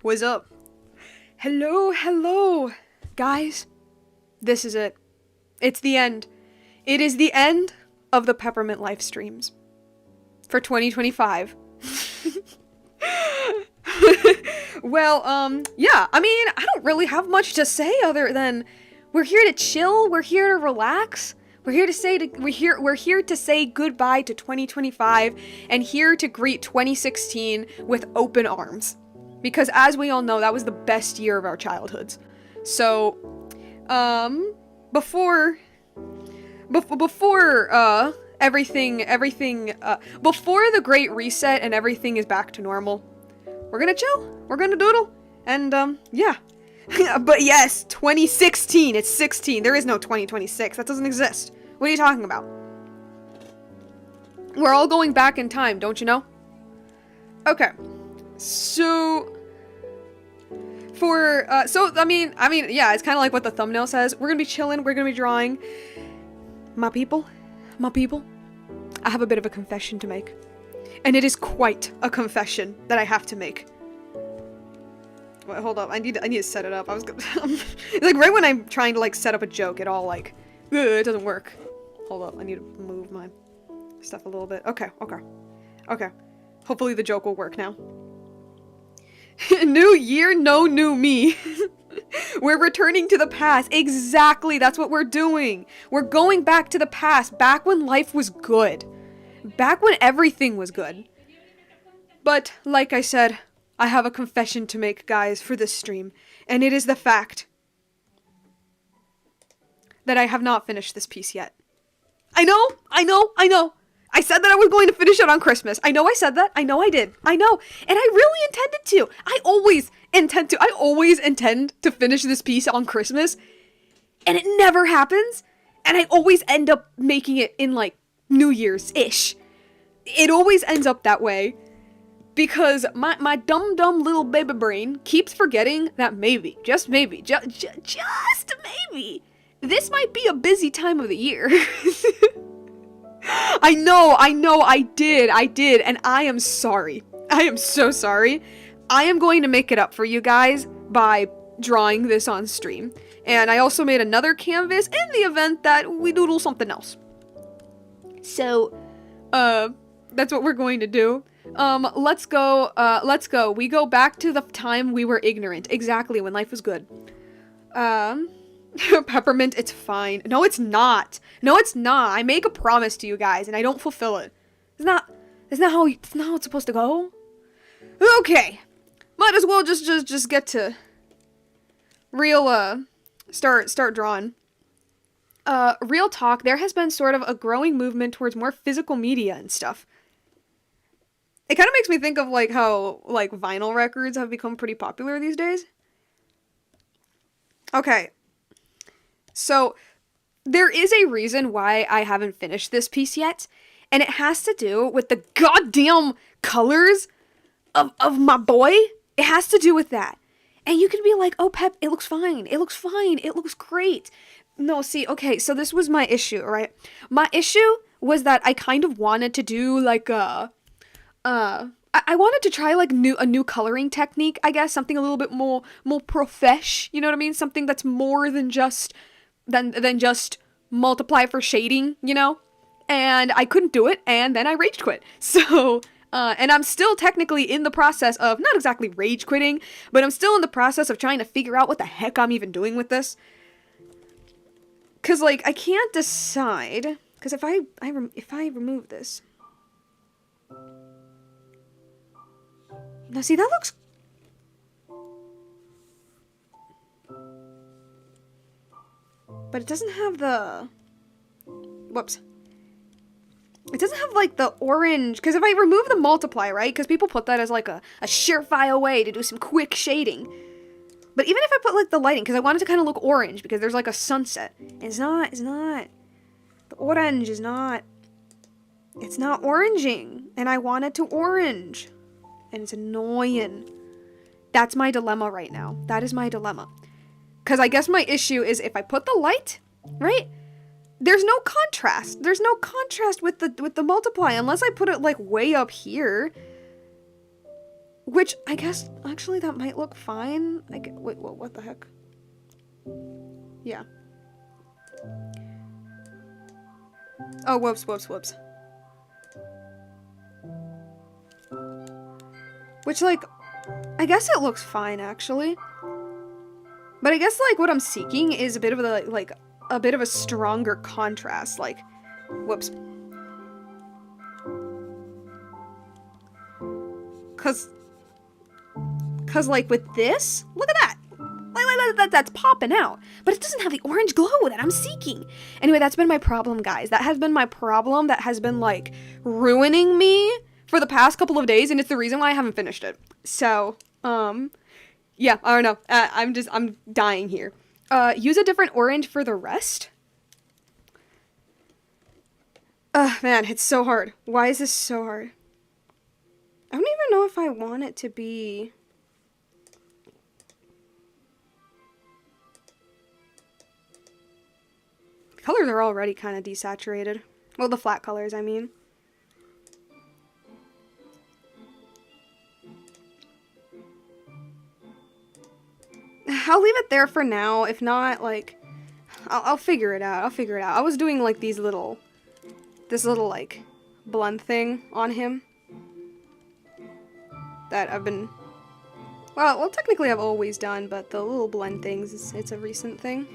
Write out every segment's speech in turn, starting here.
What's up? Hello, hello, guys. This is it. It's the end. It is the end of the Peppermint live streams for 2025. Well, yeah, I mean, I don't really have much to say other than we're here to chill, we're here to relax. We're here to say goodbye to 2025 and here to greet 2016 with open arms. Because as we all know, that was the best year of our childhoods. So, before the Great Reset and everything is back to normal, we're gonna chill, we're gonna doodle, and, yeah. But yes, 2016, it's 16, there is no 2026, that doesn't exist. What are you talking about? We're all going back in time, don't you know? Okay. So, I mean, yeah, it's kind of like what the thumbnail says. We're gonna be chilling, we're gonna be drawing. My people, I have a bit of a confession to make. And it is quite a confession that I have to make. Wait, hold up, I need to set it up. I was gonna, like, right when I'm trying to, like, set up a joke, it all, like, it doesn't work. Hold up, I need to move my stuff a little bit. Okay. Hopefully the joke will work now. New year, no new me. We're returning to the past. Exactly, that's what we're doing. We're going back to the past, back when life was good. Back when everything was good. But, like I said, I have a confession to make, guys, for this stream. And it is the fact that I have not finished this piece yet. I know. I said that I was going to finish it on Christmas. I know I said that. I know I did. I know. And I really intended to. I always intend to finish this piece on Christmas. and it never happens, and I always end up making it in like New Year's-ish. It always ends up that way because my dumb little baby brain keeps forgetting that maybe, just maybe, just maybe, this might be a busy time of the year. I know, I did, and I am sorry. I am so sorry. I am going to make it up for you guys by drawing this on stream. And I also made another canvas in the event that we doodle something else. So, that's what we're going to do. Let's go. We go back to the time we were ignorant. Exactly, when life was good. Peppermint, it's fine. No, it's not. No, it's not. I make a promise to you guys, and I don't fulfill it. It's not how it's supposed to go. Okay. Might as well just get to real, start drawing. Real talk, there has been sort of a growing movement towards more physical media and stuff. It kind of makes me think of, like, how, like, vinyl records have become pretty popular these days. Okay. So, there is a reason why I haven't finished this piece yet, and it has to do with the goddamn colors of my boy. It has to do with that. And you can be like, oh, Pep, it looks fine. It looks fine. It looks great. No, see, okay, so this was my issue, right? My issue was that I kind of wanted to do, like, I wanted to try, like, a new coloring technique, I guess. Something a little bit more profesh, you know what I mean? Something that's more than just, than just multiply for shading, you know? And I couldn't do it, and then I rage quit. So, and I'm still technically in the process of, not exactly rage quitting, but I'm still in the process of trying to figure out what the heck I'm even doing with this. Cause, like, I can't decide, cause if I remove this. Now, see, that looks... But it doesn't have the... Whoops. It doesn't have, like, the orange... Because if I remove the multiply, right? Because people put that as, like, a surefire way to do some quick shading. But even if I put, like, the lighting... Because I want it to kind of look orange. Because there's, like, a sunset. It's not. The orange is not... It's not oranging. And I want it to orange. And it's annoying. That's my dilemma right now. That is my dilemma. Because I guess my issue is if I put the light, right? There's no contrast. There's no contrast with the multiply unless I put it like way up here. Which I guess actually that might look fine. Wait, what the heck? Yeah. Oh, whoops. Which, like, I guess it looks fine, actually. But I guess, like, what I'm seeking is a bit of a, like, a bit of a stronger contrast. Like, whoops. Cause, like, with this, look at that. Like, that's popping out. But it doesn't have the orange glow that I'm seeking. Anyway, that's been my problem, guys. That has been my problem that has been, like, ruining me for the past couple of days, and it's the reason why I haven't finished it. So, yeah, I don't know. I'm dying here. Use a different orange for the rest? Man, it's so hard. Why is this so hard? I don't even know if I want it to be... The colors are already kind of desaturated. Well, the flat colors, I mean. I'll leave it there for now. If not, like, I'll figure it out. I was doing, like, this little, like, blend thing on him. That I've been, well, technically I've always done, but the little blend things, it's a recent thing.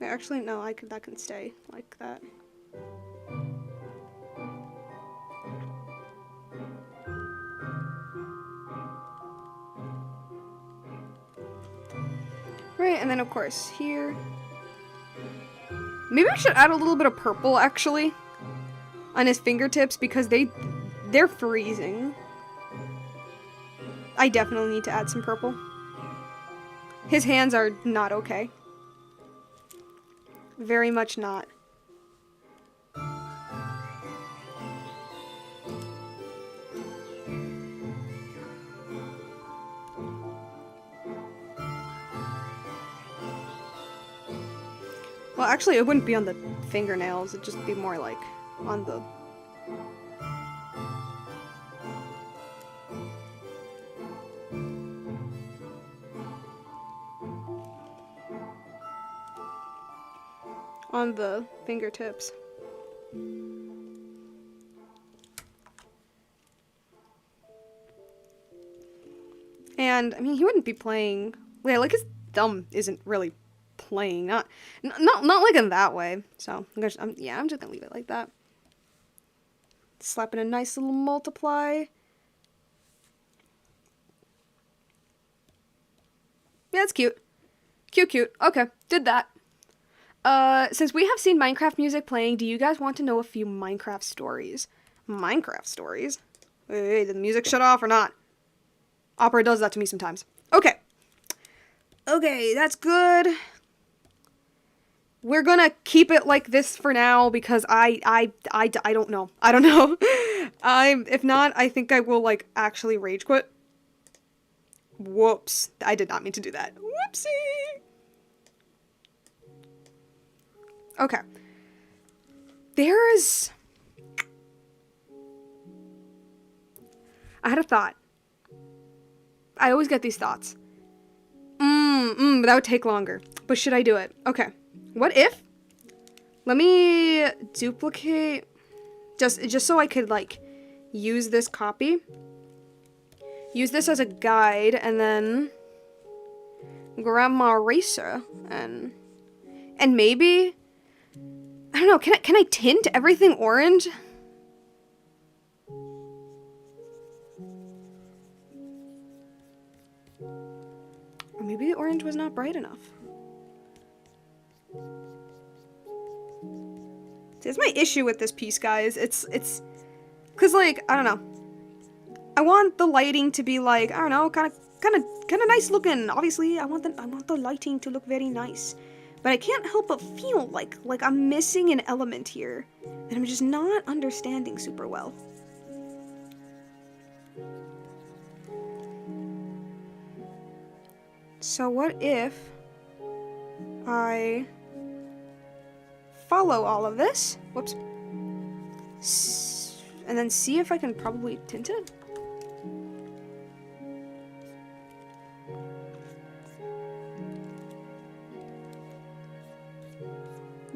Actually, no, that can stay like that. Right, and then of course here. Maybe I should add a little bit of purple, actually, on his fingertips, because they're freezing. I definitely need to add some purple. His hands are not okay. Very much not. Well, actually, it wouldn't be on the fingernails. It'd just be more like on the... on the fingertips. And, I mean, he wouldn't be playing... Yeah, like, his thumb isn't really playing. Not like in that way. So, yeah, I'm just gonna leave it like that. Slap in a nice little multiply. Yeah, it's cute. Cute. Okay, did that. Since we have seen Minecraft music playing, do you guys want to know a few Minecraft stories? Minecraft stories? Wait, did the music shut off or not? Opera does that to me sometimes. Okay. Okay, that's good. We're gonna keep it like this for now because I don't know. I don't know. If not, I think I will, like, actually rage quit. Whoops. I did not mean to do that. Whoopsie! Okay. I had a thought. I always get these thoughts. That would take longer. But should I do it? Okay. What if? Let me duplicate... Just so I could, like, use this copy. Use this as a guide, and then... grab my eraser, and maybe... I don't know, can I tint everything orange? Or maybe the orange was not bright enough. See, that's my issue with this piece, guys. It's... Cause, like, I don't know. I want the lighting to be, like, I don't know, kind of nice looking. Obviously, I want the lighting to look very nice. But I can't help but feel like I'm missing an element here that I'm just not understanding super well. So what if I follow all of this? Whoops. And then see if I can probably tint it?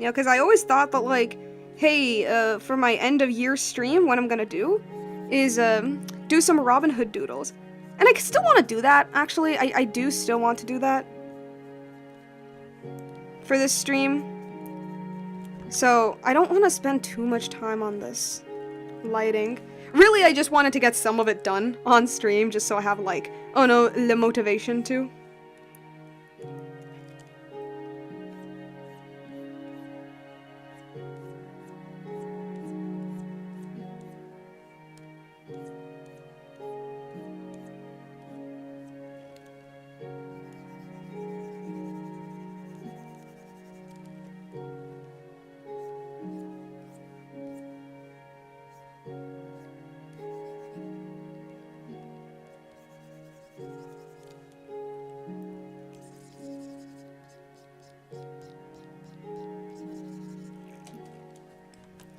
Yeah, because I always thought that, like, hey, for my end of year stream, what I'm gonna do is, do some Robin Hood doodles. And I still want to do that, actually. I do still want to do that for this stream. So, I don't want to spend too much time on this lighting. Really, I just wanted to get some of it done on stream, just so I have, like, oh no, the motivation to.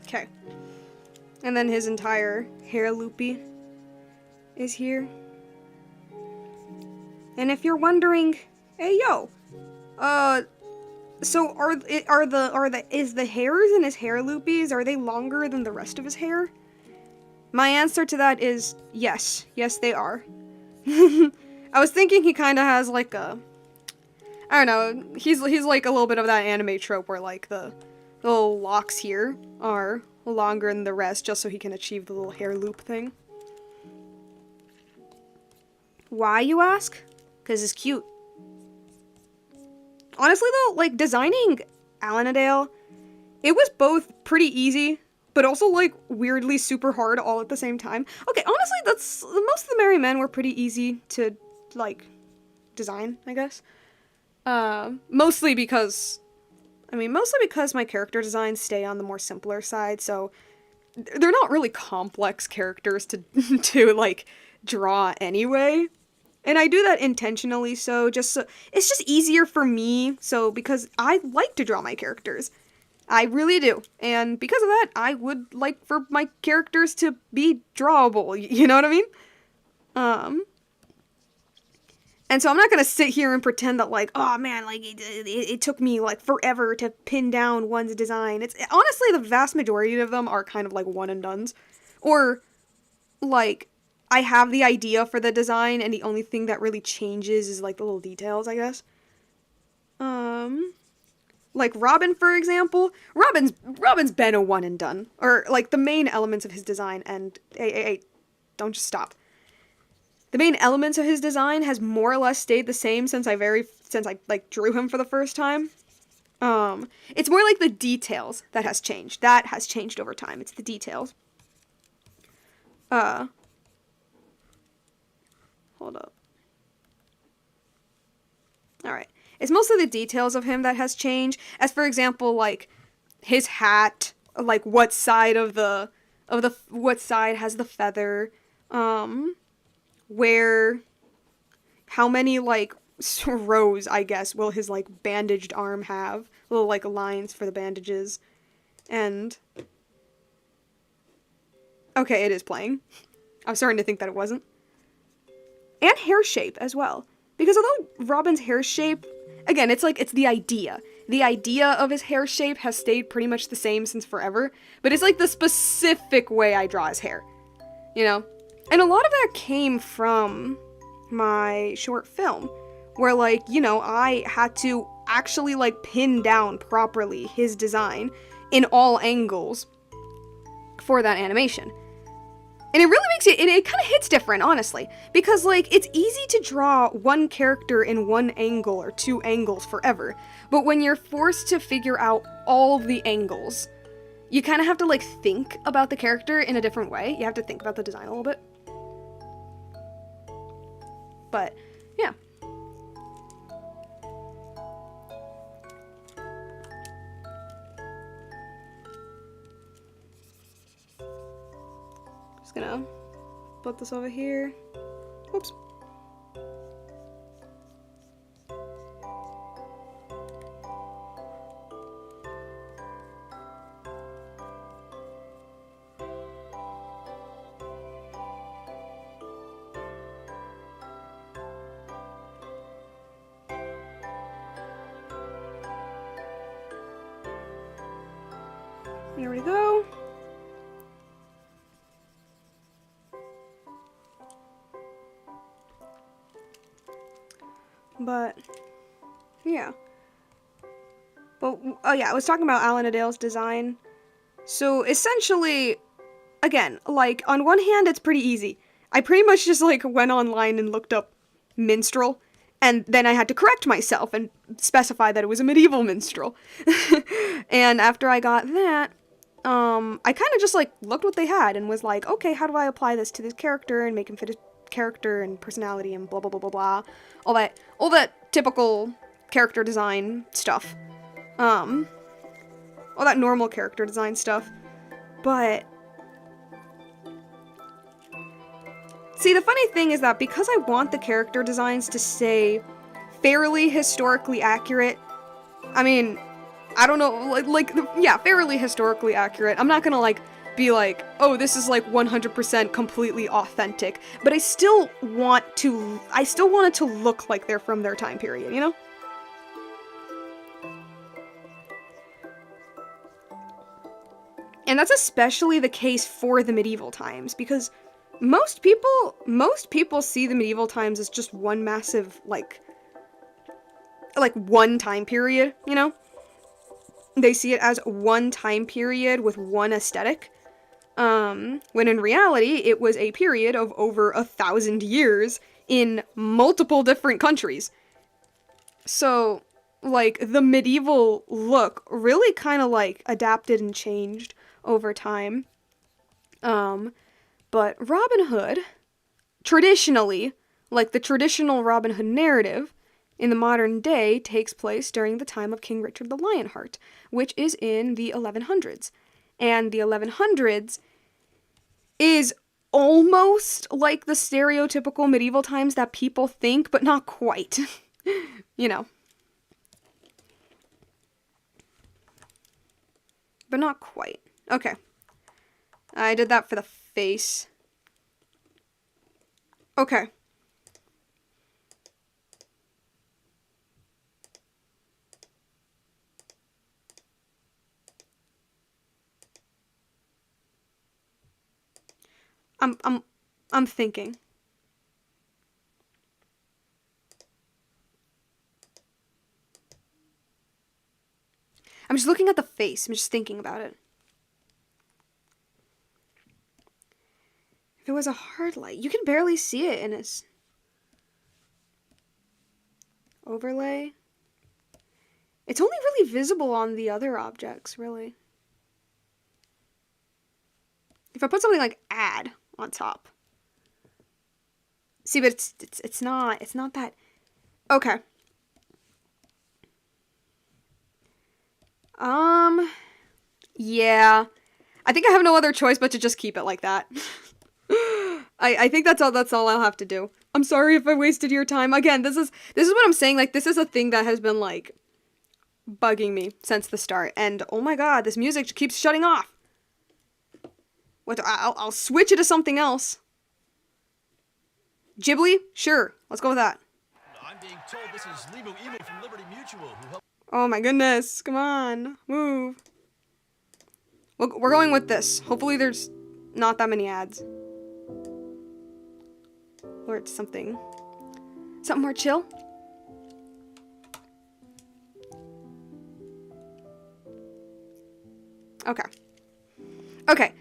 Okay. And then his entire hair loopy is here. And if you're wondering, hey yo, so is the hairs in his hair loopies, are they longer than the rest of his hair? My answer to that is yes. Yes, they are. I was thinking he kind of has like a, I don't know, he's like a little bit of that anime trope where like the little locks here are longer than the rest just so he can achieve the little hair loop thing. Why, you ask? Because it's cute. Honestly though, like, designing Alanadale it was both pretty easy, but also, like, weirdly super hard all at the same time. Okay, honestly, that's, most of the Merry Men were pretty easy to, like, design, I guess. Mostly because my character designs stay on the more simpler side, so they're not really complex characters to, to, like, draw anyway. And I do that intentionally, so it's just easier for me, so, because I like to draw my characters. I really do. And because of that, I would like for my characters to be drawable, you know what I mean? And so I'm not gonna sit here and pretend that, like, oh man, like, it took me, like, forever to pin down one's design. It's, honestly, the vast majority of them are kind of, like, one and dones. Or, like, I have the idea for the design, and the only thing that really changes is, like, the little details, I guess. Like Robin, for example. Robin's been a one and done. Or, like, the main elements of his design, and, hey, don't just stop. The main elements of his design has more or less stayed the same since I like, drew him for the first time. It's more like the details that has changed. That has changed over time. It's the details. Hold up. Alright. It's mostly the details of him that has changed. As for example, like, his hat, like, what side what side has the feather, how many, like, rows, I guess, will his, like, bandaged arm have? Little, like, lines for the bandages. And, okay, it is playing. I was starting to think that it wasn't. And hair shape as well. Because although Robin's hair shape, again, it's the idea. The idea of his hair shape has stayed pretty much the same since forever, but it's, like, the specific way I draw his hair, you know? And a lot of that came from my short film, where, like, you know, I had to actually, like, pin down properly his design in all angles for that animation. And it really makes it kind of hits different, honestly. Because, like, it's easy to draw one character in one angle or two angles forever. But when you're forced to figure out all the angles, you kind of have to, like, think about the character in a different way. You have to think about the design a little bit. But, yeah. Just gonna put this over here. Oops. Here we go. But, yeah. But, oh yeah, I was talking about Alan Adale's design. So, essentially, again, like, on one hand, it's pretty easy. I pretty much just, like, went online and looked up minstrel, and then I had to correct myself and specify that it was a medieval minstrel. And after I got that, I kind of just, like, looked what they had and was like, okay, how do I apply this to this character and make him fit his character and personality and blah blah blah blah blah. All that typical character design stuff. All that normal character design stuff. But see, the funny thing is that because I want the character designs to stay fairly historically accurate, I mean, I don't know, yeah, fairly historically accurate. I'm not gonna, like, be like, oh, this is, like, 100% completely authentic, but I still want it to look like they're from their time period, you know? And that's especially the case for the medieval times, because most people see the medieval times as just one massive, like one time period, you know? They see it as one time period with one aesthetic. When in reality, it was a period of over 1,000 years in multiple different countries. So, like, the medieval look really kind of, like, adapted and changed over time. But Robin Hood, traditionally, like the traditional Robin Hood narrative in the modern day, takes place during the time of King Richard the Lionheart, which is in the 1100s. And the 1100s is almost like the stereotypical medieval times that people think, but not quite. You know. But not quite. Okay. I did that for the face. Okay. I'm thinking. I'm just looking at the face. I'm just thinking about it. If it was a hard light, you can barely see it in its overlay. It's only really visible on the other objects, really. If I put something like add on top. See, but it's not that. Okay. Yeah. I think I have no other choice but to just keep it like that. I think that's all I'll have to do. I'm sorry if I wasted your time. Again, this is what I'm saying, like, this is a thing that has been, like, bugging me since the start. And oh my god, this music just keeps shutting off. What? I'll switch it to something else. Ghibli? Sure. Let's go with that. I'm being told this is Limu Emu from Liberty Mutual who helped. Oh my goodness. Come on. Move. We're going with this. Hopefully there's not that many ads. Or it's something more chill. Okay. Okay.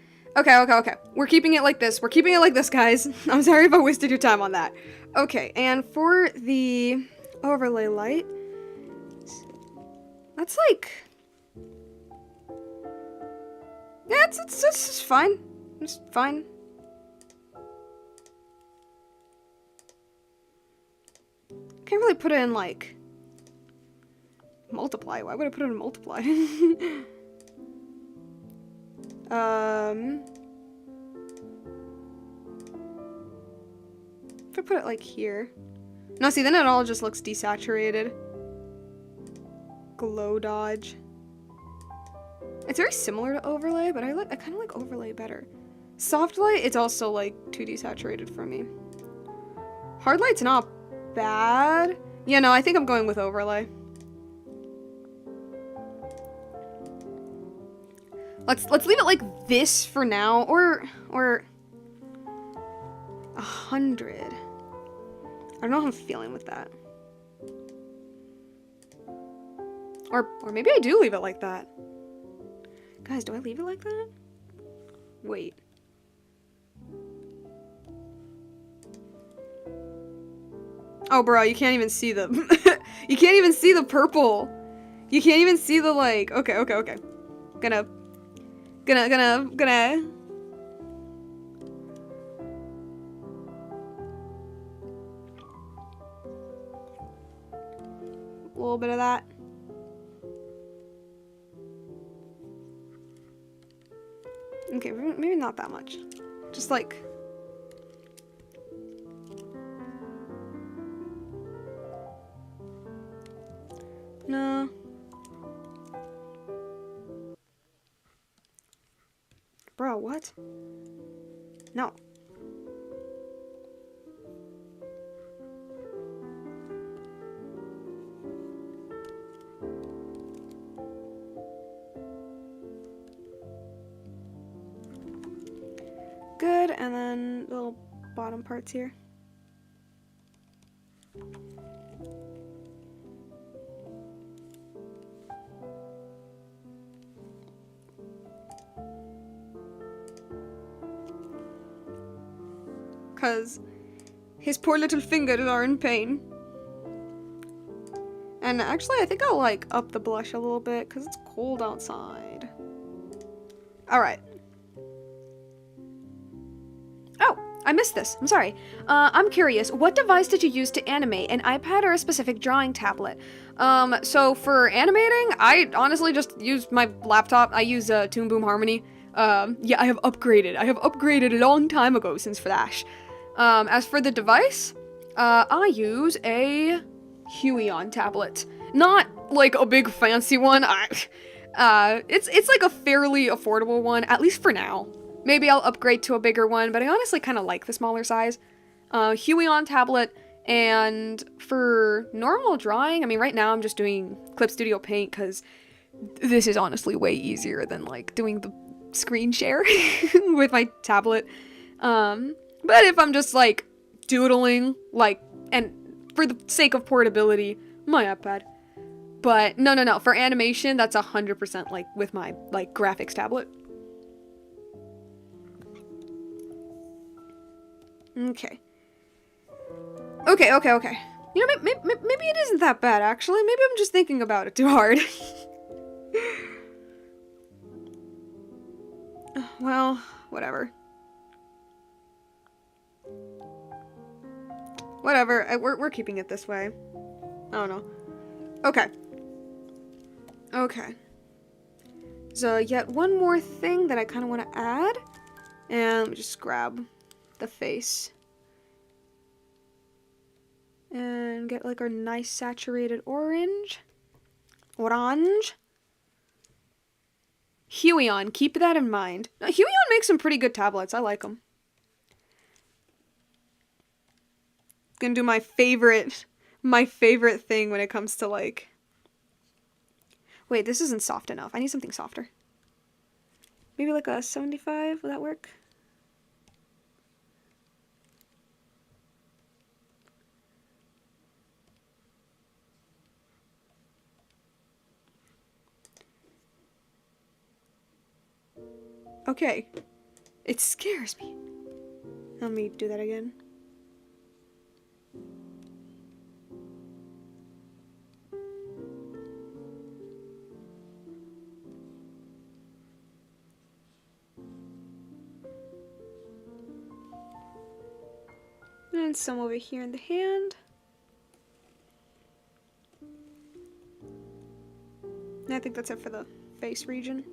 We're keeping it like this. Guys. I'm sorry if I wasted your time on that. Okay, and for the overlay light, that's like, yeah, it's fine. It's fine. Can't really put it in, like, multiply. Why would I put it in multiply? If I put it, like, here. No, see, then it all just looks desaturated. Glow dodge. It's very similar to overlay, but I kind of like overlay better. Soft light, it's also, like, too desaturated for me. Hard light's not bad. Yeah, no, I think I'm going with overlay. Let's leave it like this for now, or 100. I don't know how I'm feeling with that. Or maybe I do leave it like that. Guys, do I leave it like that? Wait. Oh, bro, you can't even see the... you can't even see the purple. You can't even see the, like... Okay. Gonna... A little bit of that. Okay, maybe not that much. Just, like... No. Bro, what? No. Good, and then little bottom parts here. Because his poor little fingers are in pain. And actually, I think I'll, like, up the blush a little bit, because it's cold outside. Alright. Oh, I missed this. I'm sorry. I'm curious, what device did you use to animate? An iPad or a specific drawing tablet? So for animating, I honestly just use my laptop. I use Toon Boom Harmony. Yeah, I have upgraded. I have upgraded a long time ago since Flash. As for the device, I use a Huion tablet. Not like a big fancy one. It's like a fairly affordable one, at least for now. Maybe I'll upgrade to a bigger one, but I honestly kind of like the smaller size. Huion tablet, and for normal drawing, I mean, right now I'm just doing Clip Studio Paint because this is honestly way easier than like doing the screen share with my tablet. But if I'm just like doodling, like, and for the sake of portability, my iPad. But no, for animation, that's 100% like with my like graphics tablet. Okay. You know, maybe it isn't that bad, actually. Maybe I'm just thinking about it too hard. Well, whatever. Whatever, we're keeping it this way. I don't know. Okay. So, yet one more thing that I kind of want to add. And let me just grab the face. And get like our nice saturated orange. Huion, keep that in mind. Now, Huion makes some pretty good tablets. I like them. Gonna do my favorite thing when it comes to like... Wait, this isn't soft enough. I need something softer. Maybe like a 75, will that work? Okay. It scares me. Let me do that again. And some over here in the hand. And I think that's it for the face region.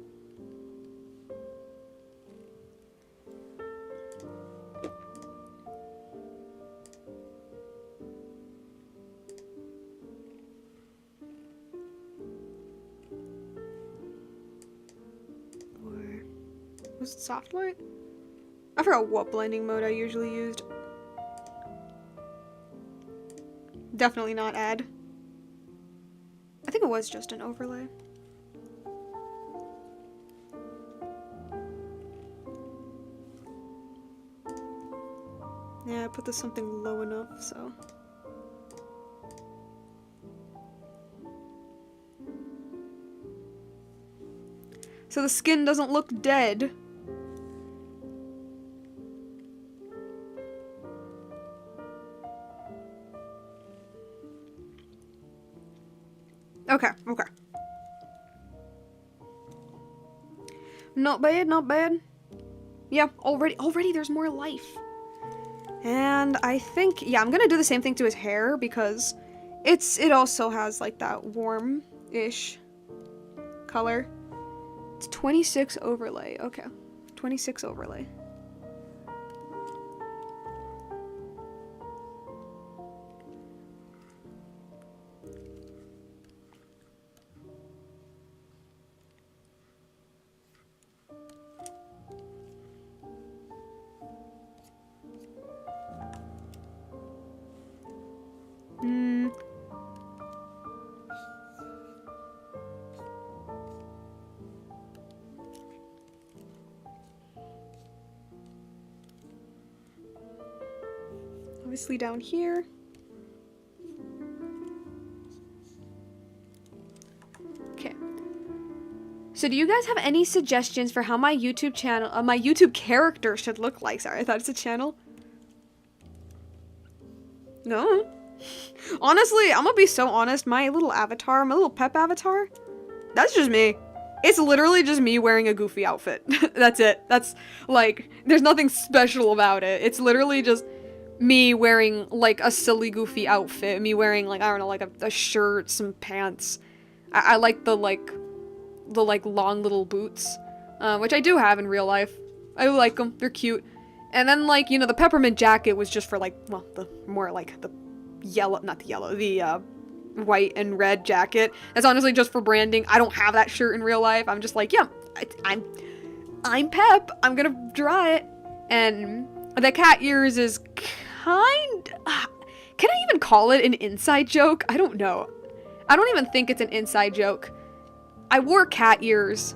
Was it soft light? I forgot what blending mode I usually used. Definitely not add. I think it was just an overlay. Yeah, I put this something low enough, so. So the skin doesn't look dead. Okay. Not bad. Yeah, already there's more life. And I think, yeah, I'm gonna do the same thing to his hair because it also has like that warm-ish color. It's 26 overlay. Okay. 26 overlay. Obviously down here. Okay. So do you guys have any suggestions for how my YouTube channel, my YouTube character should look like? Sorry, I thought it's a channel. No. Honestly, I'm gonna be so honest, my little avatar, my little Pep avatar, that's just me. It's literally just me wearing a goofy outfit. That's it. That's, like, there's nothing special about it. It's literally just me wearing, like, a silly goofy outfit. Me wearing, like, I don't know, like a shirt, some pants. I like the long little boots, which I do have in real life. I like them. They're cute. And then, like, you know, the peppermint jacket was just for, like, well, the more, like, the yellow, not the yellow, the, white and red jacket. That's honestly just for branding. I don't have that shirt in real life. I'm just like, yeah, I'm Pep. I'm gonna draw it. And the cat ears is can I even call it an inside joke? I don't know. I don't even think it's an inside joke. I wore cat ears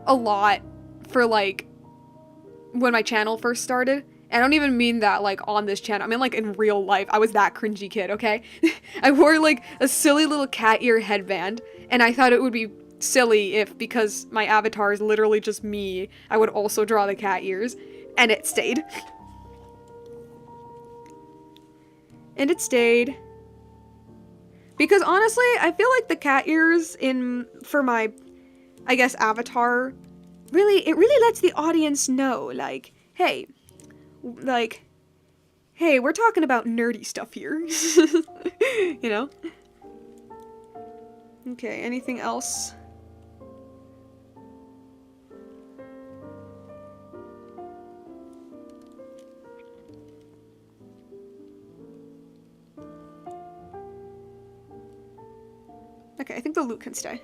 a lot for, like, when my channel first started. I don't even mean that, like, on this channel. I mean, like, in real life. I was that cringy kid, okay? I wore, like, a silly little cat ear headband, and I thought it would be silly if, because my avatar is literally just me, I would also draw the cat ears. And it stayed. And it stayed. Because, honestly, I feel like the cat ears for my, I guess, avatar, it really lets the audience know, like, hey, we're talking about nerdy stuff here. You know? Okay, anything else? Okay, I think the loot can stay.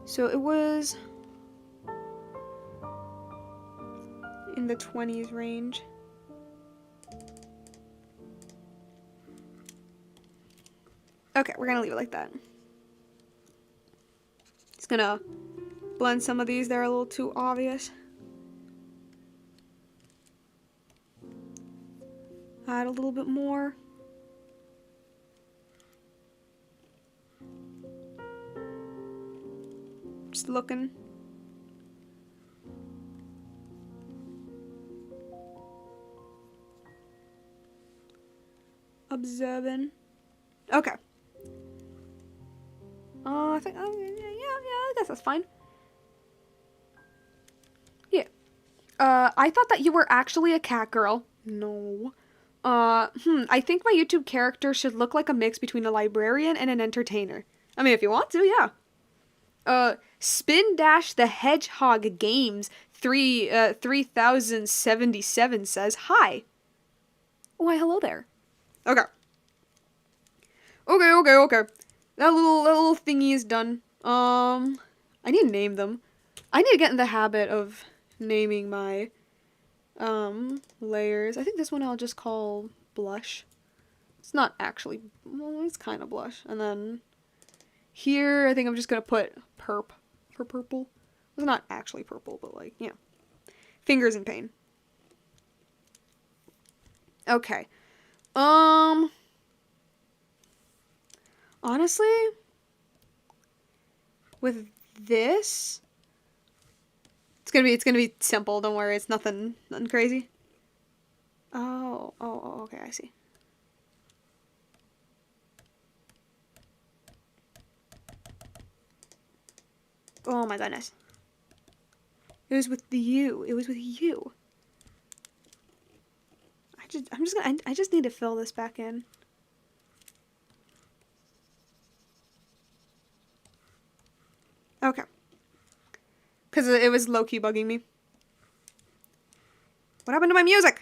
So it was in the 20s range. Okay, we're gonna leave it like that. Just gonna blend some of these. They're a little too obvious. Add a little bit more. Just looking. Observing. Okay. I think, yeah, I guess that's fine. Yeah. I thought that you were actually a cat girl. No. I think my YouTube character should look like a mix between a librarian and an entertainer. I mean, if you want to, yeah. Spin Dash the Hedgehog Games 3077 says, hi. Why, hello there. Okay. Okay. That little thingy is done. I need to name them. I need to get in the habit of naming my, layers. I think this one I'll just call Blush. It's not actually, well, it's kind of blush. And then here, I think I'm just gonna put Perp for purple. It's not actually purple, but like, yeah. Fingers in pain. Okay. Honestly, with this, it's gonna be simple. Don't worry, it's nothing crazy. Oh, okay, I see. Oh my goodness. It was with you. It was with you. I just need to fill this back in. Okay. Because it was low-key bugging me. What happened to my music?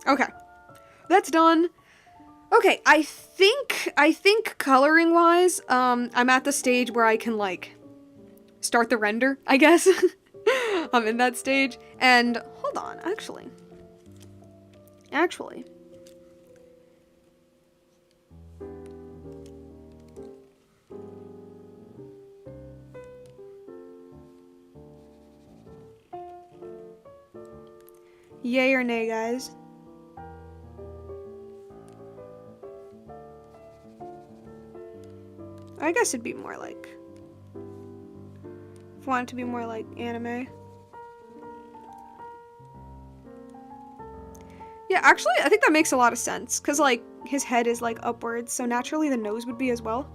Okay. That's done. Okay, I think coloring-wise, I'm at the stage where I can, like, start the render, I guess. I'm in that stage. And, hold on, actually. Yay or nay, guys? I guess it'd be more like... If I want it to be more like anime. Yeah, actually, I think that makes a lot of sense. Because, like, his head is, like, upwards. So naturally the nose would be as well.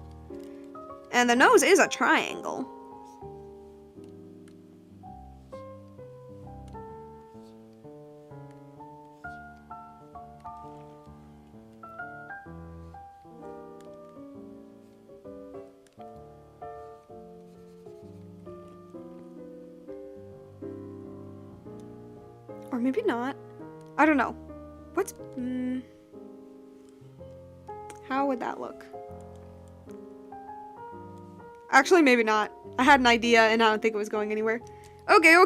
And the nose is a triangle. Or maybe not. I don't know. What's... how would that look? Actually, maybe not. I had an idea and I don't think it was going anywhere. Okay.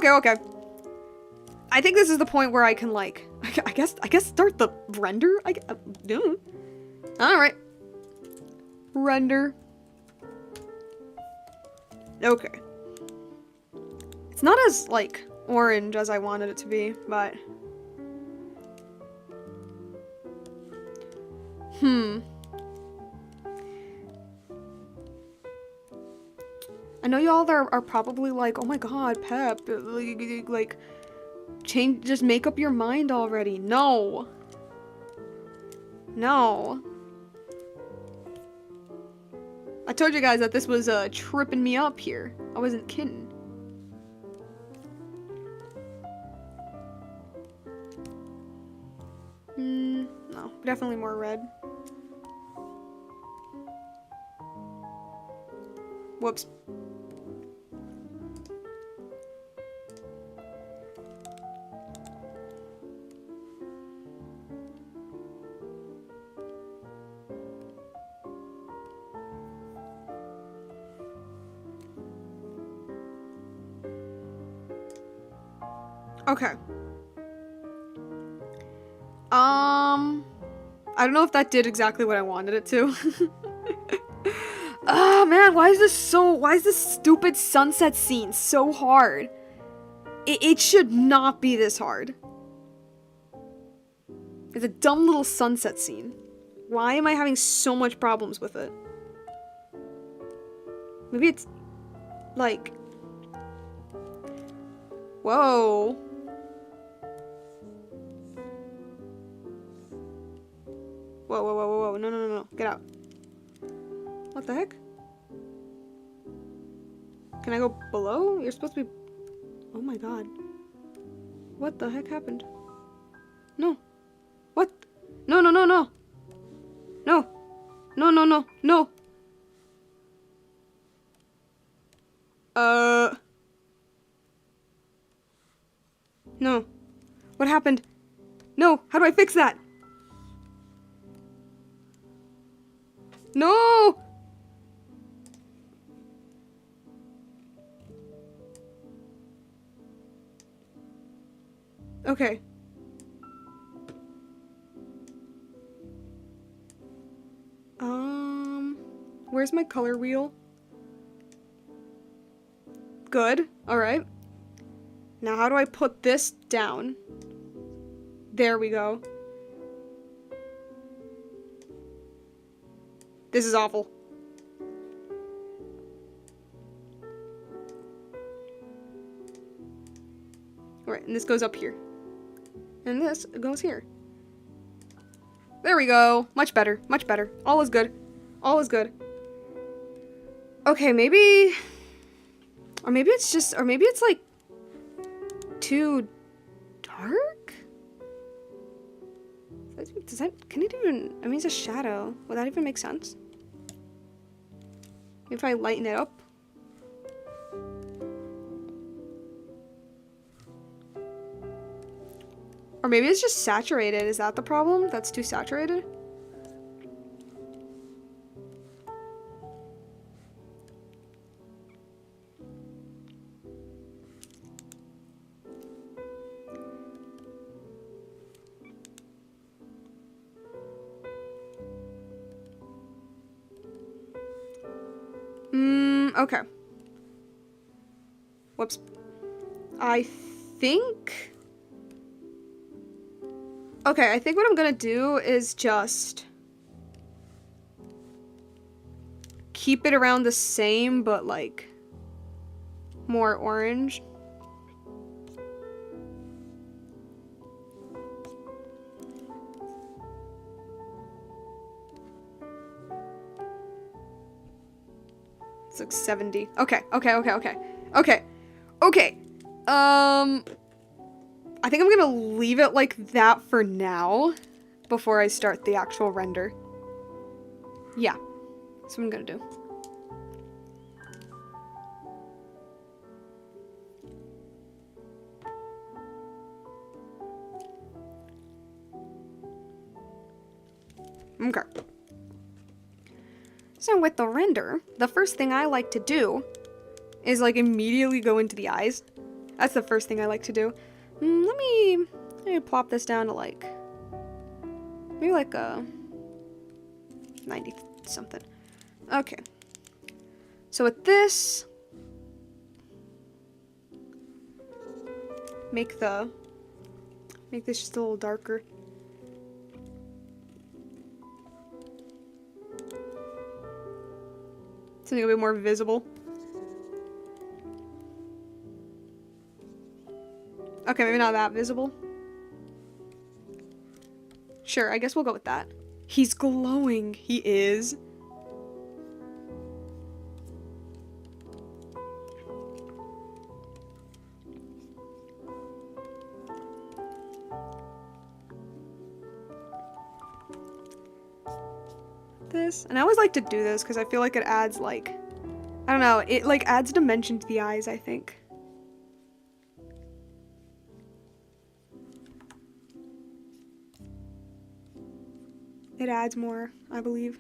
I think this is the point where I can, like... I guess start the render? No. Alright. Render. Okay. It's not as, like, orange as I wanted it to be, but... I know y'all are probably like, oh my god, Pep, like, change, just make up your mind already. No. No. I told you guys that this was, tripping me up here. I wasn't kidding. No, definitely more red. Whoops. Okay. I don't know if that did exactly what I wanted it to. Oh man, why is this stupid sunset scene so hard? It should not be this hard. It's a dumb little sunset scene. Why am I having so much problems with it? Maybe it's like... Whoa. Whoa. No. Get out. What the heck? Can I go below? You're supposed to be... Oh my god. What the heck happened? No. What? No. No. No. What happened? No. How do I fix that? No! Okay. Where's my color wheel? Good. Alright. Now how do I put this down? There we go. This is awful. Alright, and this goes up here. And this goes here. There we go. Much better. Much better. All is good. All is good. Okay, maybe... Or maybe it's just... Or maybe it's, like... too... dark? Does that... Can it even... I mean, it's a shadow. Would that even make sense? Maybe if I lighten it up? Or maybe it's just saturated. Is that the problem? That's too saturated? Okay. Whoops. I think... Okay, I think what I'm gonna do is just... keep it around the same, but like... more orange. It's like 70. Okay. Okay. I think I'm gonna leave it like that for now before I start the actual render. Yeah. That's what I'm gonna do. Okay. So with the render, the first thing I like to do is like immediately go into the eyes. That's the first thing I like to do. Let me plop this down to like, maybe like a 90 something. Okay. So with this, make this just a little darker. Something a bit more visible. Okay, maybe not that visible. Sure, I guess we'll go with that. He's glowing. He is. This, and I always like to do this because I feel like it adds like, I don't know, it like adds dimension to the eyes, I think. It adds more, I believe.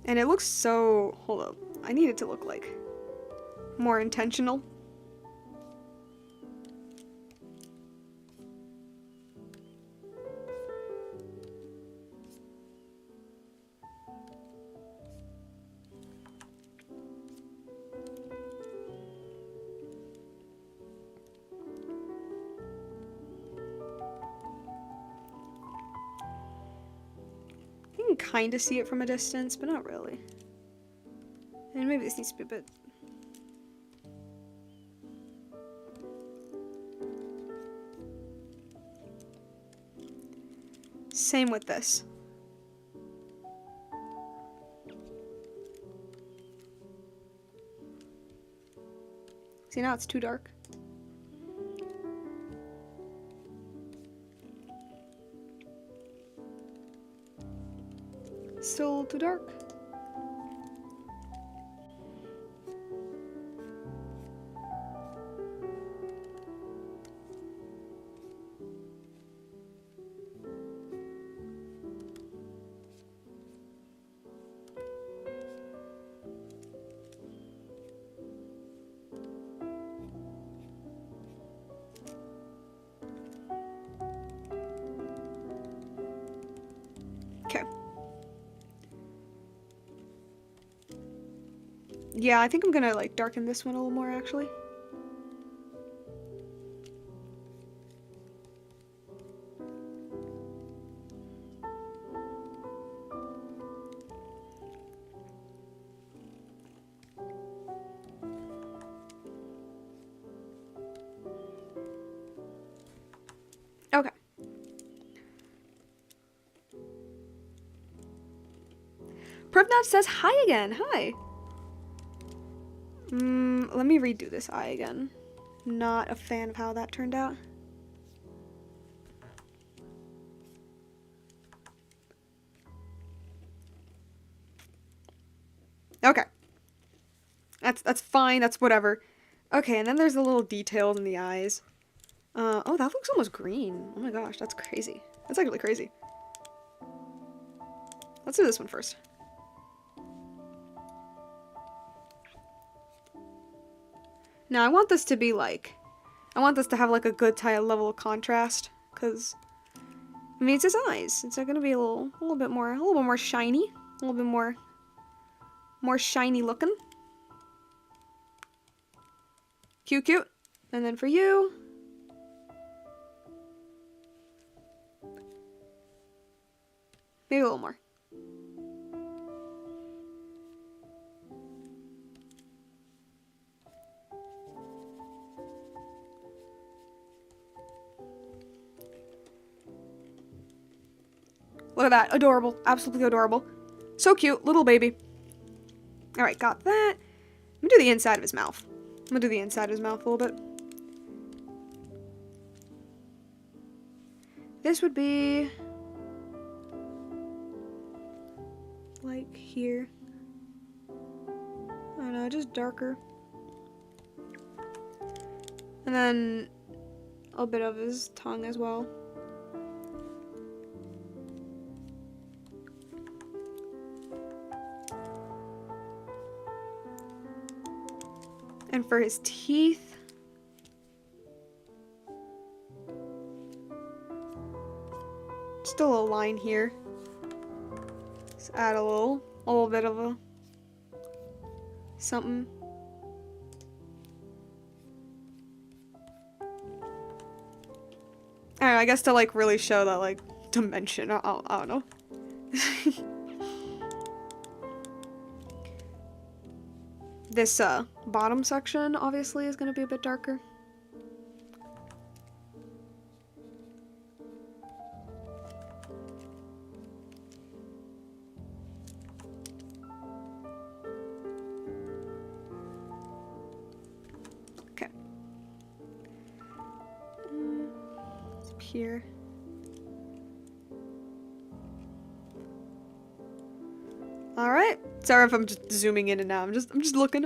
And it looks so, hold up, I need it to look like more intentional. You can kind of see it from a distance, but not really. And maybe this needs to be a bit... Same with this. See, now it's too dark. Still too dark. Okay. Yeah, I think I'm gonna like darken this one a little more actually. Okay. Prevnav says hi again. Hi. Let me redo this eye again. Not a fan of how that turned out. Okay. That's fine. That's whatever. Okay, and then there's the little details in the eyes. Oh, that looks almost green. Oh my gosh, that's crazy. That's actually crazy. Let's do this one first. Now, I want this to be like... I want this to have like a good level of contrast. Because... I mean, it's his eyes. It's gonna be a little bit more shiny. A little bit more shiny looking. Cute, cute. And then for you... maybe a little more. Look at that. Adorable. Absolutely adorable. So cute, little baby. All right, got that. I'm gonna do the inside of his mouth. I'm gonna do the inside of his mouth a little bit. This would be like here. I don't know, just darker. And then a little bit of his tongue as well. And for his teeth, just a little line here. Just add a little bit of a something. I don't know, I guess to like really show that like dimension. I don't know. This bottom section obviously is going to be a bit darker. Okay. It's up here. All right. Sorry if I'm just zooming in and out. I'm just looking.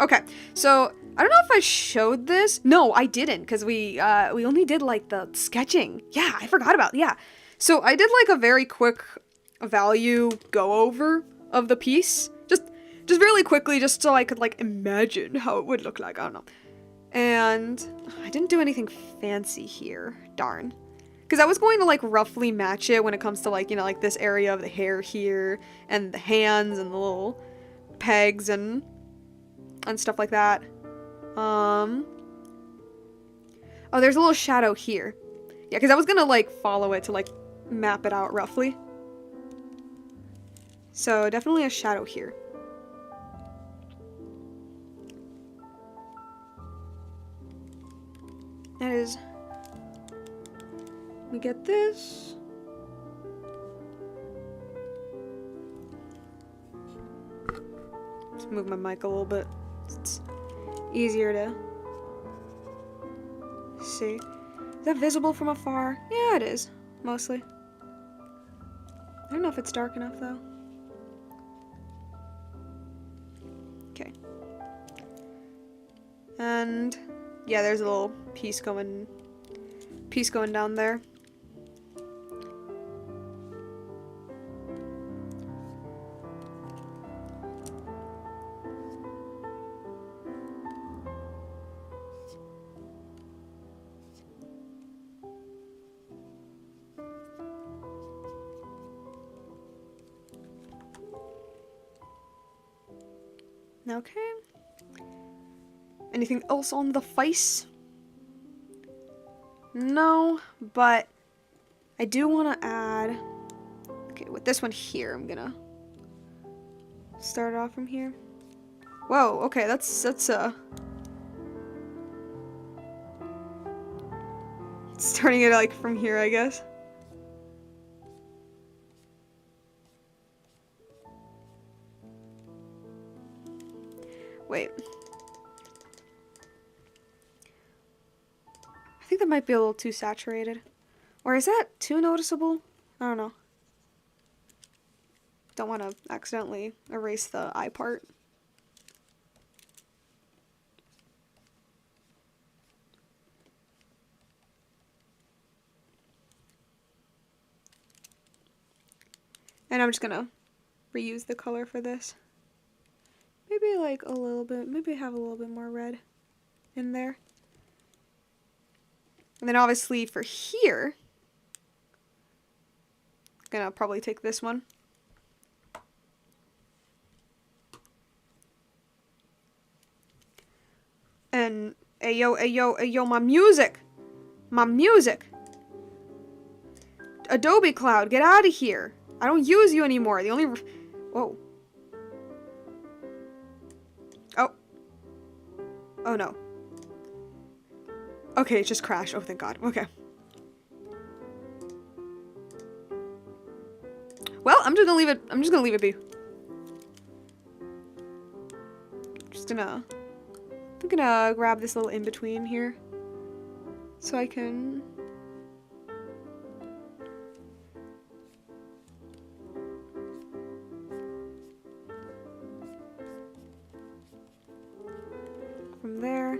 Okay. So, I don't know if I showed this. No, I didn't, because we only did like the sketching. Yeah, I forgot about. Yeah. So, I did like a very quick value go over of the piece. Just really quickly, just so I could like imagine how it would look like. I don't know. And I didn't do anything fancy here. Darn. Because I was going to like roughly match it when it comes to like, you know, like this area of the hair here and the hands and the little pegs and stuff like that. Oh, there's a little shadow here. Yeah, because I was going to like follow it to like map it out roughly. So definitely a shadow here. That is... We get this. Let's move my mic a little bit. It's easier to see. Is that visible from afar? Yeah, it is. Mostly. I don't know if it's dark enough though. Okay. And yeah, there's a little piece going down there. Okay. Anything else on the face? No, but I do want to add... Okay, with this one here, I'm gonna start off from here. Whoa, okay, that's starting it like from here, I guess. Wait. I think that might be a little too saturated. Or is that too noticeable? I don't know. Don't want to accidentally erase the eye part. And I'm just gonna reuse the color for this. Maybe like a little bit, maybe have a little bit more red in there. And then obviously for here, I'm gonna probably take this one. And ayo, my music! My music! Adobe Cloud, get out of here! I don't use you anymore. The only... Whoa. Oh. Oh no. Okay, it just crashed. Oh, thank God. Okay. Well, I'm just gonna leave it. I'm just gonna leave it be. I'm gonna grab this little in between here, so I can. From there.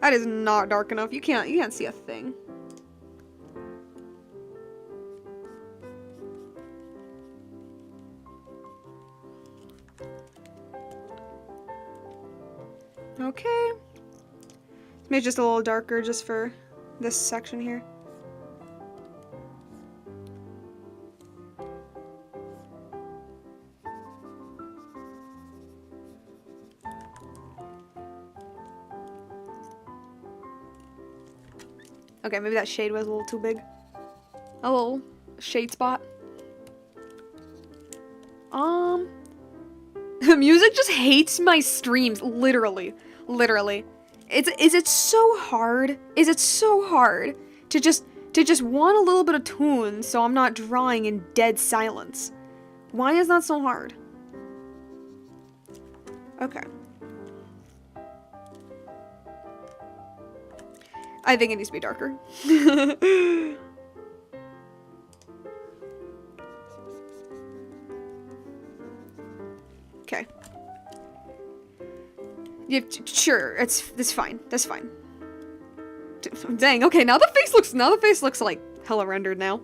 That is not dark enough. You can't see a thing. Okay. Maybe just a little darker just for this section here. Okay, maybe that shade was a little too big. A little shade spot. The music just hates my streams, literally. Literally. Is it so hard? Is it so hard to just want a little bit of tune so I'm not drawing in dead silence? Why is that so hard? Okay. I think it needs to be darker. Okay. Yeah, sure, it's fine. That's fine. Dang. Okay, now the face looks like hella rendered now.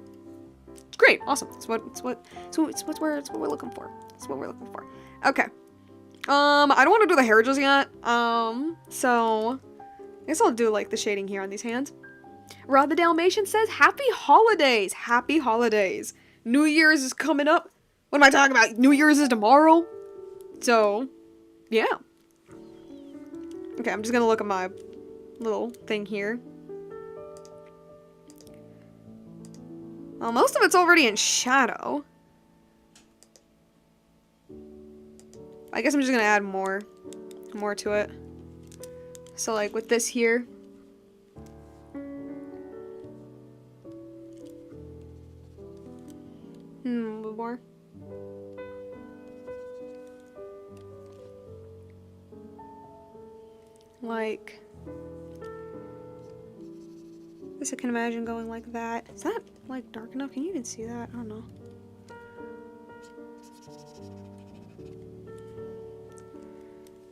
It's great. Awesome. It's what we're looking for. It's what we're looking for. Okay. I don't want to do the hair just yet. So I guess I'll do like the shading here on these hands. Rod the Dalmatian says, "Happy holidays! Happy holidays! New Year's is coming up. What am I talking about? New Year's is tomorrow. So, yeah." Okay, I'm just gonna look at my little thing here. Well, most of it's already in shadow. I guess I'm just gonna add more to it. So like with this here. A little more. Like this, I can imagine going like that. Is that like dark enough? Can you even see that? I don't know.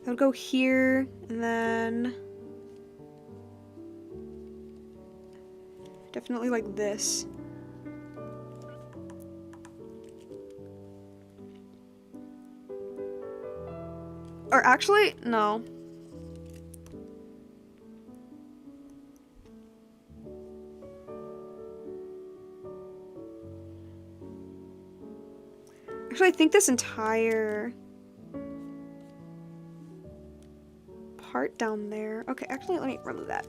I would go here and then definitely like this. Or actually, no. Actually, I think this entire part down there. Okay, actually, let me remove that.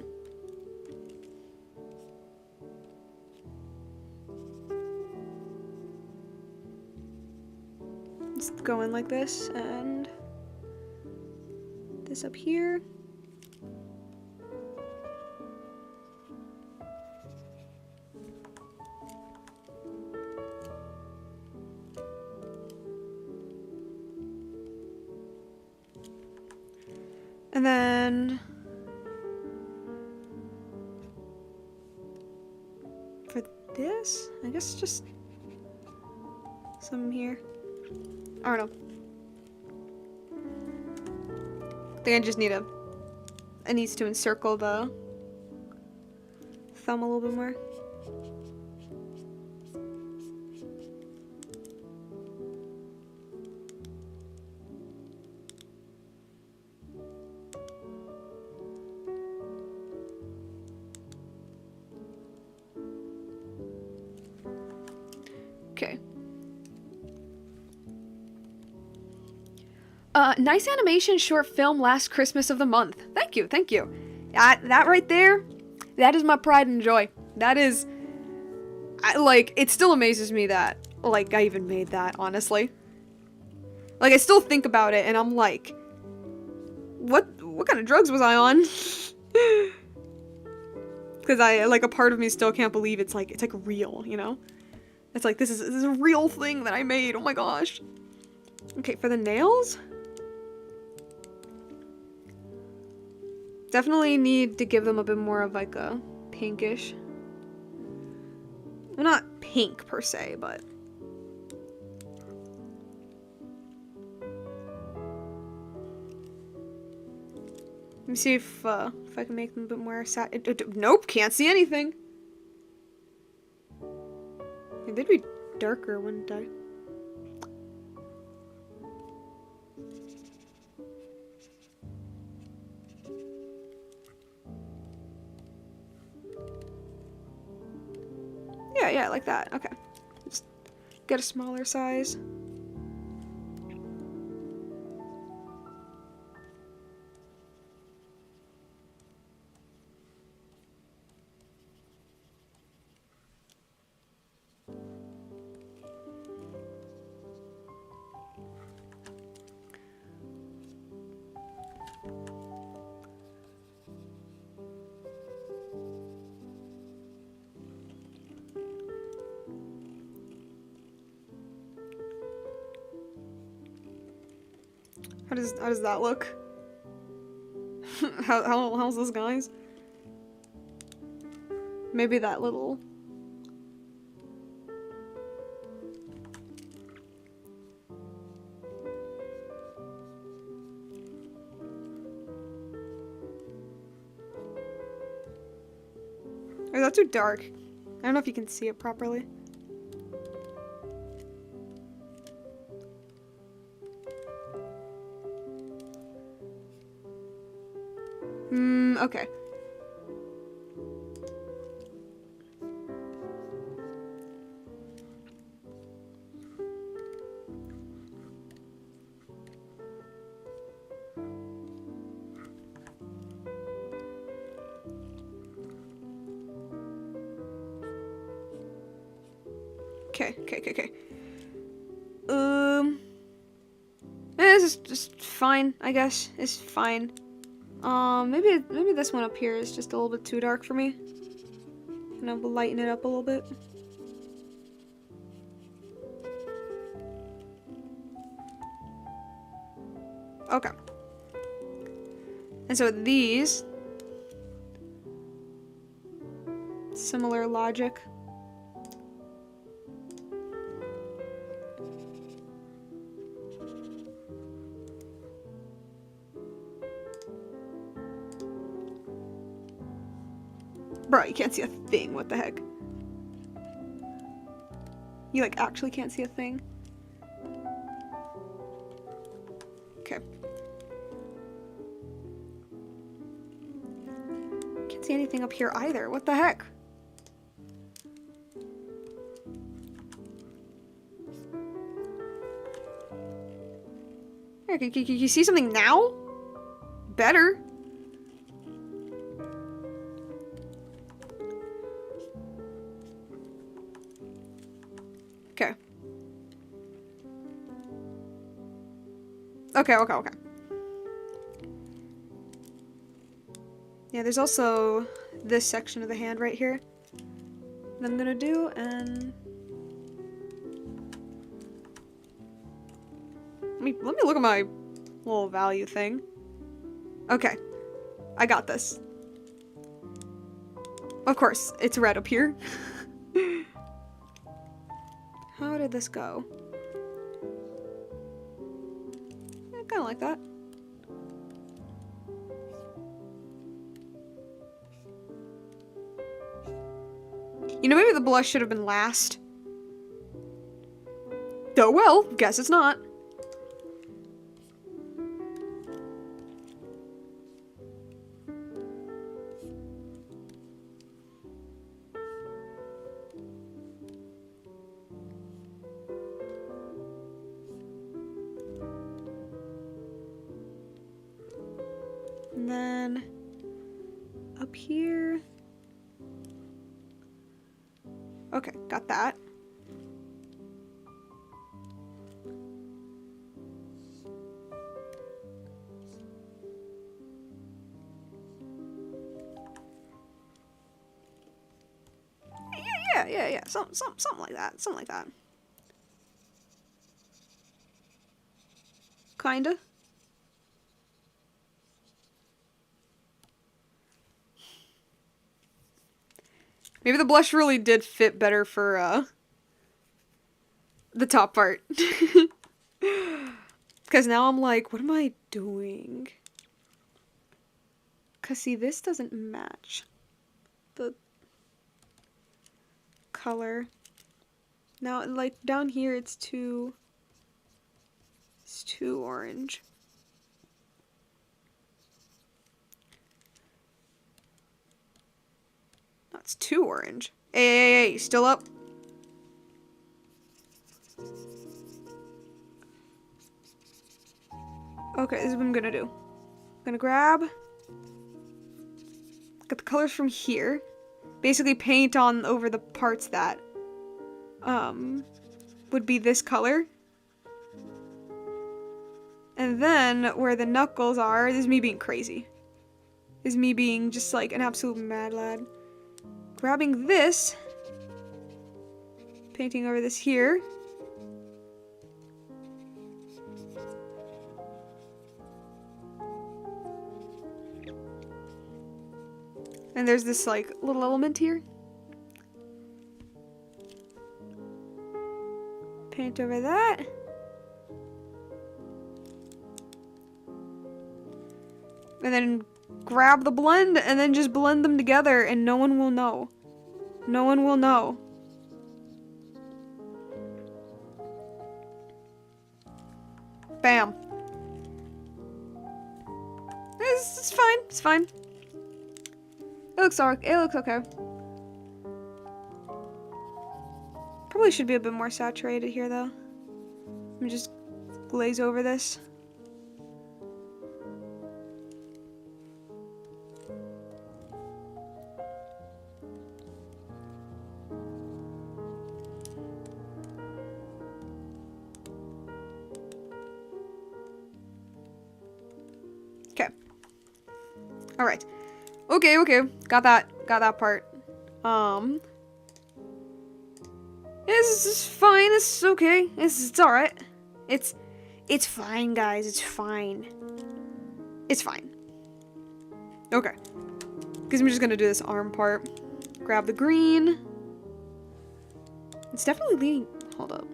Just go in like this and this up here. And then for this, I guess just some here. I don't know. I think I just need it needs to encircle the thumb a little bit more. Okay. Nice animation short film last Christmas of the month. Thank you, thank you. That right there, that is my pride and joy. That is, like, it still amazes me that, like, I even made that, honestly. Like, I still think about it and I'm like, what kind of drugs was I on? Because like, a part of me still can't believe it's like real, you know? It's like, this is a real thing that I made. Oh my gosh. Okay, for the nails? Definitely need to give them a bit more of like a pinkish. Well, not pink per se, but... Let me see if I can make them a bit more nope, can't see anything. They'd be darker, wouldn't I? Yeah, like that. Okay. Just get a smaller size. How does that look? How's this, guys? Maybe that little... Or is that too dark? I don't know if you can see it properly. Okay. Okay. This is just fine, I guess. It's fine. Maybe this one up here is just a little bit too dark for me. And I'll lighten it up a little bit. Okay. And so these... Similar logic. Bro, you can't see a thing. What the heck? You, like, actually can't see a thing? Okay. Can't see anything up here either. What the heck? Here, can you see something now? Better. Okay. Yeah, there's also this section of the hand right here that I'm gonna do, and let me look at my little value thing. Okay, I got this. Of course, it's red up here. How did this go? Kind of like that. You know, maybe the blush should have been last. Oh well, guess it's not. And then up here. Okay, got that. Yeah. Something like that. Something like that. Kinda. Maybe the blush really did fit better for, the top part. Because now I'm like, what am I doing? Because, see, this doesn't match the color. Now, like, down here, it's too orange. No, it's too orange. Hey, still up? Okay, this is what I'm gonna do. I'm gonna grab, get the colors from here, basically paint on over the parts that, would be this color. And then, where the knuckles are, this is me being crazy. This is me being just like an absolute mad lad. Grabbing this, painting over this here. And there's this like little element here. Paint over that. And then grab the blend and then just blend them together and no one will know. No one will know. Bam. It's fine. It's fine. It looks okay. It looks okay. Probably should be a bit more saturated here though. Let me just glaze over this. Okay. Alright. Okay. Got that part. It's fine, it's okay. It's alright. It's fine, guys. It's fine. It's fine. Okay. Because I'm just gonna do this arm part. Grab the green. It's definitely leaning. Hold up.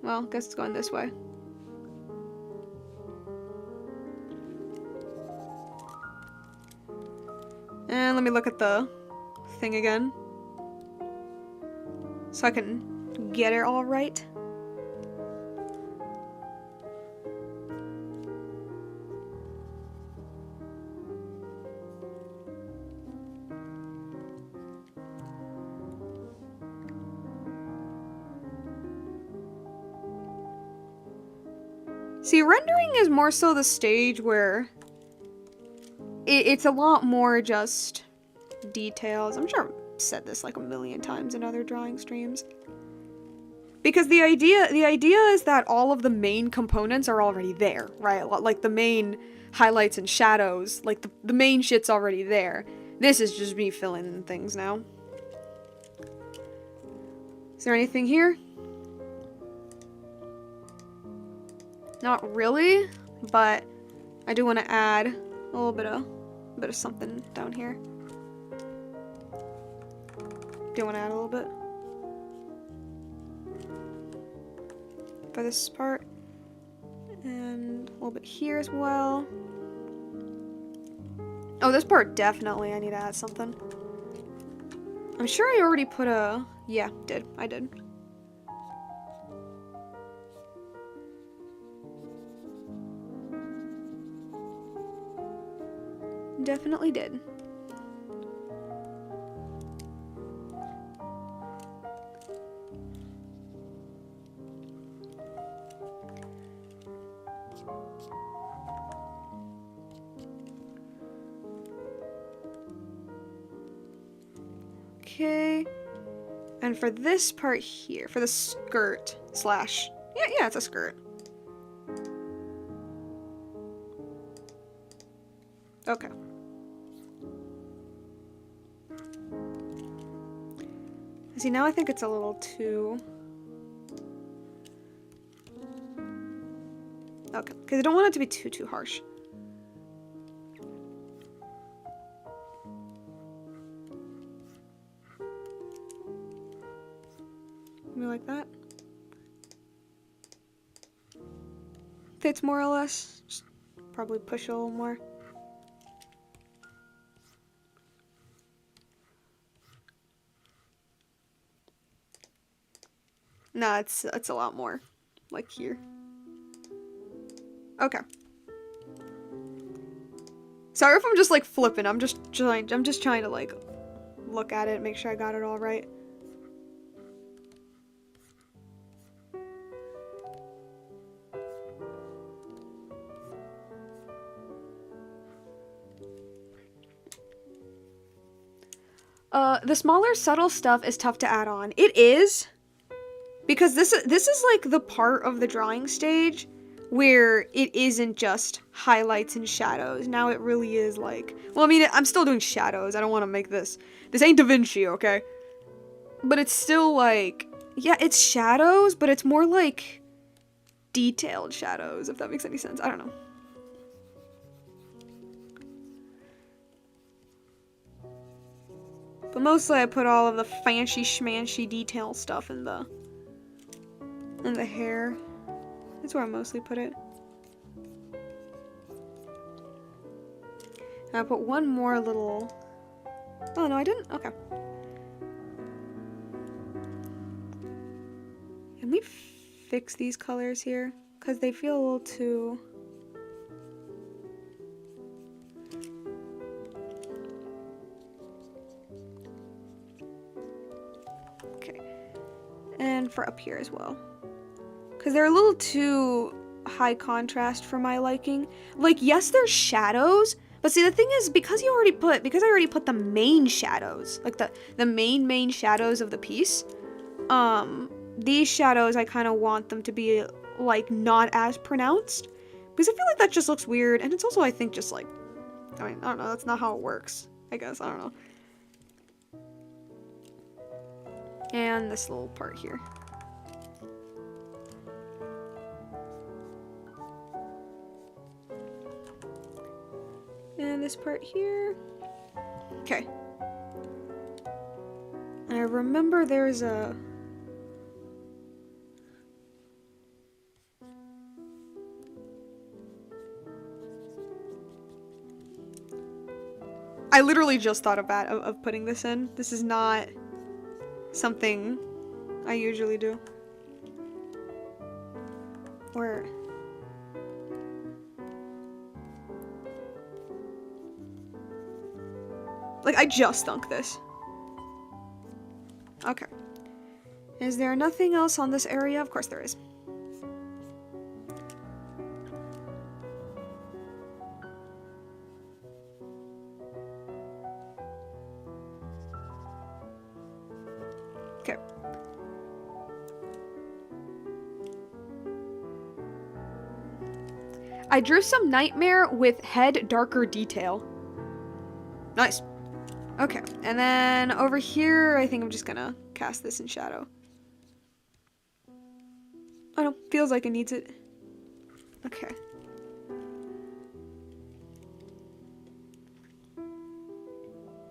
Well, guess it's going this way. And let me look at the thing again. So I can get it all right. See, rendering is more so the stage where it's a lot more just details. I'm sure I've said this like a million times in other drawing streams. Because the idea is that all of the main components are already there, right? Like the main highlights and shadows, like the main shit's already there. This is just me filling in things now. Is there anything here? Not really, but I do want to add a little bit of something down here. Do want to add a little bit for this part, and a little bit here as well. Oh, this part definitely I need to add something. I'm sure I already put a... Yeah, I did. Definitely did. Okay. And for this part here, for the skirt slash... Yeah, it's a skirt. Okay. See, now I think it's a little too... Okay, because I don't want it to be too harsh. Maybe like that. Fits more or less. Just probably push a little more. No, it's a lot more. Like here. Okay. Sorry if I'm just like flipping. I'm just trying to like look at it, make sure I got it all right. The smaller subtle stuff is tough to add on. It is, because this is like the part of the drawing stage where it isn't just highlights and shadows. Now it really is like, well, I mean, I'm still doing shadows. I don't want to make this ain't Da Vinci, okay? But it's still like, yeah, it's shadows, but it's more like detailed shadows, if that makes any sense. I don't know. But mostly I put all of the fancy schmancy detail stuff in the hair. That's where I mostly put it. And I put one more little... Oh, no, I didn't? Okay. Can we fix these colors here? Because they feel a little too... Okay. And for up here as well. Because they're a little too high contrast for my liking. Like, yes, there's shadows, but see, the thing is, because I already put the main shadows, like the main shadows of the piece, these shadows, I kind of want them to be, like, not as pronounced. Because I feel like that just looks weird, and it's also, I think, just, like, I mean, I don't know, that's not how it works, I guess, I don't know. And this little part here. And this part here. Okay. And I remember there's a... I literally just thought of that, of putting this in. This is not something I usually do. Where... Like, I just thunk this. Okay. Is there nothing else on this area? Of course there is. Okay. I drew some nightmare with head darker detail. Nice. Okay, and then over here, I think I'm just gonna cast this in shadow. I don't know, feels like it needs it. Okay.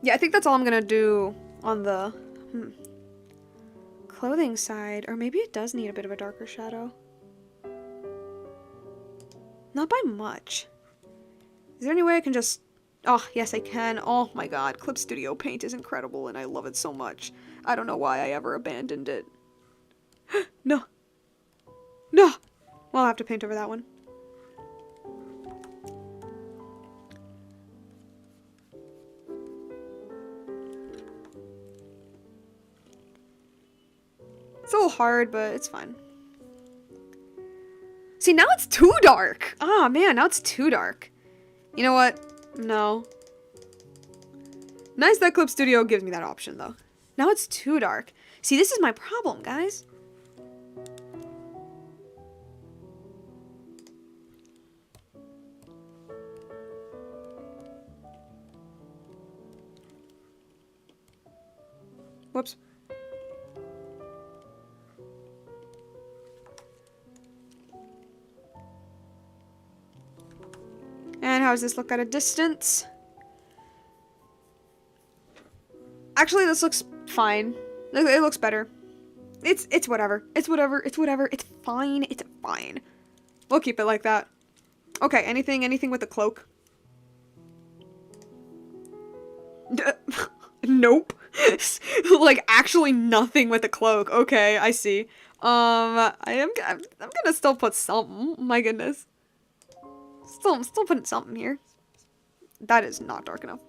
Yeah, I think that's all I'm gonna do on the clothing side. Or maybe it does need a bit of a darker shadow. Not by much. Is there any way I can just... Oh, yes, I can. Oh my god, Clip Studio Paint is incredible and I love it so much. I don't know why I ever abandoned it. No. No! Well, I'll have to paint over that one. It's a little hard, but it's fine. See, now it's too dark! Ah, man, now it's too dark. You know what? No. Nice that Clip Studio gives me that option, though. Now it's too dark. See, this is my problem, guys. Whoops. does this look at a distance? Actually, this looks fine. It looks better. It's whatever. It's whatever. It's whatever. It's fine. It's fine. We'll keep it like that. Okay, anything with a cloak? Nope. Like, actually nothing with a cloak. Okay, I see. I'm gonna still put something. My goodness. I'm still putting something here. That is not dark enough.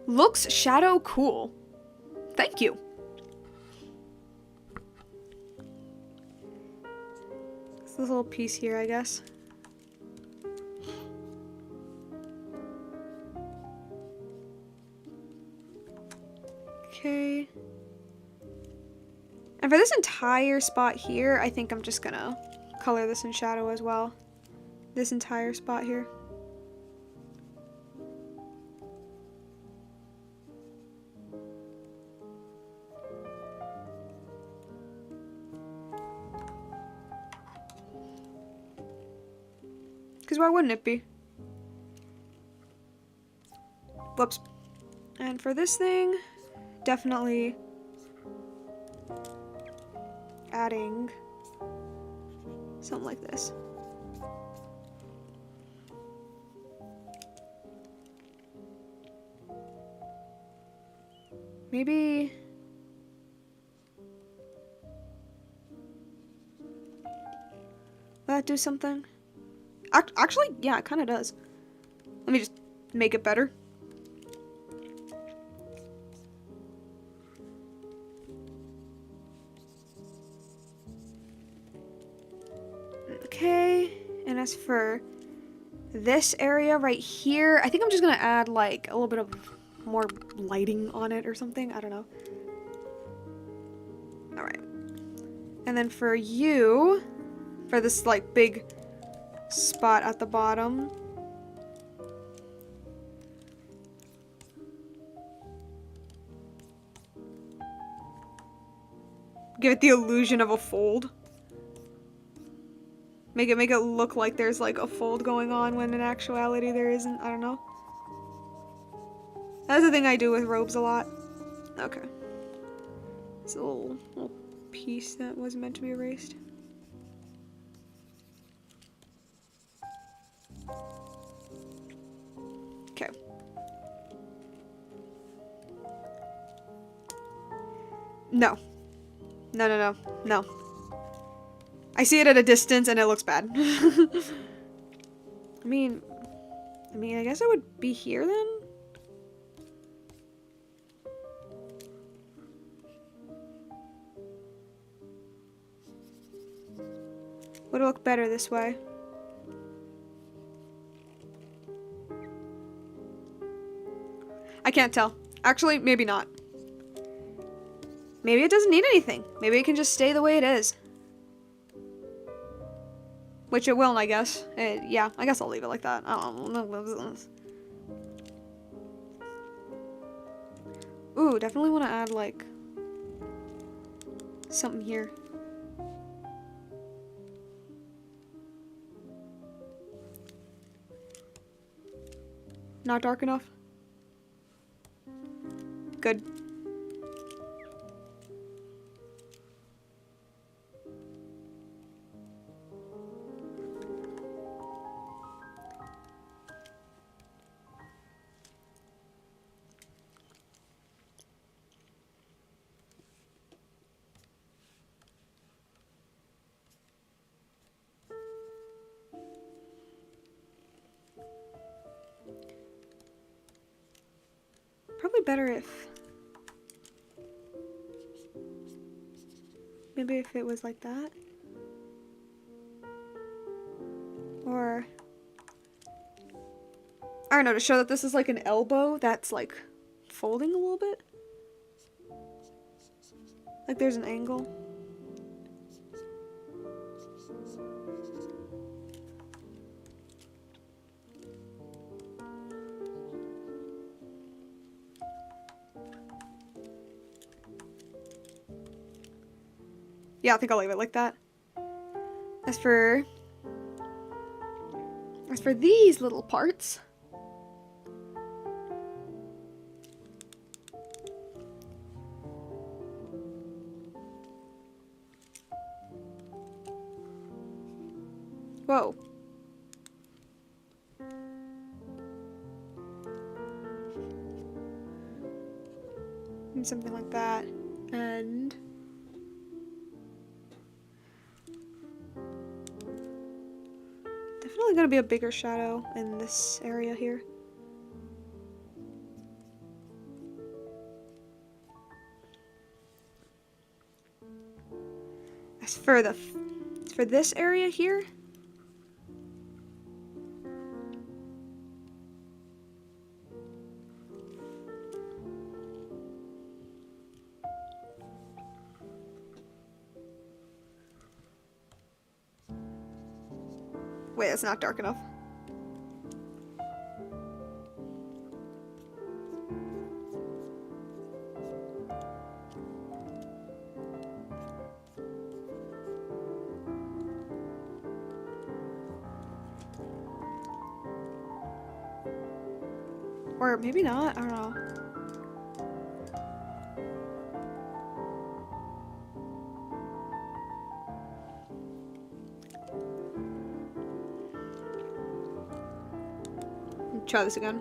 Looks shadow cool. Thank you. This little piece here, I guess. Okay. And for this entire spot here, I think I'm just gonna color this in shadow as well. This entire spot here. Because why wouldn't it be? Whoops. And for this thing, definitely adding something like this. Maybe that do something? Actually, yeah, it kind of does. Let me just make it better. Okay, and as for this area right here, I think I'm just gonna add like a little bit of more lighting on it or something. I don't know. All right. And then for you, for this like big spot at the bottom, give it the illusion of a fold. Make it look like there's like a fold going on when in actuality there isn't. I don't know. That's the thing I do with robes a lot. Okay. It's a little piece that was meant to be erased. Okay. No. No. I see it at a distance and it looks bad. I mean, I guess it would be here then? Would it look better this way? I can't tell. Actually, maybe not. Maybe it doesn't need anything. Maybe it can just stay the way it is. Which it will, I guess. Yeah, I guess I'll leave it like that. I don't know. Ooh, definitely want to add, like, something here. Not dark enough? Good. Probably better if... maybe if it was like that. I don't know, to show that this is like an elbow that's like folding a little bit. Like there's an angle. Yeah, I think I'll leave it like that. As for these little parts, whoa. And something like that. And definitely gonna be a bigger shadow in this area here. As for this area here, wait, that's not dark enough. Or maybe not, I don't know. Try this again.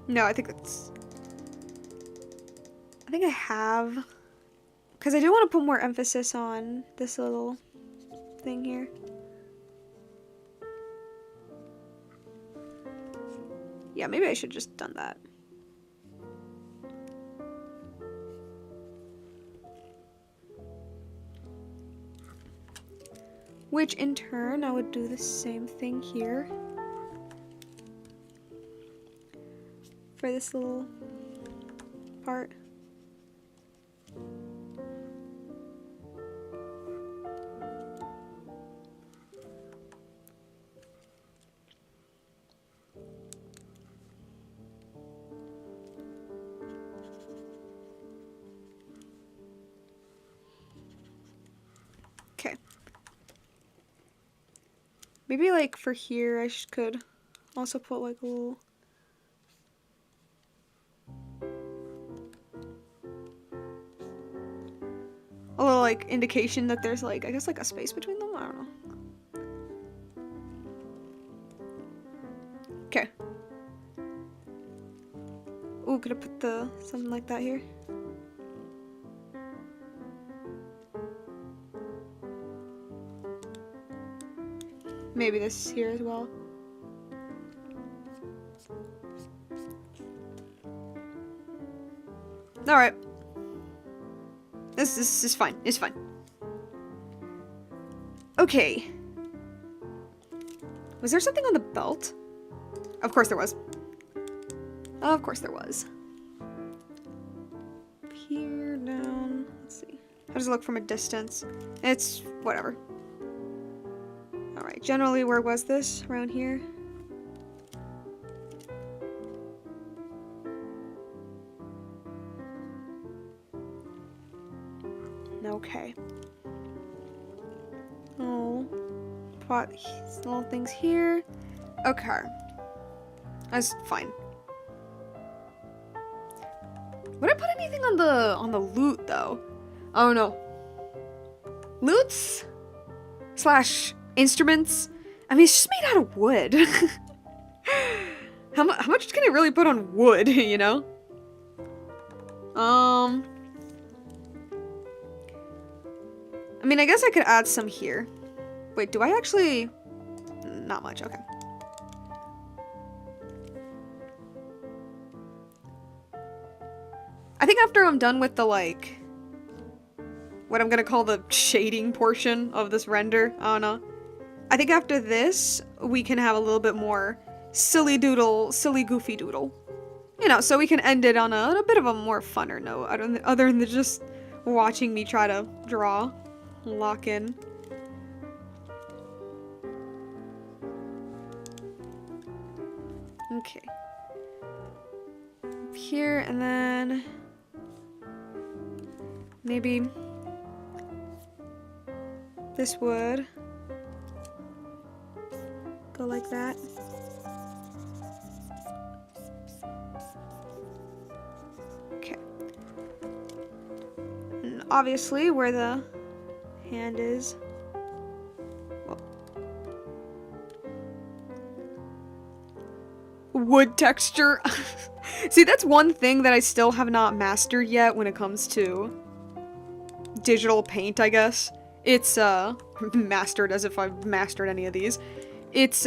No, I think I have, because I do want to put more emphasis on this little thing here. Yeah, maybe I should just done that. Which in turn, I would do the same thing here. For this little part. Okay. Maybe like for here I could also put like a little like indication that there's like, I guess like a space between them, I don't know. Okay. Ooh, could I put something like that here? Maybe this here as well. Alright. This is fine. It's fine. Okay. Was there something on the belt? Of course there was. Of course there was. Up here, down. Let's see. How does it look from a distance? It's whatever. Alright, generally where was this? Around here? Okay. Oh, plot little things here. Okay. That's fine. Would I put anything on the loot though? Oh no. Loots slash instruments. I mean, it's just made out of wood. How much can I really put on wood? You know. I mean, I guess I could add some here. Wait, do I actually? Not much. Okay. I think after I'm done with the, like, what I'm gonna call the shading portion of this render, I don't know. I think after this, we can have a little bit more silly goofy doodle. You know, so we can end it on a bit of a more funner note, other than just watching me try to draw, lock in. Okay. Up here, and then maybe this would go like that. Okay. And obviously where the hand is. Whoa. Wood texture. See, that's one thing that I still have not mastered yet when it comes to digital paint, I guess. It's mastered, as if I've mastered any of these. It's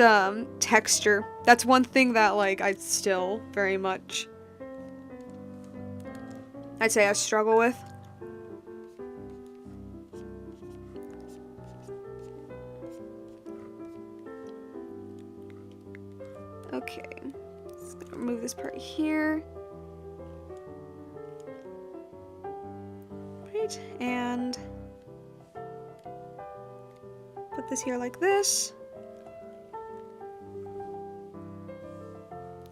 texture. That's one thing that, like, I still very much, I'd say I struggle with. Okay, just gonna remove this part here. Right, and put this here like this.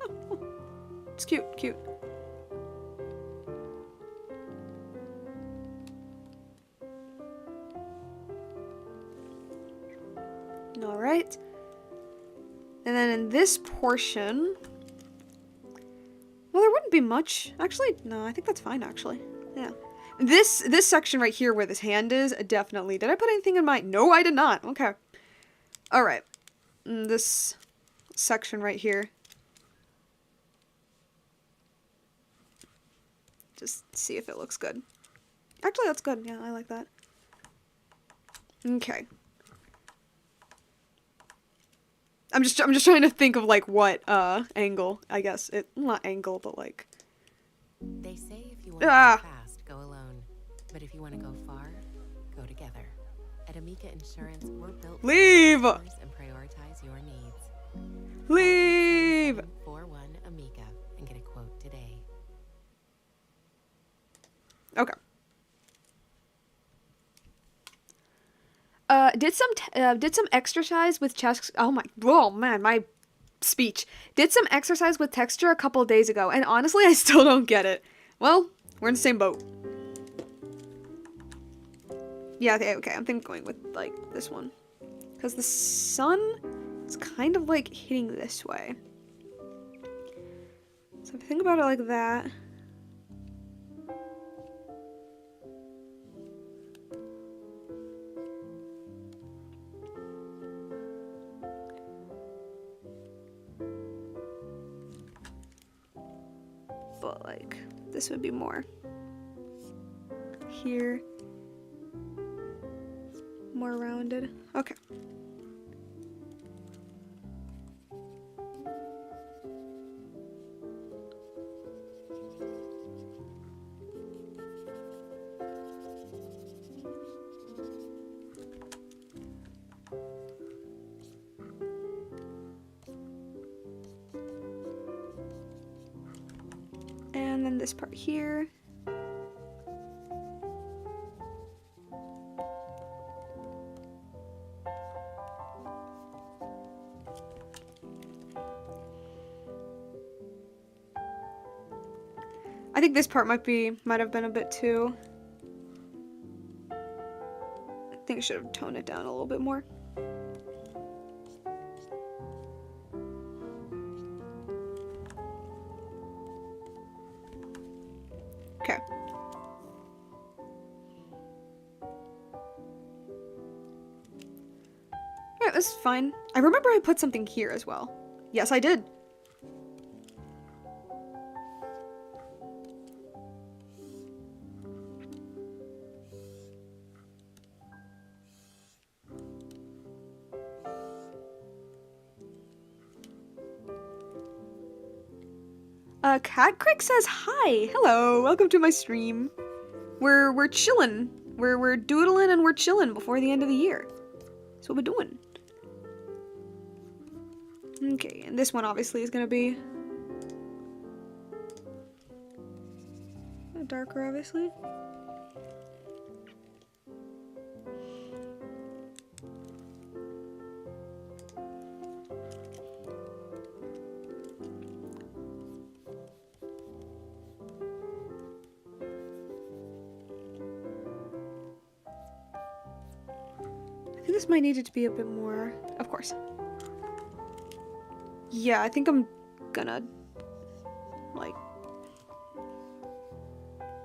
Oh, it's cute, cute. All right. And then in this portion, well, there wouldn't be much. Actually, no, I think that's fine, actually. Yeah. This section right here where this hand is, definitely. Did I put anything in mine? No, I did not. Okay. All right. And this section right here. Just see if it looks good. Actually, that's good. Yeah, I like that. Okay. I'm just trying to think of, like, what angle, I guess. Not angle, but like. They say if you want to go fast, go alone. But if you want to go far, go together. At Amica Insurance, we're built to Leave! and prioritize your needs. Leave! 41 Amica and get a quote today. Okay. Did some exercise with chest. Oh man, my speech. Did some exercise with texture a couple of days ago, and honestly, I still don't get it. Well, we're in the same boat. Yeah, okay, I'm thinking going with, like, this one. Because the sun is kind of, like, hitting this way. So if I think about it like that. But, like, this would be more here. More rounded. Okay. And then this part here. I think this part might have been a bit too. I think I should have toned it down a little bit more. Okay. Alright, this is fine. I remember I put something here as well. Yes, I did. Cat Crick says hi. Hello, welcome to my stream. We're chilling. We're doodling and we're chilling before the end of the year. That's what we're doing. Okay, and this one obviously is gonna be darker, obviously. I think this might need it to be a bit more, of course. Yeah, I think I'm gonna, like,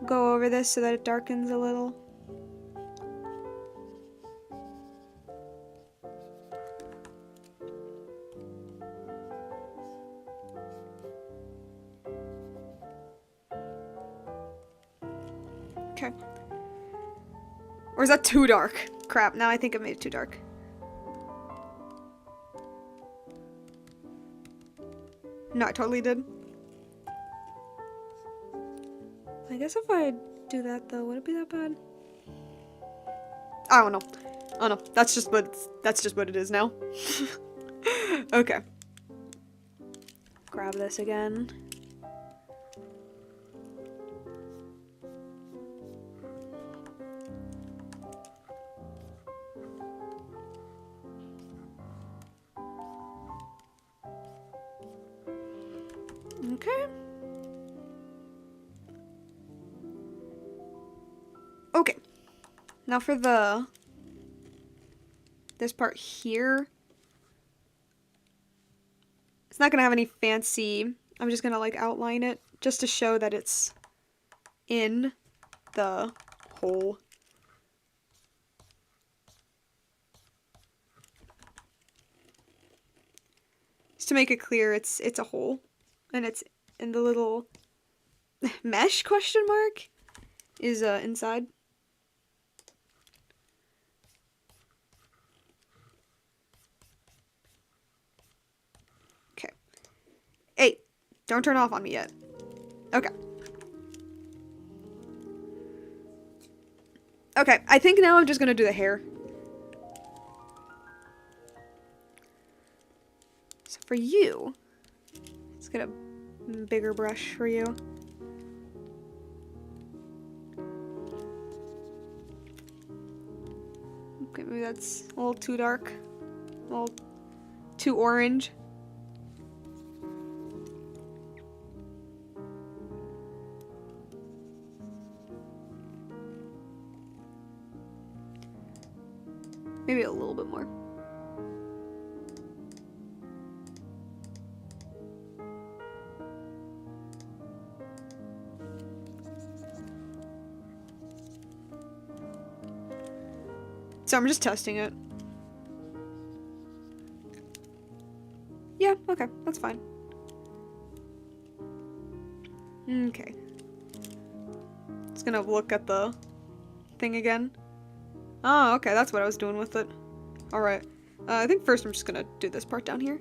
go over this so that it darkens a little. Okay. Or is that too dark? Crap, now I think I made it too dark. No, I totally did. I guess if I do that though, would it be that bad? I don't know. Oh no, that's just what it is now. Okay. Grab this again. Okay. Okay. Now for this part here. It's not gonna have any fancy, I'm just gonna like outline it just to show that it's in the hole. Just to make it clear, it's a hole. And it's in the little mesh question mark is inside. Okay. Hey, don't turn off on me yet. Okay. Okay, I think now I'm just gonna do the hair. So for you, let's get a bigger brush for you. Okay, maybe that's a little too dark. A little too orange. Maybe a little bit more. So I'm just testing it. Yeah, okay, that's fine. Okay. Just gonna look at the thing again. Oh, okay, that's what I was doing with it. Alright. I think first I'm just gonna do this part down here.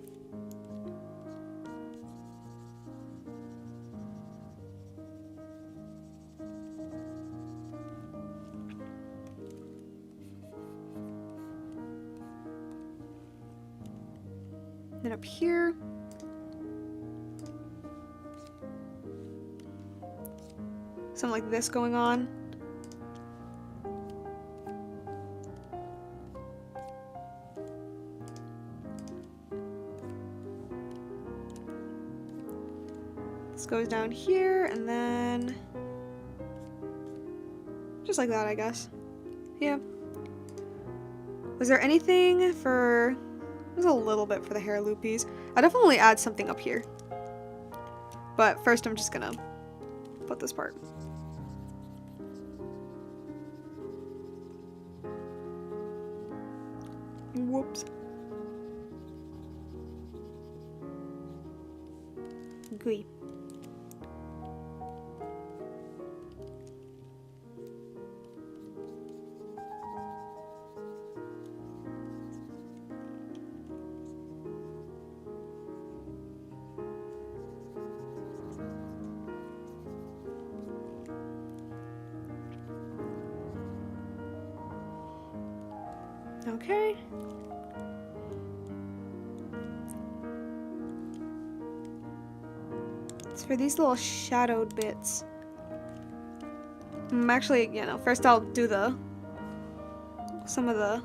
Then up here. Something like this going on. This goes down here, and then just like that, I guess. Yeah. Was there anything for... There's a little bit for the hair loopies. I definitely add something up here. But first I'm just gonna put this part. Whoops. Gooey. Okay. It's for these little shadowed bits. Actually, you know, first I'll do some of the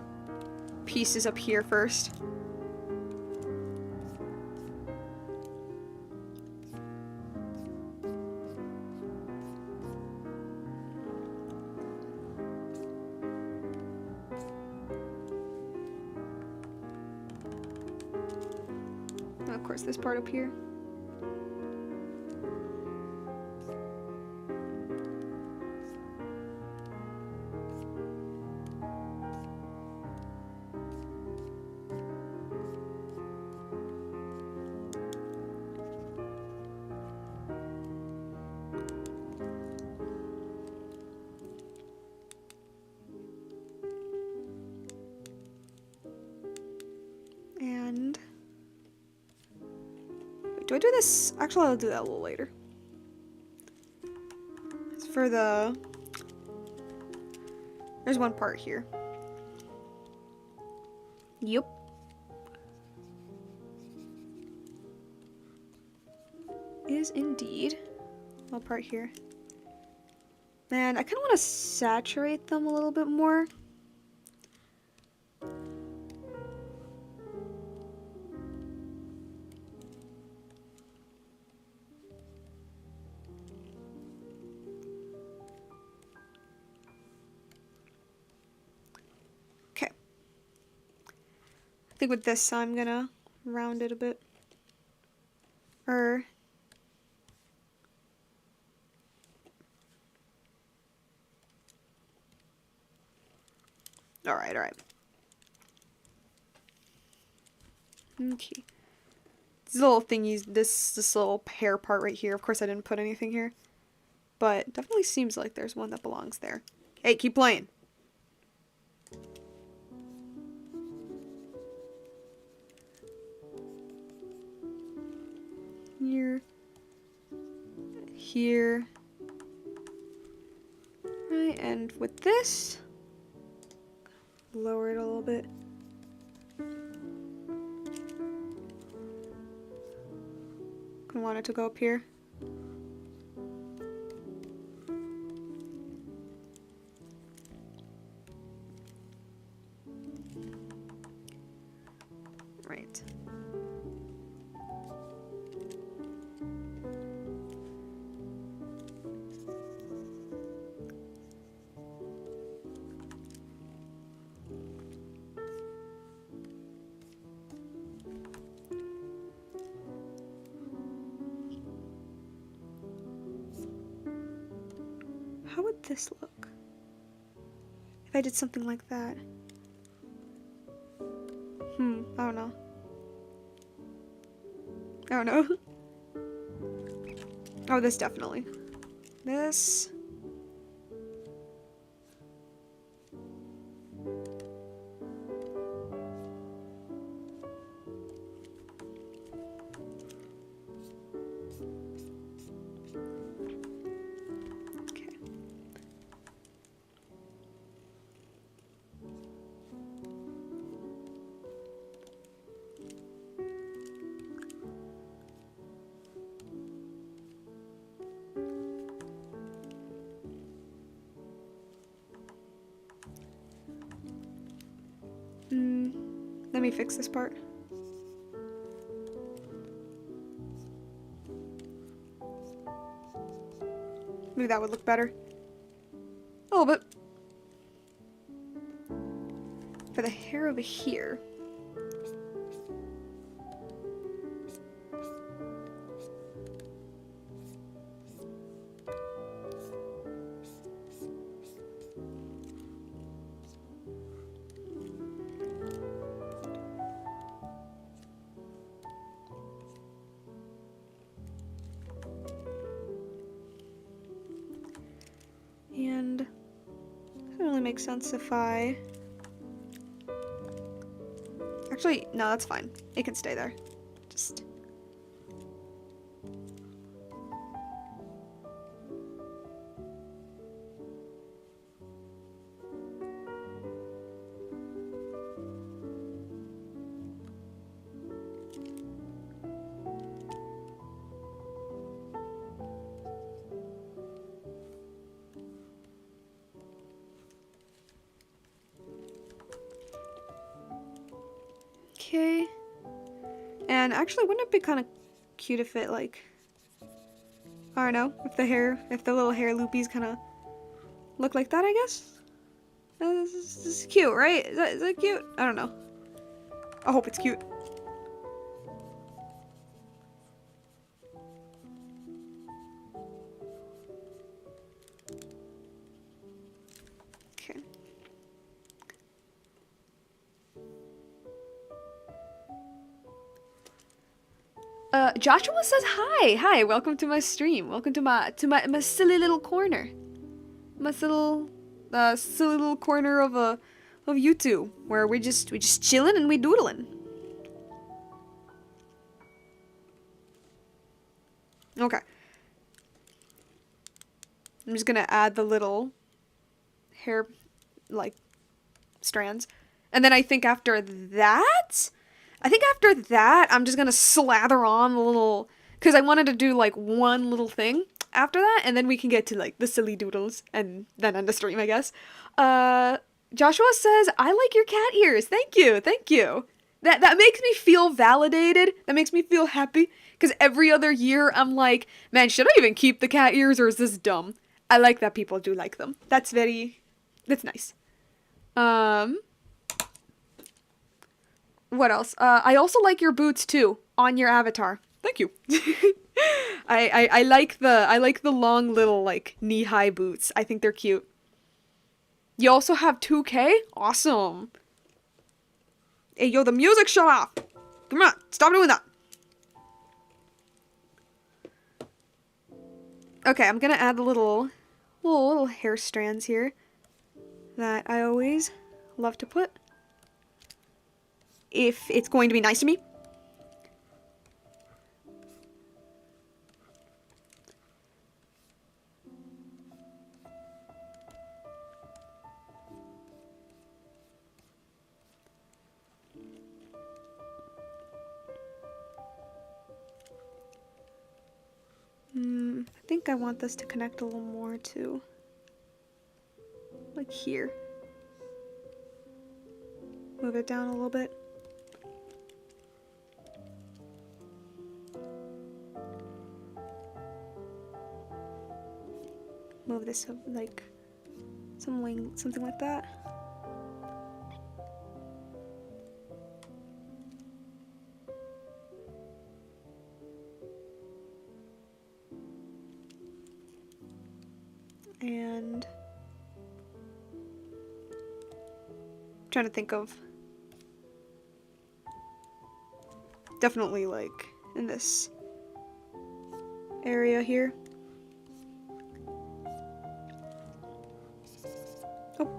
pieces up here first. And of course, this part up here. And wait, do I do this? Actually, I'll do that a little later. It's for the... There's one part here. Yep. Is indeed one part here. And I kind of want to saturate them a little bit more. Okay. I think with this I'm gonna round it a bit. Alright, alright. Okay. These little thingies, this little hair part right here. Of course I didn't put anything here. But it definitely seems like there's one that belongs there. Hey, keep playing. Here. Here. Right, and with this, lower it a little bit. I want it to go up here. Right. How would this look if I did something like that? I don't know. I don't know. Oh, this definitely. This. Okay. Let me fix this part. Maybe that would look better. A little bit. For the hair over here. make sense if I... Actually, no, that's fine. It can stay there. Just... Okay. And actually, wouldn't it be kind of cute if it, like... I don't know, if the little hair loopies kind of look like that, I guess? This is cute, right? Is that cute? I don't know. I hope it's cute. Okay. Joshua says hi. Hi, welcome to my stream. Welcome to my silly little corner. My silly little corner of YouTube where we just chilling and we doodling. Okay. I'm just gonna add the little hair like strands. And then I think after that I'm just gonna slather on the little, because I wanted to do like one little thing after that, and then we can get to like the silly doodles and then end the stream, I guess. Joshua says, I like your cat ears. Thank you. Thank you. That makes me feel validated. That makes me feel happy, because every other year I'm like, man, should I even keep the cat ears or is this dumb? I like that people do like them. That's nice. What else? I also like your boots too on your avatar. Thank you. I like the long little like knee-high boots. I think they're cute. You also have 2K? Awesome. Hey yo, the music shut off. Come on, stop doing that. Okay, I'm gonna add the little hair strands here that I always love to put if it's going to be nice to me. I think I want this to connect a little more to like here. Move it down a little bit. Move this up like something like that. And I'm trying to think of definitely like in this area here. Oh.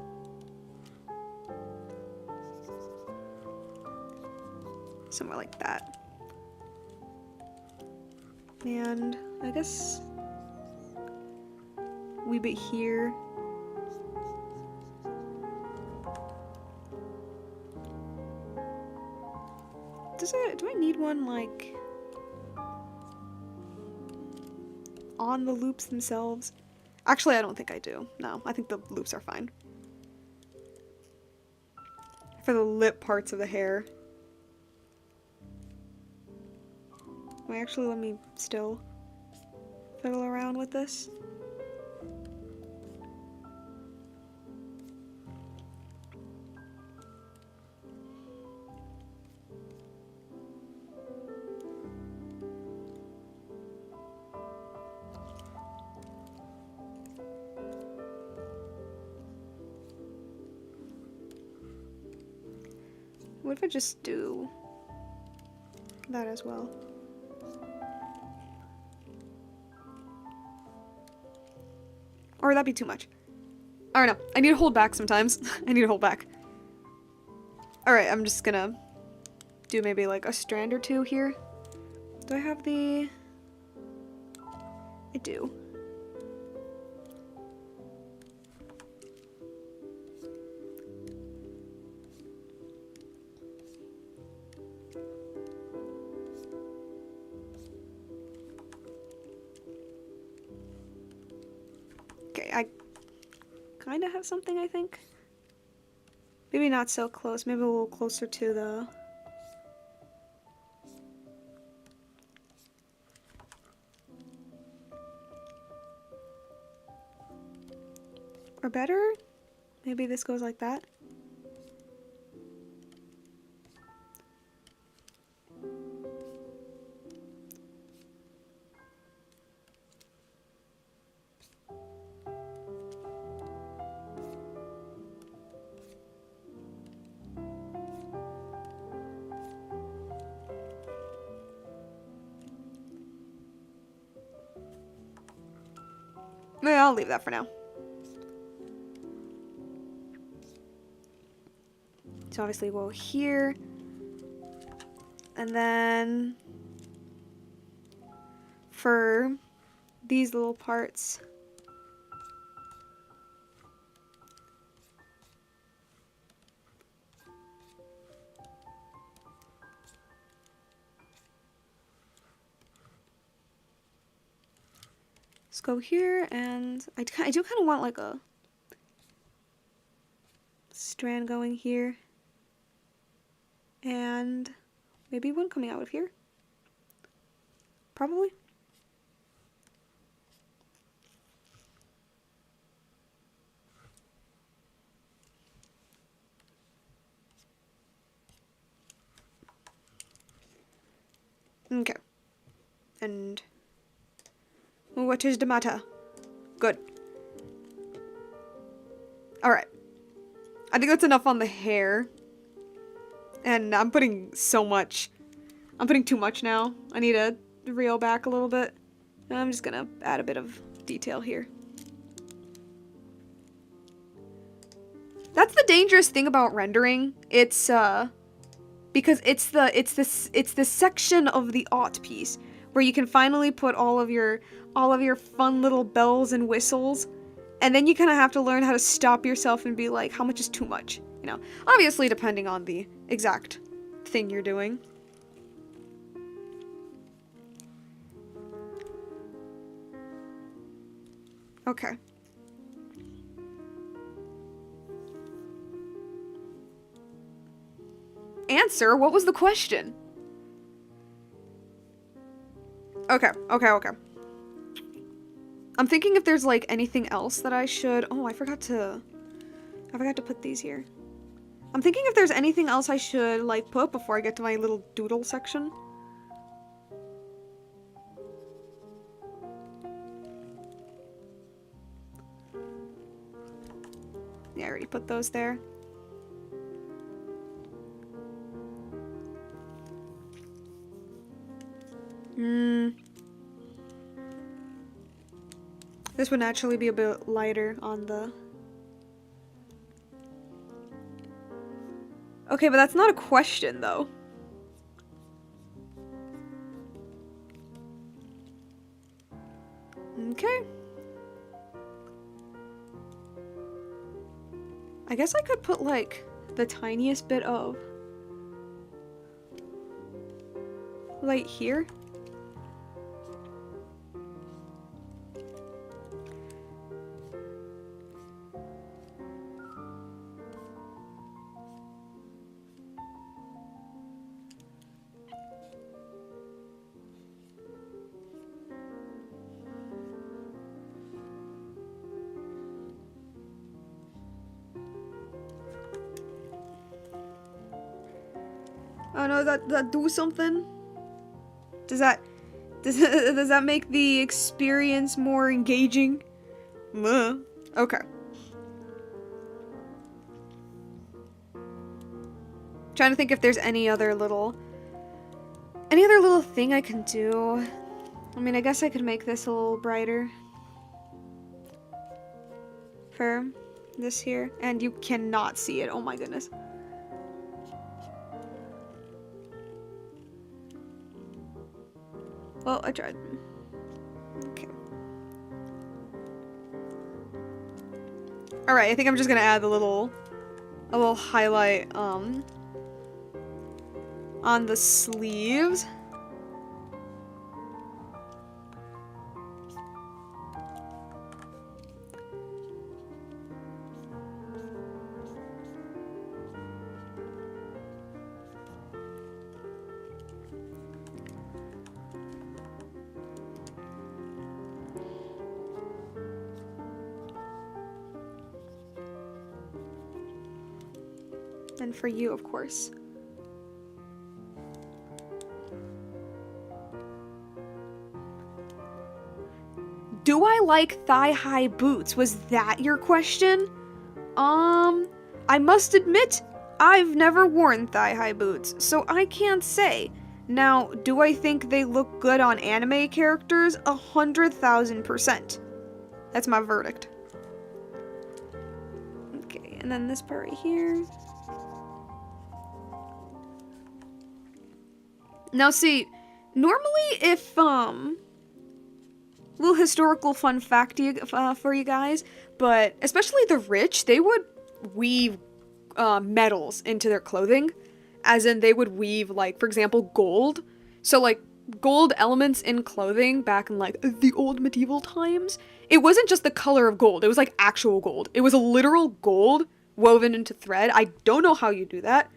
Somewhere like that. And I guess wee bit here. Do I need one like on the loops themselves? Actually, I don't think I do. No, I think the loops are fine. For the lip parts of the hair. Wait, actually, let me still fiddle around with this. What if I just do that as well? Or would that be too much? I don't know. I need to hold back sometimes. I need to hold back. Alright, I'm just gonna do maybe like a strand or two here. Do I have the... I do. Okay, I kind of have something, I think. Maybe not so close. Maybe a little closer to the... Or better? Maybe this goes like that. Yeah, I'll leave that for now. So obviously we'll here. And then for these little parts, let's go here, and I do kind of want like a strand going here, and maybe one coming out of here. Probably. Okay. And what is the matter? Good. Alright. I think that's enough on the hair. And I'm putting so much. I'm putting too much now. I need to reel back a little bit. And I'm just gonna add a bit of detail here. That's the dangerous thing about rendering. It's because it's the section of the art piece where you can finally put all of your fun little bells and whistles, and then you kind of have to learn how to stop yourself and be like, how much is too much? You know, obviously depending on the exact thing you're doing. Okay. Answer? What was the question? Okay. I'm thinking if there's like anything else that I should... Oh, I forgot to put these here. I'm thinking if there's anything else I should like put before I get to my little doodle section. Yeah, I already put those there. This would naturally be a bit lighter on the... Okay, but that's not a question, though. Okay. I guess I could put, like, the tiniest bit of light here. Oh no, that do something? Does that make the experience more engaging? Okay. Trying to think if there's any other little thing I can do. I mean, I guess I could make this a little brighter. For this here, and you cannot see it. Oh my goodness. Well, I tried. Okay. Alright, I think I'm just gonna add a little highlight, on the sleeves. And for you, of course. Do I like thigh-high boots? Was that your question? I must admit, I've never worn thigh-high boots, so I can't say. Now, do I think they look good on anime characters? 100,000%. That's my verdict. Okay, and then this part right here. Now see, normally if, little historical fun fact for you guys, but especially the rich, they would weave, metals into their clothing. As in, they would weave, like, for example, gold. So, like, gold elements in clothing back in, like, the old medieval times. It wasn't just the color of gold, it was, like, actual gold. It was a literal gold woven into thread. I don't know how you do that,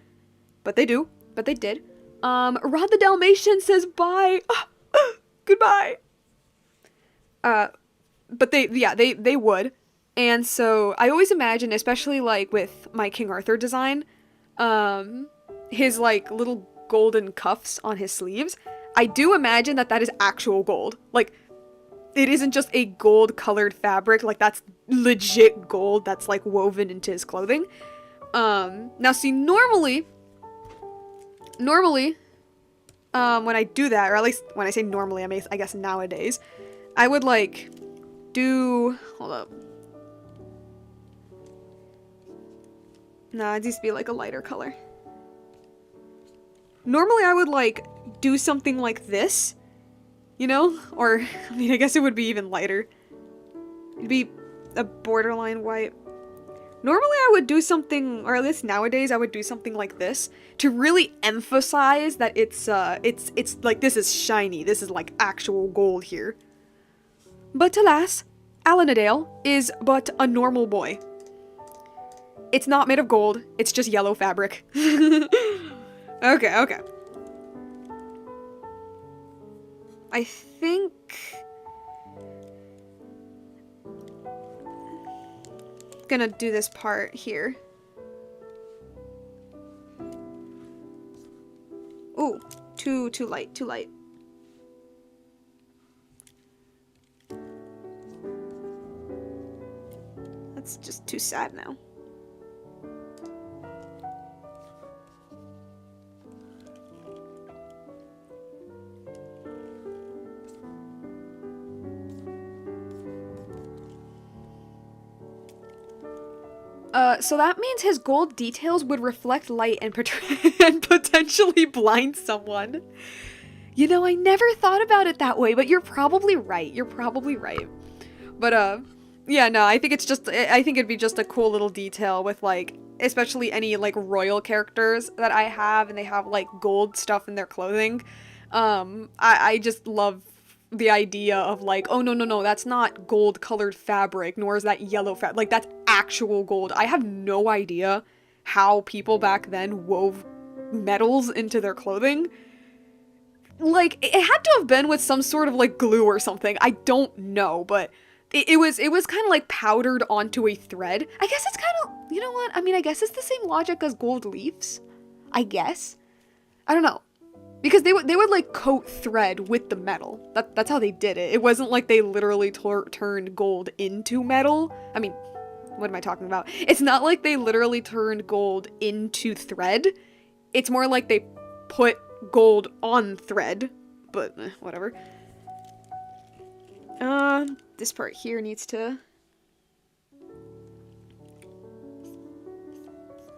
but they do. But they did. Rod the Dalmatian says bye. Goodbye. But they would. And so I always imagine, especially like with my King Arthur design, his like little golden cuffs on his sleeves, I do imagine that that is actual gold. Like, it isn't just a gold colored fabric, like that's legit gold that's like woven into his clothing. Now see, normally, when I do that, or at least when I say normally, I guess nowadays, I would like hold up. Nah, it needs to be like a lighter color. Normally I would like do something like this, you know? Or, I mean, I guess it would be even lighter. It'd be a borderline white. Normally I would do something, or at least nowadays I would do something like this to really emphasize that it's like this is shiny, this is like actual gold here. But alas, Alanadale is but a normal boy. It's not made of gold, it's just yellow fabric. Okay. I think... gonna do this part here. Ooh, too light. That's just too sad now. So that means his gold details would reflect light and, and potentially blind someone. You know, I never thought about it that way, but you're probably right. But, yeah, no, I think it'd be just a cool little detail with, like, especially any, like, royal characters that I have, and they have, like, gold stuff in their clothing. I just love the idea of like, oh no, that's not gold colored fabric, nor is that yellow fabric, like that's actual gold. I have no idea how people back then wove metals into their clothing. Like, it had to have been with some sort of like glue or something, I don't know, but it was kind of like powdered onto a thread. I guess it's kind of, you know what, I mean, I guess it's the same logic as gold leaves, I guess. I don't know. Because they would like coat thread with the metal. That's how they did it. It wasn't like they literally turned gold into metal. I mean, what am I talking about? It's not like they literally turned gold into thread. It's more like they put gold on thread. But, whatever. This part here needs to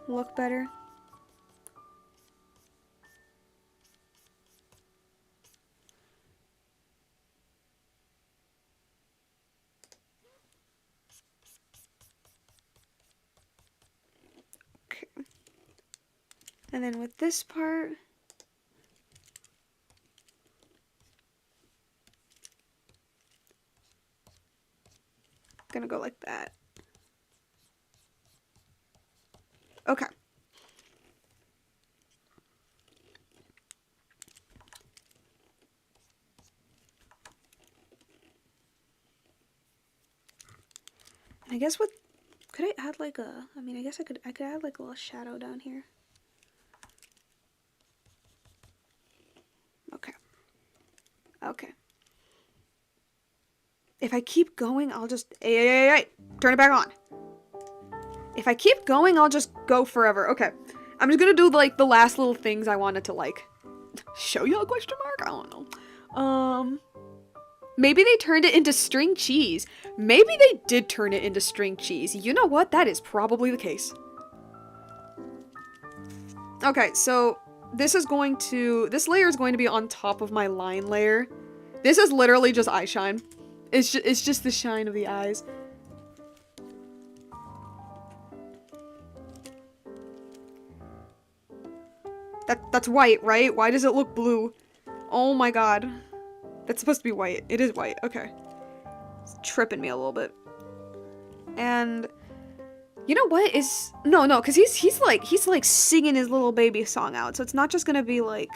look better. Okay. And then with this part, gonna go like that. Okay. And I guess what could I add like a I mean I guess I could add like a little shadow down here. Okay. Okay. If I keep going, I'll just hey, turn it back on. If I keep going, I'll just go forever. Okay. I'm just gonna do like the last little things I wanted to like show y'all question mark? I don't know. Maybe they turned it into string cheese. Maybe they did turn it into string cheese. You know what? That is probably the case. Okay, so this layer is going to be on top of my line layer. This is literally just eye shine. It's just the shine of the eyes. That's white, right? Why does it look blue? Oh my god. That's supposed to be white. It is white. Okay. It's tripping me a little bit. And you know what is no, because he's like singing his little baby song out. So it's not just gonna be like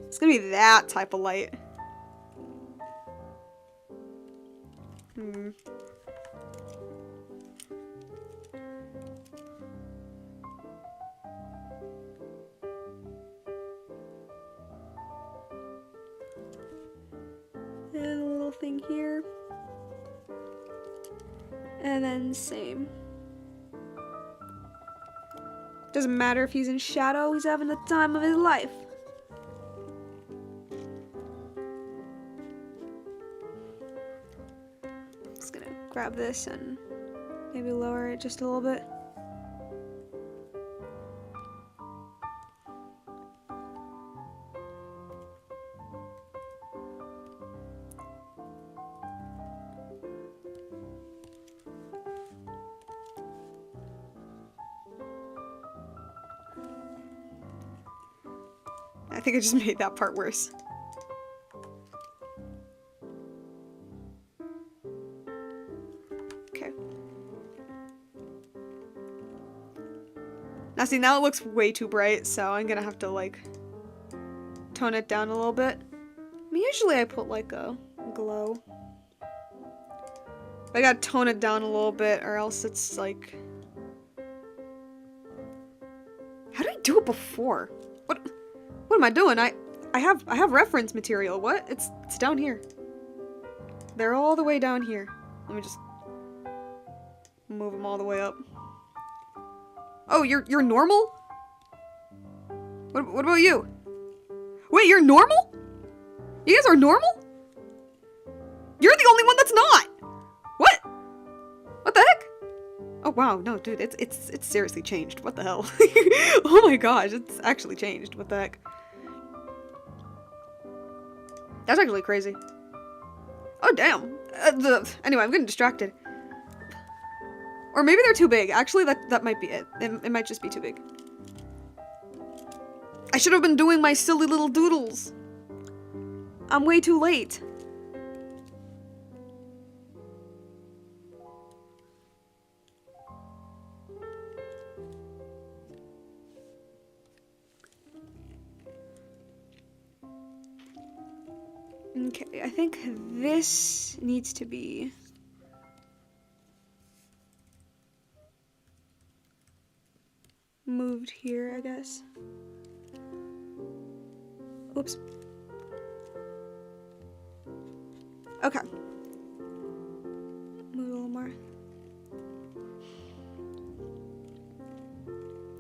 it's gonna be that type of light. And a little thing here. And then same. Doesn't matter if he's in shadow, he's having the time of his life. Just gonna grab this and maybe lower it just a little bit. I think I just made that part worse. Okay. Now see, now it looks way too bright, so I'm gonna have to like tone it down a little bit. I mean, usually I put like a glow. But I gotta tone it down a little bit or else it's like... How did I do it before? What am I doing? I have reference material. What? It's down here. They're all the way down here. Let me just move them all the way up. Oh, you're normal? What about you? Wait, you're normal? You guys are normal? You're the only one that's not. What? What the heck? Oh wow, no, dude, it's seriously changed. What the hell? Oh my gosh, it's actually changed. What the heck? That's actually crazy. Oh damn. Anyway, I'm getting distracted. Or maybe they're too big. Actually, that might be it. It might just be too big. I should have been doing my silly little doodles. I'm way too late. Okay, I think this needs to be... moved here, I guess. Oops. Okay. Move a little more.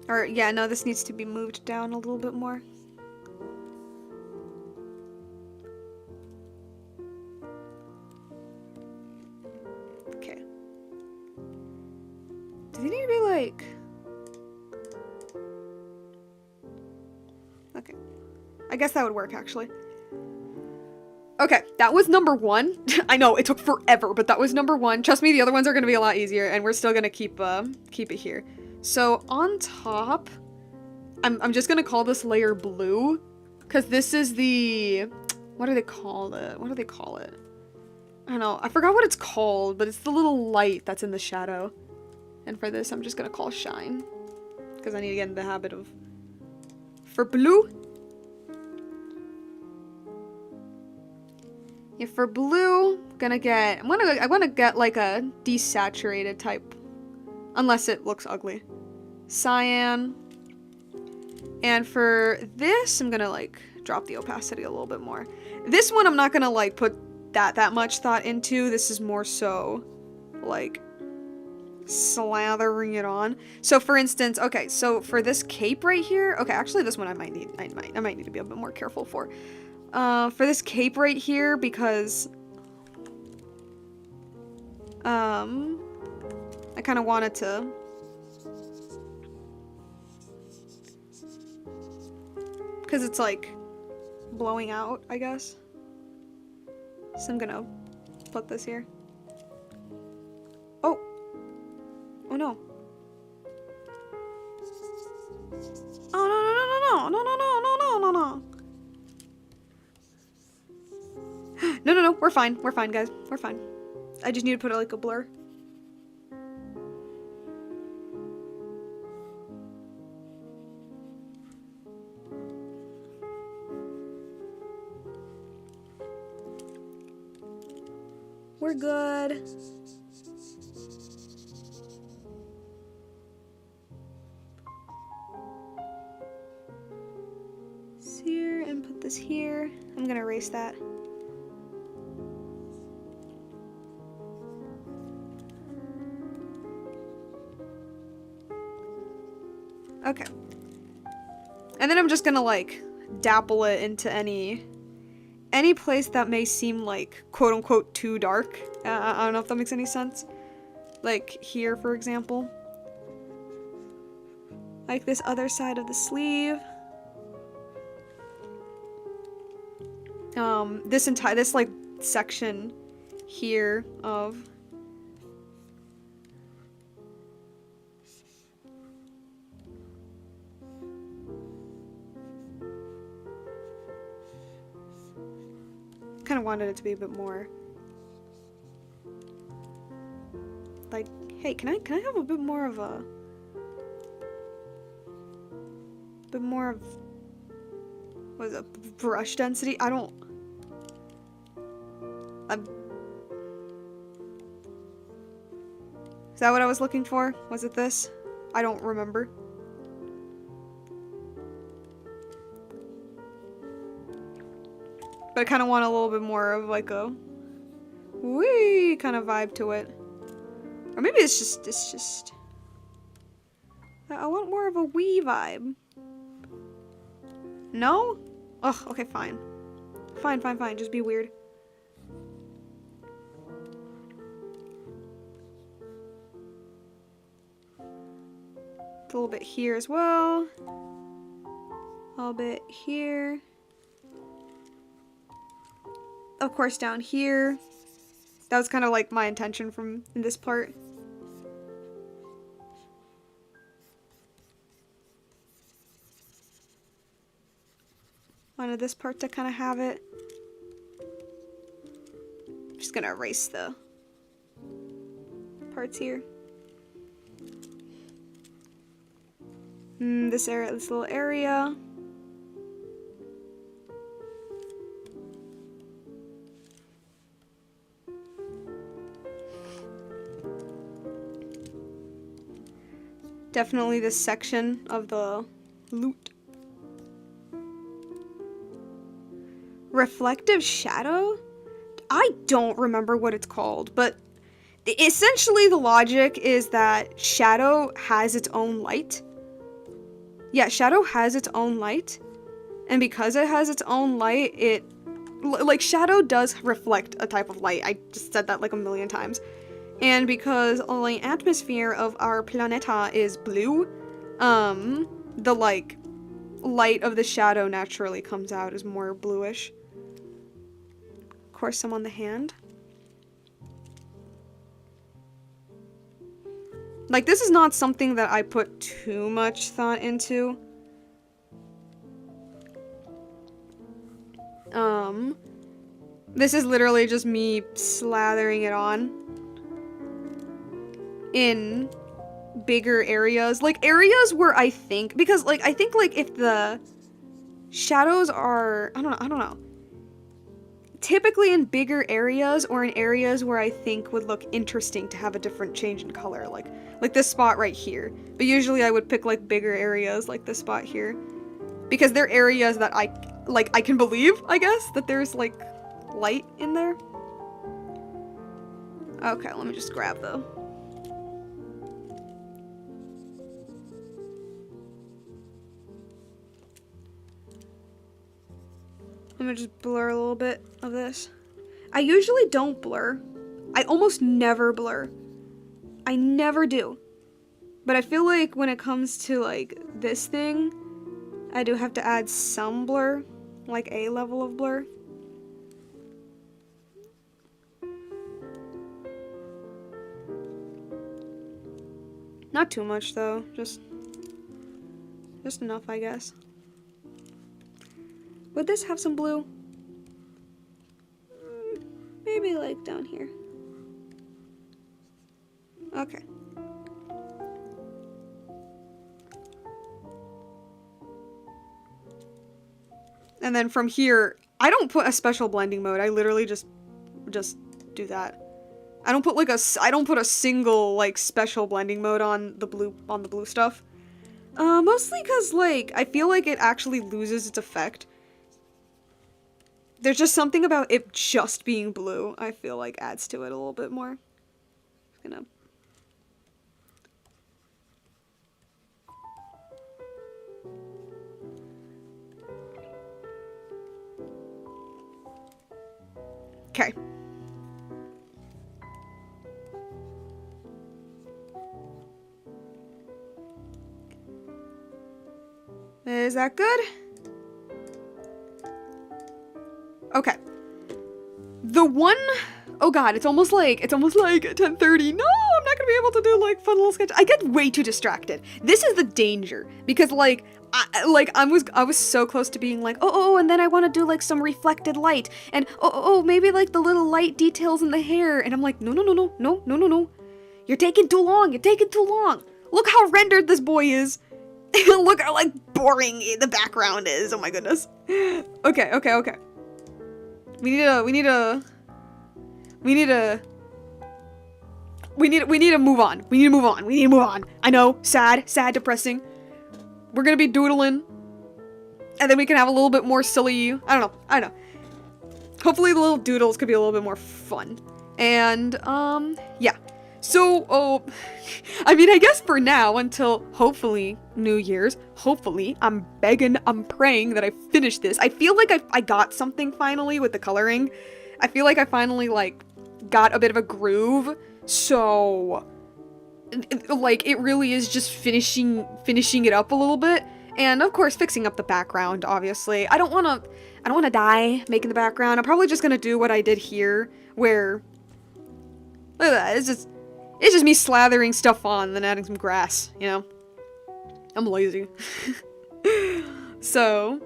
Or, yeah, no, this needs to be moved down a little bit more. Okay. Do they need to be like... Okay. I guess that would work, actually. Okay, that was number 1. I know, it took forever, but that was number 1. Trust me, the other ones are gonna be a lot easier, and we're still gonna keep it here. So, on top, I'm just gonna call this layer blue, because this is the... What do they call it? What do they call it? I don't know. I forgot what it's called, but it's the little light that's in the shadow. And for this, I'm just gonna call shine, because I need to get in the habit of... For blue... Yeah, for blue, I'm gonna get like a desaturated type, unless it looks ugly. Cyan. And for this, I'm gonna like drop the opacity a little bit more. This one I'm not gonna like put that much thought into. This is more so like slathering it on. So for instance, okay, so for this cape right here, okay, actually this one I might need to be a bit more careful for. For this cape right here, because I kind of wanted to because it's like blowing out, I guess. So I'm gonna put this here. Oh no. Oh no. No, we're fine. We're fine, guys. We're fine. I just need to put like a blur. We're good. Here, and put this here. I'm gonna erase that. Okay. And then I'm just gonna like dapple it into any place that may seem like quote unquote too dark. I don't know if that makes any sense. Like here, for example. Like this other side of the sleeve. This like section here of kind of wanted it to be a bit more like, hey, can I have a bit more of what is it, brush density? I don't is that what I was looking for? Was it this? I don't remember. But I kind of want a little bit more of like a wee kind of vibe to it. Or maybe it's just I want more of a wee vibe. No? Ugh, okay, fine. Fine. Just be weird. A little bit here as well. A little bit here. Of course, down here. That was kind of like my intention from in this part. Wanted this part to kind of have it. I'm just gonna erase the parts here. This area, this little area. Definitely this section of the loot. Reflective shadow? I don't remember what it's called, but essentially the logic is that shadow has its own light. Yeah, shadow has its own light. And because it has its own light, like shadow does reflect a type of light. I just said that like a million times. And because the atmosphere of our planeta is blue, the like light of the shadow naturally comes out is more bluish. Of course, some on the hand. Like, this is not something that I put too much thought into. This is literally just me slathering it on in bigger areas. Like, areas where I think, because, like, I think, like, if the shadows are, I don't know. Typically in bigger areas or in areas where I think would look interesting to have a different change in color, like this spot right here. But usually I would pick, like, bigger areas like this spot here. Because they're areas that I can believe, I guess, that there's, like, light in there. Okay, let me just grab the... Let me just blur a little bit of this. I usually don't blur. I almost never blur. I never do. But I feel like when it comes to, like, this thing, I do have to add some blur. Like a level of blur. Not too much, though. Just enough, I guess. Would this have some blue? Maybe, like, down here. Okay. And then from here, I don't put a special blending mode. I literally just do that. I don't put a single, like, special blending mode on the blue stuff. Mostly because, like, I feel like it actually loses its effect. There's just something about it just being blue, I feel like adds to it a little bit more. Just gonna... Okay. Is that good? Okay. The one, oh god, it's almost like 10:30. No, I'm not gonna be able to do, like, fun little sketch. I get way too distracted. This is the danger because, like, I was so close to being like, oh, and then I want to do, like, some reflected light, and oh, maybe, like, the little light details in the hair, and I'm like, no. You're taking too long. Look how rendered this boy is. Look how, like, boring the background is. Oh my goodness. Okay. We need to move on. I know, sad, depressing. We're gonna be doodling. And then we can have a little bit more silly, I don't know. Hopefully the little doodles could be a little bit more fun. And, yeah. So, I mean, I guess for now, until hopefully New Year's, I'm begging, I'm praying that I finish this. I feel like I got something finally with the coloring. I feel like I finally, like, got a bit of a groove. So, like, it really is just finishing it up a little bit. And, of course, fixing up the background, obviously. I don't wanna die making the background. I'm probably just gonna do what I did here, where, look at that, it's just me slathering stuff on and then adding some grass, you know? I'm lazy. So,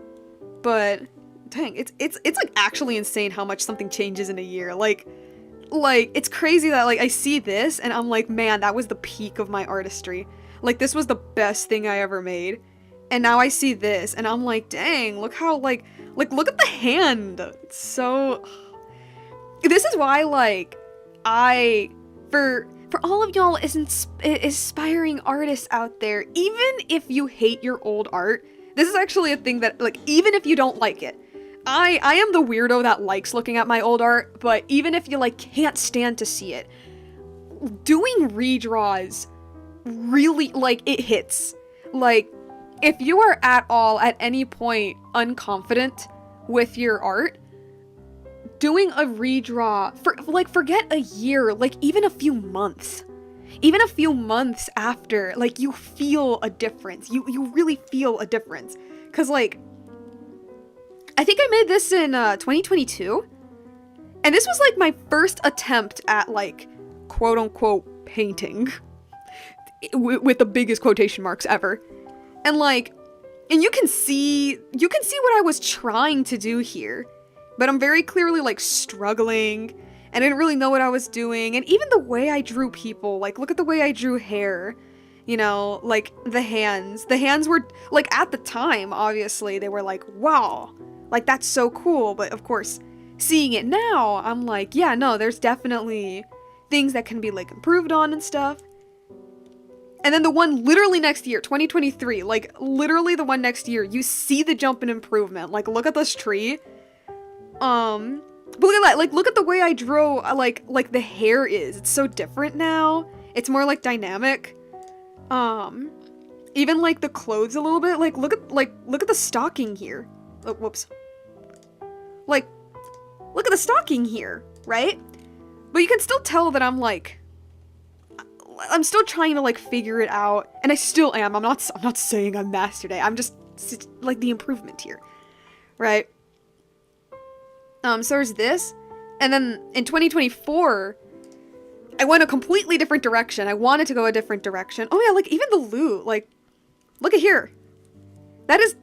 but, dang, it's like actually insane how much something changes in a year. Like, it's crazy that, like, I see this and I'm like, man, that was the peak of my artistry. Like, this was the best thing I ever made. And now I see this and I'm like, dang, look how, like, look at the hand. It's so... This is why, like, for all of y'all aspiring artists out there, even if you hate your old art, this is actually a thing that, like, even if you don't like it, I am the weirdo that likes looking at my old art, but even if you, like, can't stand to see it, doing redraws really, like, it hits. Like, if you are at all, at any point, unconfident with your art, doing a redraw, forget a year, like, even a few months after, like, you feel a difference. You really feel a difference. Because, like, I think I made this in 2022. And this was, like, my first attempt at, like, quote-unquote painting. With the biggest quotation marks ever. And, like, and you can see what I was trying to do here. But I'm very clearly, like, struggling. And I didn't really know what I was doing. And even the way I drew people, like, look at the way I drew hair. You know, like, the hands. The hands were, like, at the time, obviously, they were like, wow. Like, that's so cool. But, of course, seeing it now, I'm like, yeah, no, there's definitely things that can be, like, improved on and stuff. And then the one literally next year, 2023, like, literally the one next year, you see the jump in improvement. Like, look at this tree. But look at that, like, look at the way I drew, like the hair is. It's so different now. It's more, like, dynamic. Even, like, the clothes a little bit. Like, look at the stocking here. Oh, whoops. Like, look at the stocking here, right? But you can still tell that I'm, like, I'm still trying to, like, figure it out. And I still am. I'm not saying I'm mastered it. I'm just, like, the improvement here, right? So there's this, and then in 2024, I went a completely different direction. I wanted to go a different direction. Oh yeah, like, even the loot, like, look at here. That's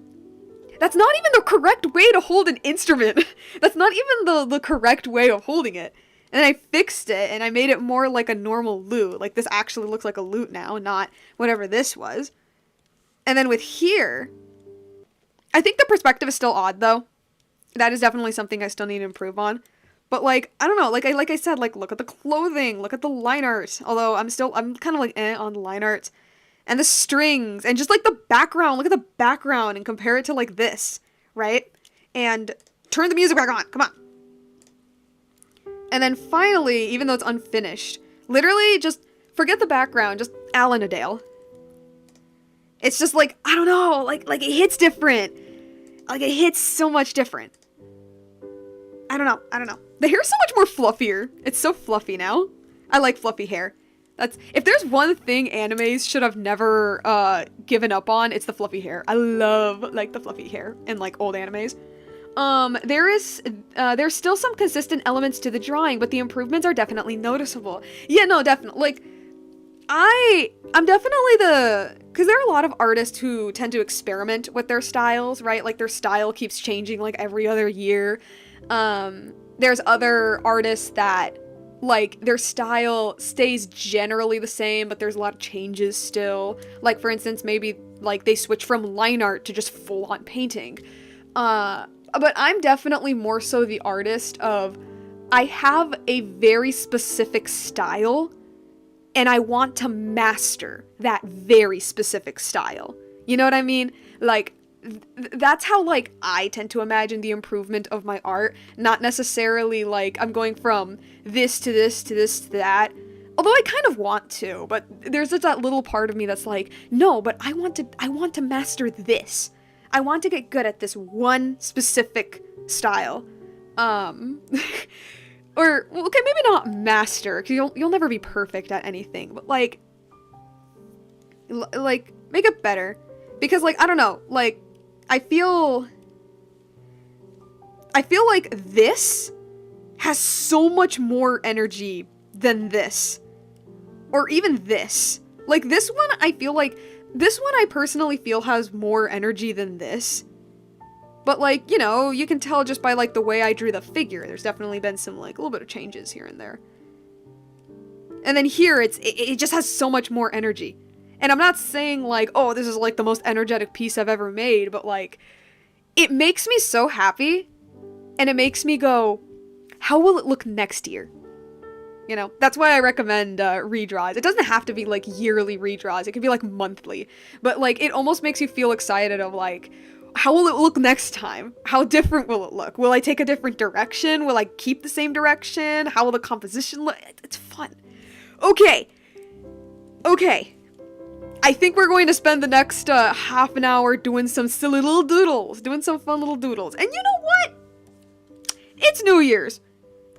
not even the correct way to hold an instrument. That's not even the correct way of holding it. And I fixed it, and I made it more like a normal lute. Like, this actually looks like a lute now, not whatever this was. And then with here, I think the perspective is still odd, though. That is definitely something I still need to improve on. But, like, I don't know, like I said, like, look at the clothing, look at the line art. Although, I'm kind of, like, on the line art. And the strings, and just, like, the background. Look at the background and compare it to, like, this, right? And turn the music back on, come on. And then finally, even though it's unfinished, literally just forget the background, just Alan-a-Dale. It's just, like, I don't know, like, it hits different. Like, it hits so much different. I don't know. The hair's so much more fluffier. It's so fluffy now. I like fluffy hair. If there's one thing animes should have never given up on, it's the fluffy hair. I love, like, the fluffy hair in, like, old animes. There's still some consistent elements to the drawing, but the improvements are definitely noticeable. Yeah, no, definitely. Like, I'm definitely because there are a lot of artists who tend to experiment with their styles, right? Like, their style keeps changing, like, every other year. There's other artists that, like, their style stays generally the same, but there's a lot of changes still. Like, for instance, maybe, like, they switch from line art to just full-on painting. But I'm definitely more so the artist of, I have a very specific style, and I want to master that very specific style. You know what I mean? Like, that's how, like, I tend to imagine the improvement of my art. Not necessarily, like, I'm going from this to this to this to that. Although I kind of want to, but there's just that little part of me that's like, no, but I want to master this. I want to get good at this one specific style. Or, well, okay, maybe not master, because you'll never be perfect at anything, but, like, make it better. Because, like, I don't know, like, I feel like this has so much more energy than this. Or even this. Like, this one, I personally feel has more energy than this. But, like, you know, you can tell just by, like, the way I drew the figure. There's definitely been some, like, a little bit of changes here and there. And then here, it just has so much more energy. And I'm not saying, like, oh, this is, like, the most energetic piece I've ever made, but, like, it makes me so happy. And it makes me go, how will it look next year? You know, that's why I recommend redraws. It doesn't have to be, like, yearly redraws. It could be, like, monthly. But, like, it almost makes you feel excited of, like, how will it look next time? How different will it look? Will I take a different direction? Will I keep the same direction? How will the composition look? It's fun. Okay. I think we're going to spend the next half an hour doing some silly little doodles. Doing some fun little doodles. And you know what? It's New Year's.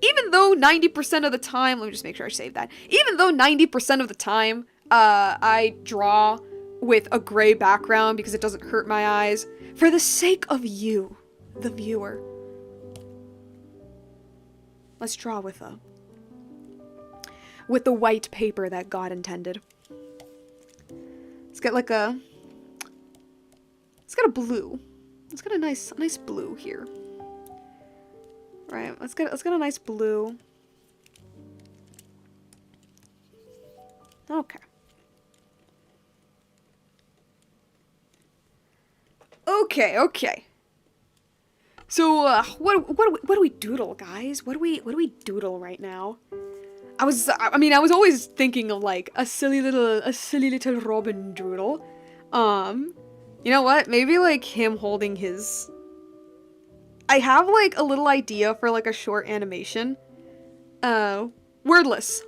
Even though 90% of the time, let me just make sure I save that. Even though 90% of the time, I draw with a gray background because it doesn't hurt my eyes. For the sake of you, the viewer. Let's draw with the white paper that God intended. Let's get like a... Let's get a blue. Let's get a nice blue here. Right, let's get a nice blue. Okay. Okay. So, what do we doodle, guys? What do we doodle right now? I was always thinking of like a silly little Robin doodle. You know what? Maybe like him holding his... I have like a little idea for like a short animation. Wordless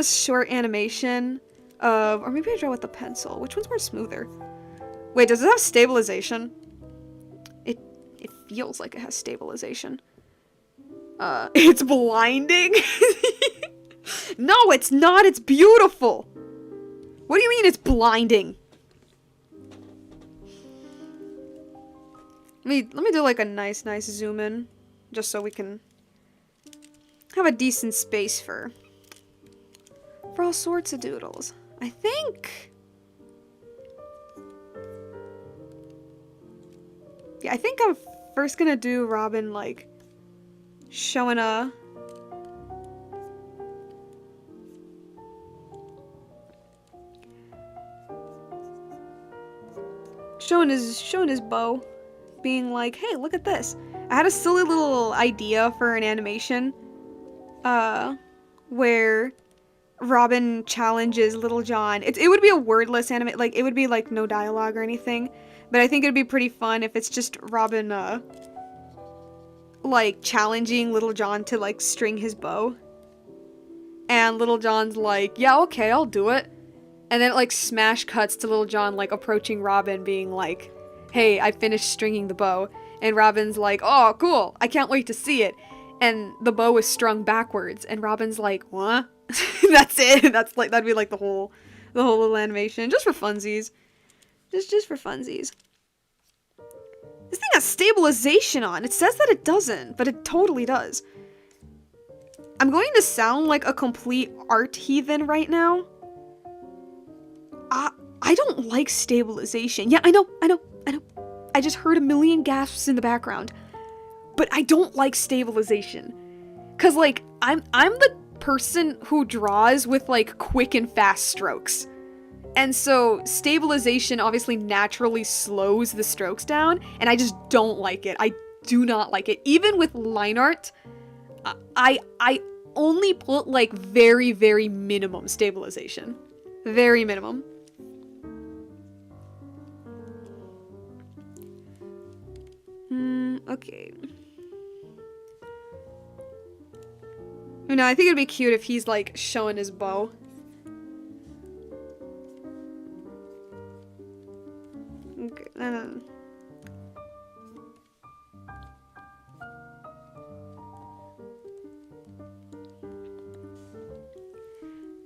short animation of, or maybe I draw with the pencil. Which one's more smoother? Wait, does it have stabilization? It feels like it has stabilization. It's blinding. No, it's not. It's beautiful. What do you mean it's blinding? Let me do like a nice zoom in, just so we can have a decent space for all sorts of doodles. I think. Yeah, I think I'm first gonna do Robin like showing his bow, being like, hey, look at this. I had a silly little idea for an animation where Robin challenges Little John. It would be a wordless anime, like it would be like no dialogue or anything, but I think it'd be pretty fun if it's just Robin like challenging Little John to like string his bow, and Little John's like, yeah, okay, I'll do it. And then it like smash cuts to Little John like approaching Robin, being like, hey, I finished stringing the bow. And Robin's like, oh, cool, I can't wait to see it. And the bow is strung backwards, and Robin's like, what? That's it. That'd be like the whole little animation, just for funsies. Just for funsies. This thing has stabilization on. It says that it doesn't, but it totally does. I'm going to sound like a complete art heathen right now. I don't like stabilization. Yeah, I know. I just heard a million gasps in the background. But I don't like stabilization. 'Cause like, I'm the person who draws with like quick and fast strokes. And so stabilization obviously naturally slows the strokes down, and I just don't like it. I do not like it. Even with line art, I only put like very, very minimum stabilization. Very minimum. Okay. You know, I think it'd be cute if he's like showing his bow. Okay, and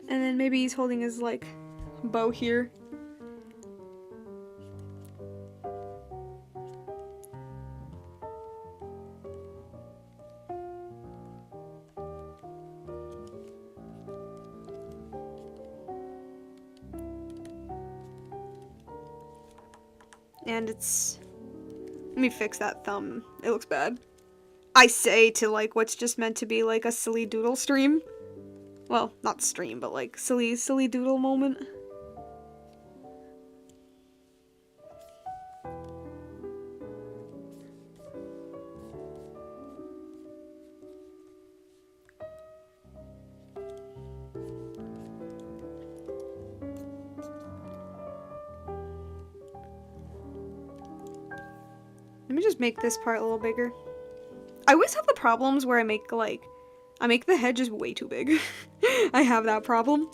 then maybe he's holding his like bow here. And it's... Let me fix that thumb. It looks bad. I say to like what's just meant to be like a silly doodle stream. Well, not stream, but like silly doodle moment. Let me just make this part a little bigger. I always have the problems where I make the head just way too big. I have that problem.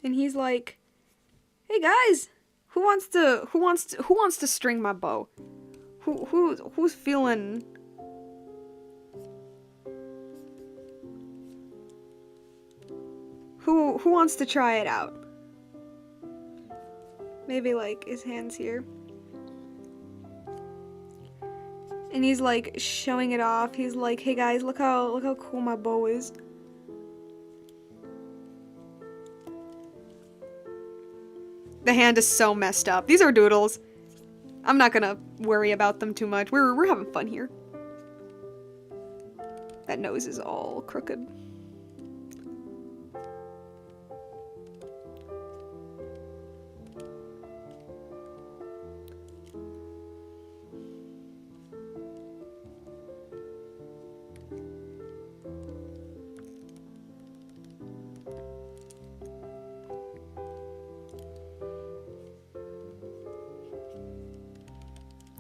And he's like, "Hey guys, who wants to string my bow? Who Who's feeling... Who wants to try it out? Maybe, like, his hand's here. And he's, like, showing it off. He's like, hey guys, look how cool my bow is. The hand is so messed up. These are doodles. I'm not gonna worry about them too much. We're having fun here. That nose is all crooked.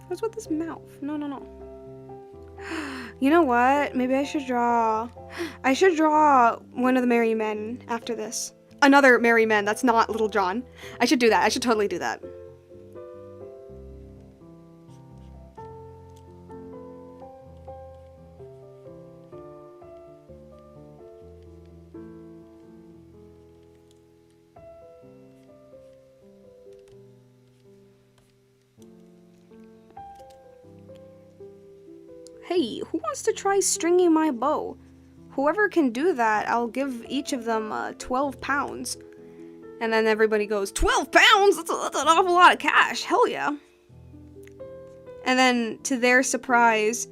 What's with this mouth? No. You know what? Maybe I should draw one of the merry men after this. Another merry men that's not Little John. I should do that. I should totally do that. Hey, who wants to try stringing my bow? Whoever can do that, I'll give each of them 12 pounds. And then everybody goes, 12 pounds? That's an awful lot of cash. Hell yeah. And then, to their surprise,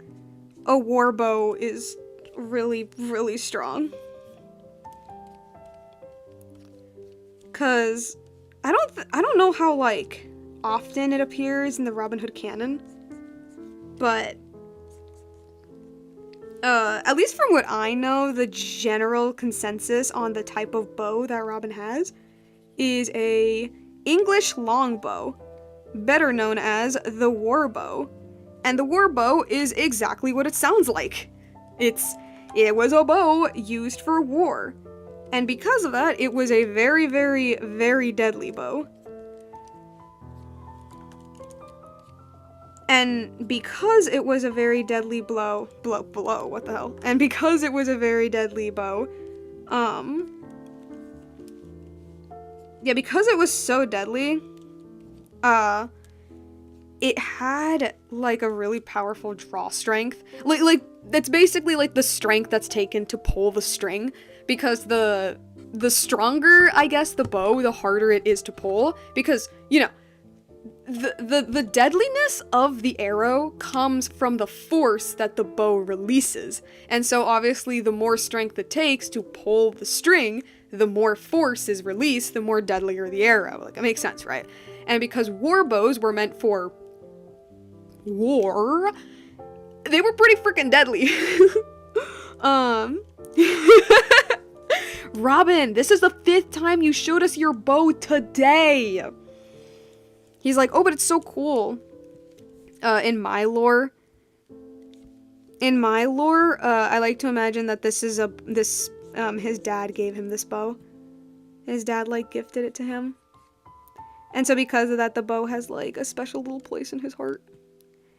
a war bow is really, really strong. Cause I don't know how, like, often it appears in the Robin Hood canon, but at least from what I know, the general consensus on the type of bow that Robin has is a English longbow, better known as the war bow. And the war bow is exactly what it sounds like. It was a bow used for war. And because of that, it was a very, very, very deadly bow. And because it was a very deadly blow, what the hell? And because it was a very deadly bow, yeah, because it was so deadly, it had, like, a really powerful draw strength. Like, that's basically, like, the strength that's taken to pull the string, because the stronger, I guess, the bow, the harder it is to pull, because, you know, the deadliness of the arrow comes from the force that the bow releases. And so obviously the more strength it takes to pull the string, the more force is released, the more deadlier the arrow. Like, it makes sense, right? And because war bows were meant for war, they were pretty freaking deadly. Robin, this is the 5th time you showed us your bow today. He's like, oh, but it's so cool. In my lore, I like to imagine that this is his dad gave him this bow. His dad, like, gifted it to him. And so because of that, the bow has, like, a special little place in his heart.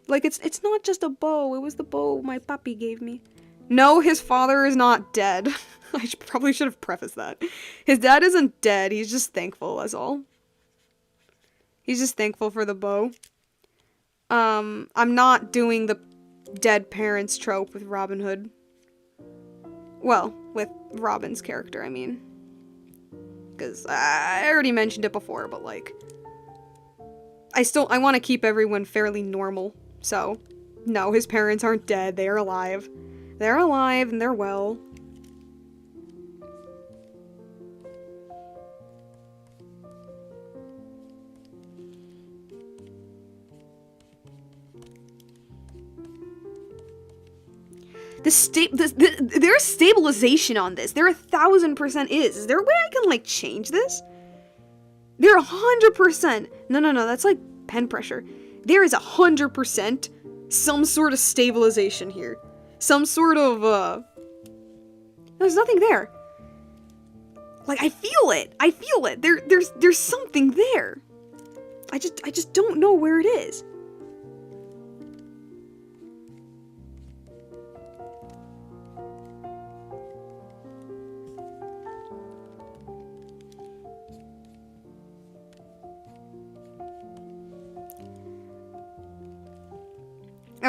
Like, it's not just a bow, it was the bow my papi gave me. No, his father is not dead. I probably should have prefaced that. His dad isn't dead, he's just thankful, that's all. He's just thankful for the bow. I'm not doing the dead parents trope with Robin Hood. Well, with Robin's character, I mean. Because I already mentioned it before, but, like, I want to keep everyone fairly normal. So, no, his parents aren't dead. They are alive. They're alive and they're well. There's stabilization on this. There 1000% is. Is there a way I can, like, change this? There 100%. No, that's like pen pressure. There is 100% some sort of stabilization here. Some sort of, there's nothing there. Like, I feel it. There's something there. I just don't know where it is.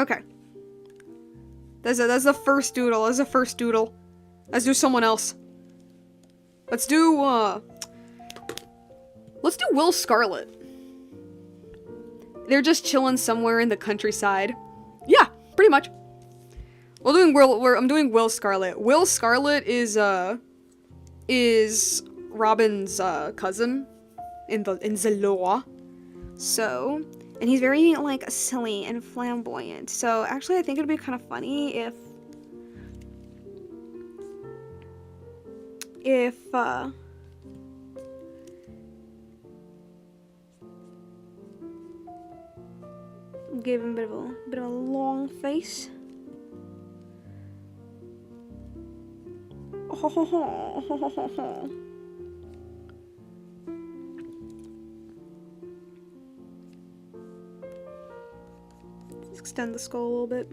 Okay. That's the first doodle. That's the first doodle. Let's do someone else. Let's do Will Scarlet. They're just chilling somewhere in the countryside. Yeah, pretty much. I'm doing Will Scarlet. Will Scarlet is Robin's cousin in the lore. So, and he's very like silly and flamboyant. So actually I think it'd be kind of funny if give him a bit of a long face. Let's extend the skull a little bit.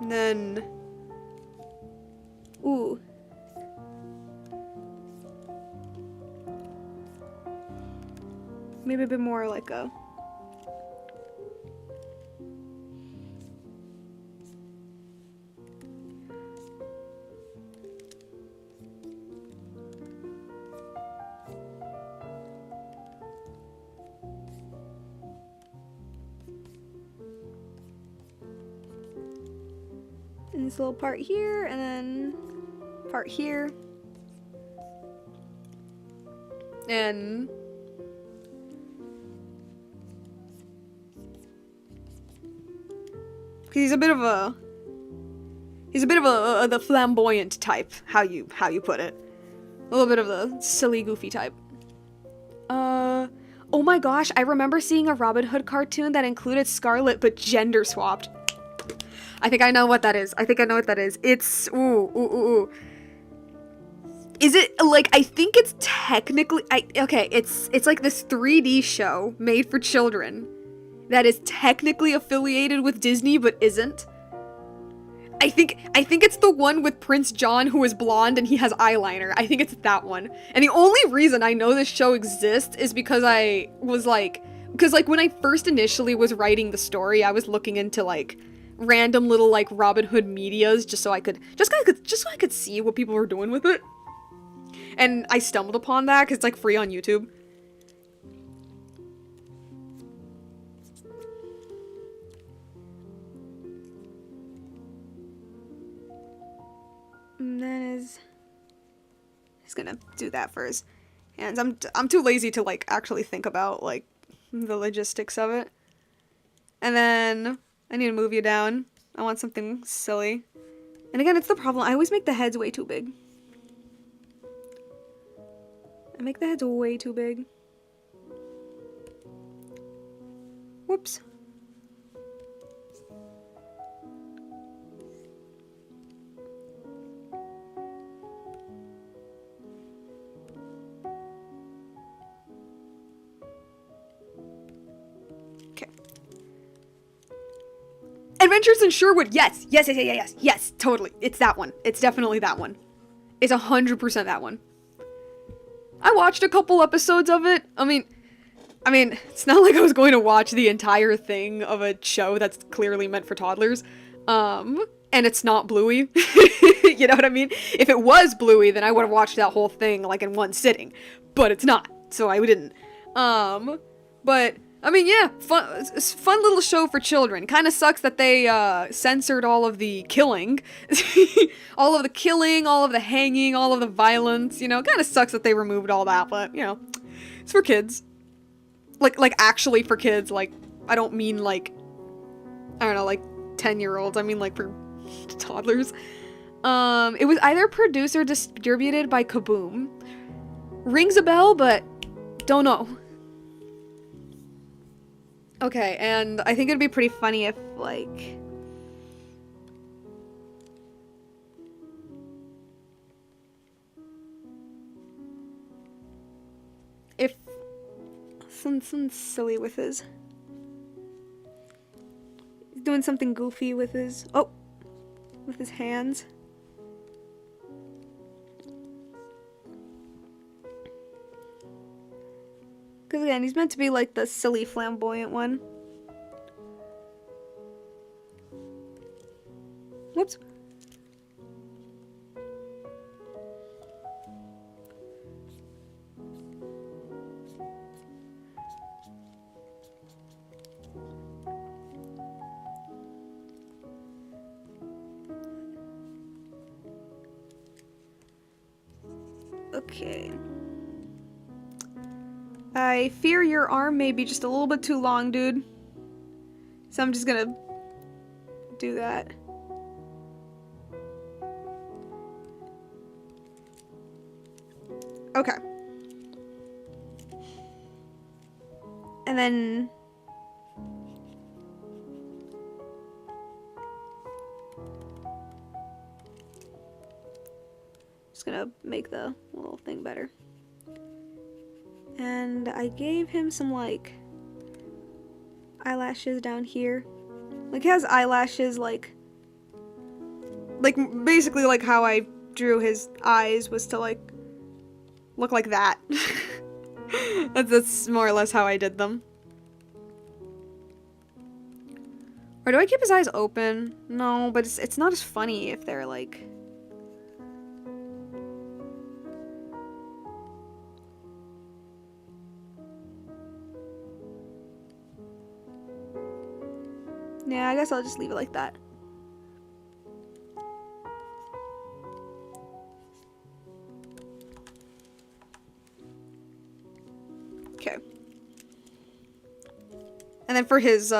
And then, ooh. Maybe a bit more like a and this little part here, and then part here, and he's a bit of the flamboyant type, how you put it. A little bit of the silly, goofy type. Oh my gosh, I remember seeing a Robin Hood cartoon that included Scarlet but gender swapped. I think I know what that is. It's ooh. Is it like, I think it's technically it's like this 3D show made for children that is technically affiliated with Disney but isn't. I think it's the one with Prince John who is blonde and he has eyeliner. I think it's that one. And the only reason I know this show exists is because when I first initially was writing the story, I was looking into like random little like Robin Hood medias just so I could see what people were doing with it. And I stumbled upon that because it's like free on YouTube. And then he's gonna do that for his hands. I'm too lazy to like actually think about like the logistics of it. And then I need to move you down. I want something silly. And again, it's the problem. I always make the heads way too big. I make the heads way too big. Whoops. Okay. Adventures in Sherwood. Yes, totally. It's that one. It's definitely that one. It's 100% that one. I watched a couple episodes of it. I mean, it's not like I was going to watch the entire thing of a show that's clearly meant for toddlers. And it's not Bluey. You know what I mean? If it was Bluey, then I would have watched that whole thing like in one sitting. But it's not, so I didn't. But I mean, yeah, fun little show for children. Kind of sucks that they censored all of the killing. All of the killing, all of the hanging, all of the violence, you know. Kind of sucks that they removed all that, but, you know, it's for kids. Like actually for kids. Like, I don't mean like, I don't know, like 10-year-olds. I mean like for toddlers. It was either produced or distributed by Kaboom. Rings a bell, but don't know. Okay, and I think it'd be pretty funny if, like, something silly with his, he's doing something goofy with his, with his hands. Because again, he's meant to be like the silly, flamboyant one. Whoops. Okay. I fear your arm may be just a little bit too long, dude. So I'm just gonna do that. Okay. And then... just gonna make the little thing better. And I gave him some, like, eyelashes down here. Like, he has eyelashes, like, basically like how I drew his eyes was to, like, look like that. That's more or less how I did them. Or do I keep his eyes open? No, but it's not as funny if they're, like... yeah, I guess I'll just leave it like that. Okay. And then for his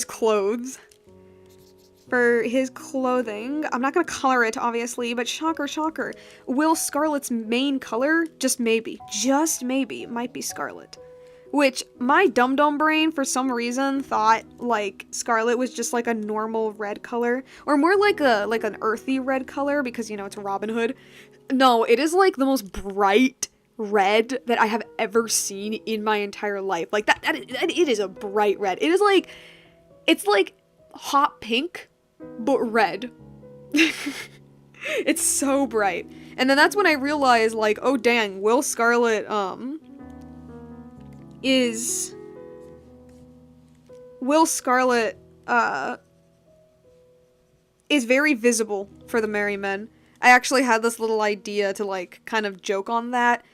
clothes. For his clothing, I'm not gonna color it, obviously, but shocker, shocker. Will Scarlet's main color, just maybe, might be scarlet. Which, my dum-dum brain, for some reason, thought, like, scarlet was just, like, a normal red color. Or more like an earthy red color, because, you know, it's Robin Hood. No, it is, like, the most bright red that I have ever seen in my entire life. Like, it is a bright red. It is, like, it's, like, hot pink, but red. It's so bright. And then that's when I realized, like, oh, dang, Will Scarlet, is very visible for the Merry Men. I actually had this little idea to, like, kind of joke on that,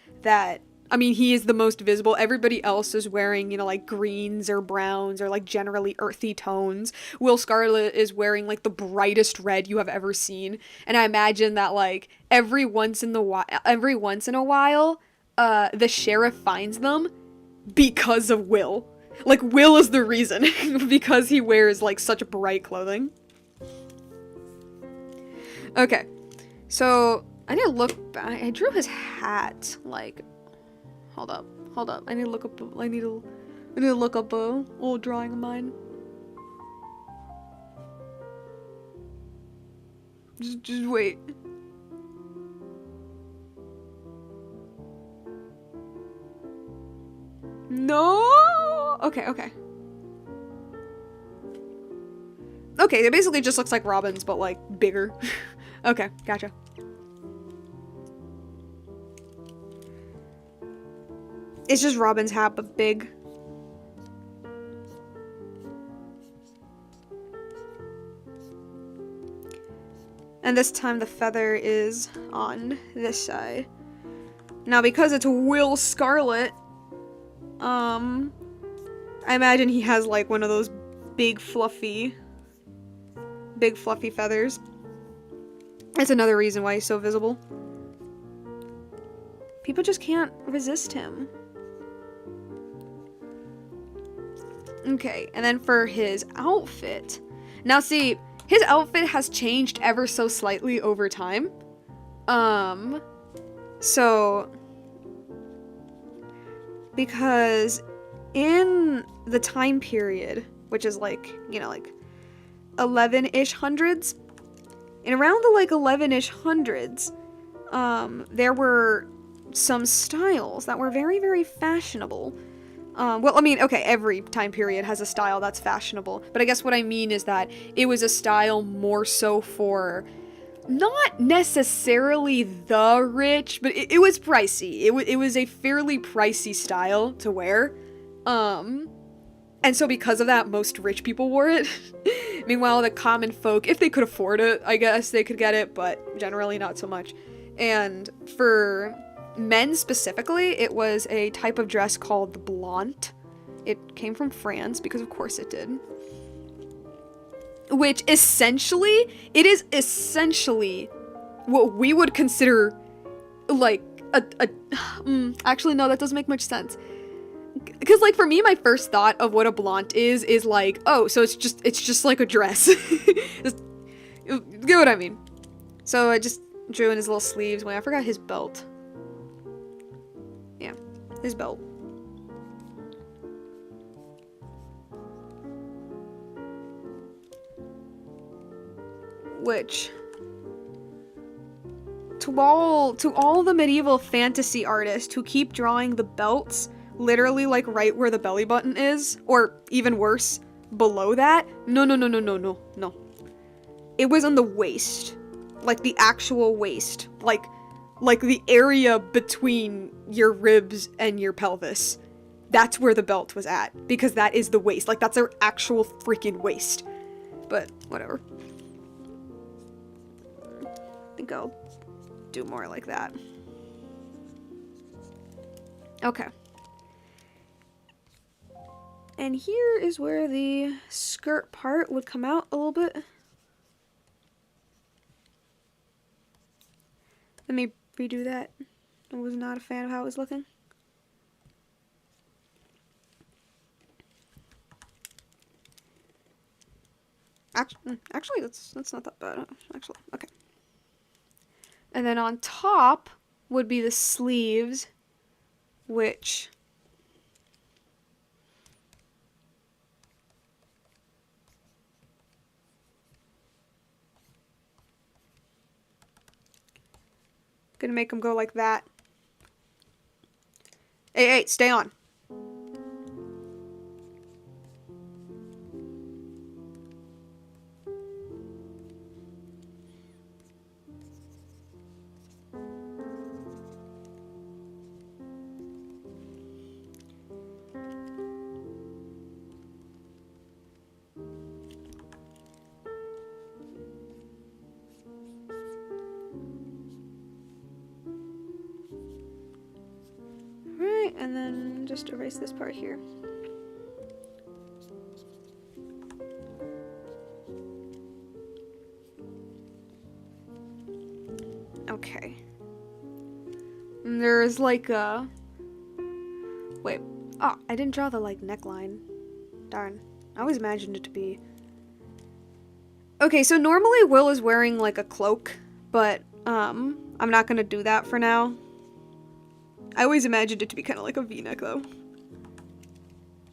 I mean, he is the most visible. Everybody else is wearing, you know, like, greens or browns or, like, generally earthy tones. Will Scarlet is wearing, like, the brightest red you have ever seen. And I imagine that, like, every once in a while, the sheriff finds them because of Will. Like, Will is the reason. Because he wears, like, such bright clothing. Okay. So, I need to look back. I drew his hat, like... Hold up. I need to look up a old drawing of mine. Just wait. No! Okay. Okay, it basically just looks like Robin's, but, like, bigger. Okay, gotcha. It's just Robin's hat, but big. And this time the feather is on this side. Now, because it's Will Scarlet, I imagine he has, like, one of those big fluffy feathers. That's another reason why he's so visible. People just can't resist him. Okay, and then for his outfit. Now see, his outfit has changed ever so slightly over time. So... because in the time period, which is like, you know, like 11-ish hundreds, and around the like 11-ish hundreds, there were some styles that were very, very fashionable. Well, I mean, okay, every time period has a style that's fashionable, but I guess what I mean is that it was a style more so for not necessarily the rich, but it was pricey. It was a fairly pricey style to wear. And so because of that, most rich people wore it. Meanwhile, the common folk, if they could afford it, I guess they could get it, but generally not so much. And for men specifically, it was a type of dress called the blount. It came from France, because of course it did. Which essentially, it is essentially what we would consider like actually no, that doesn't make much sense. Because like for me, my first thought of what a blount is like, oh, so it's just like a dress. Just, you get what I mean? So I just drew in his little sleeves. Wait, I forgot his belt. Yeah, his belt. Which, to all the medieval fantasy artists who keep drawing the belts literally like right where the belly button is, or even worse, below that, no. It was on the waist. Like the actual waist. Like the area between your ribs and your pelvis. That's where the belt was at, because that is the waist. Like that's their actual freaking waist. But whatever. I think I'll do more like that. Okay. And here is where the skirt part would come out a little bit. Let me redo that. I was not a fan of how it was looking. Actually, that's not that bad. Actually, okay. And then on top would be the sleeves, which gonna make them go like that. Hey, stay on. And then just erase this part here. Okay. And there's like a... Wait. Oh, I didn't draw the like neckline. Darn. I always imagined it to be... Okay, so normally Will is wearing like a cloak, but I'm not gonna do that for now. I always imagined it to be kind of like a v-neck though.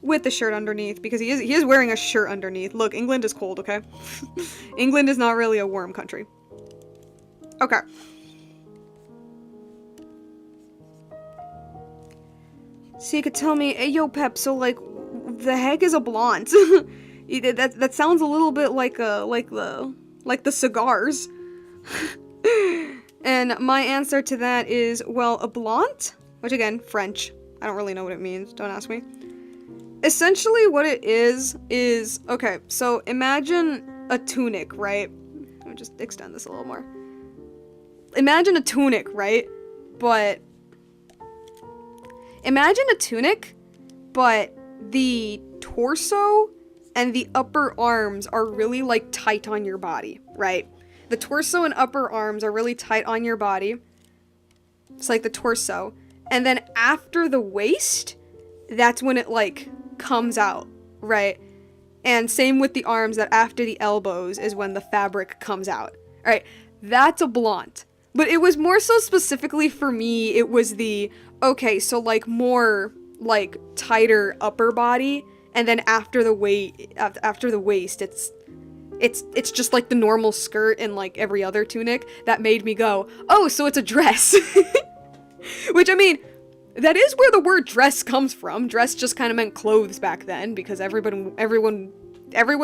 With the shirt underneath, because he is wearing a shirt underneath. Look, England is cold, okay? England is not really a warm country. Okay. So you could tell me, hey, yo, Pep, so like, the heck is a blount? that sounds a little bit like the cigars. And my answer to that is, well, a blount, which again, French. I don't really know what it means, don't ask me. Essentially what it is, okay, so imagine a tunic, right? Let me just extend this a little more. Imagine a tunic, right? But imagine a tunic, but the torso and the upper arms are really like tight on your body, right? The torso and upper arms are really tight on your body. It's like the torso. And then after the waist, that's when it like comes out, right? And same with the arms, that after the elbows is when the fabric comes out. All right, that's a blount. But it was more so specifically for me, it was the, okay, so like more like tighter upper body, and then after the waist, it's just like the normal skirt and like every other tunic. That made me go, oh, so it's a dress. Which, I mean, that is where the word dress comes from. Dress just kind of meant clothes back then, because everyone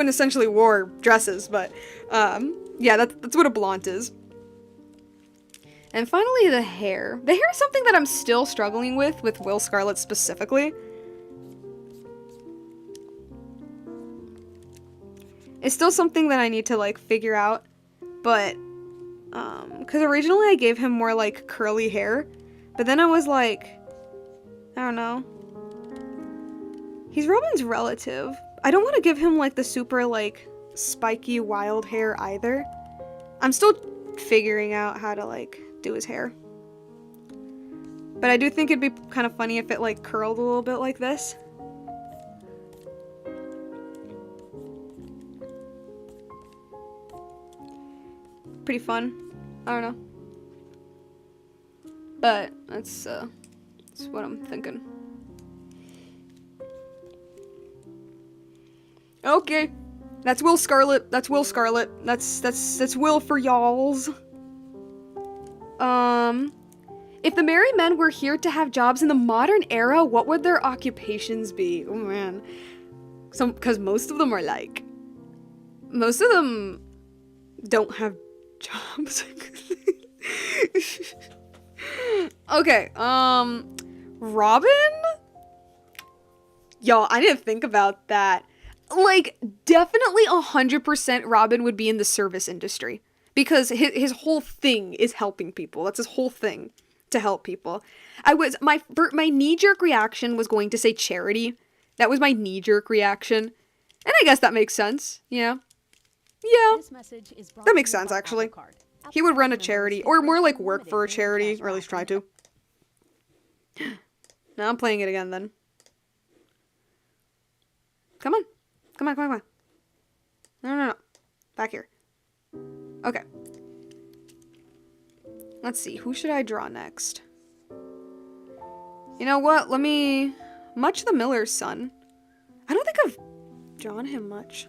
essentially wore dresses. But yeah, that's what a blount is. And finally, the hair. The hair is something that I'm still struggling with Will Scarlet specifically. It's still something that I need to, like, figure out. But, because originally I gave him more, like, curly hair. But then I was like, I don't know. He's Robin's relative. I don't want to give him, like, the super, like, spiky wild hair either. I'm still figuring out how to, like, do his hair. But I do think it'd be kind of funny if it, like, curled a little bit like this. Pretty fun. I don't know. But that's what I'm thinking. Okay. That's Will Scarlet. That's Will Scarlet. That's Will for y'alls. If the Merry Men were here to have jobs in the modern era, what would their occupations be? Oh man. Because most of them are like... Most of them don't have jobs. Okay, Robin? Y'all, I didn't think about that. Like, definitely 100% Robin would be in the service industry. Because his whole thing is helping people. That's his whole thing, to help people. My knee-jerk reaction was going to say charity. That was my knee-jerk reaction. And I guess that makes sense, yeah. Yeah, that makes sense, actually. He would run a charity, or more like work for a charity, or at least try to. Now I'm playing it again, then. Come on. Come on, come on, come on. No. Back here. Okay. Let's see, who should I draw next? You know what, Much the Miller's son. I don't think I've drawn him much.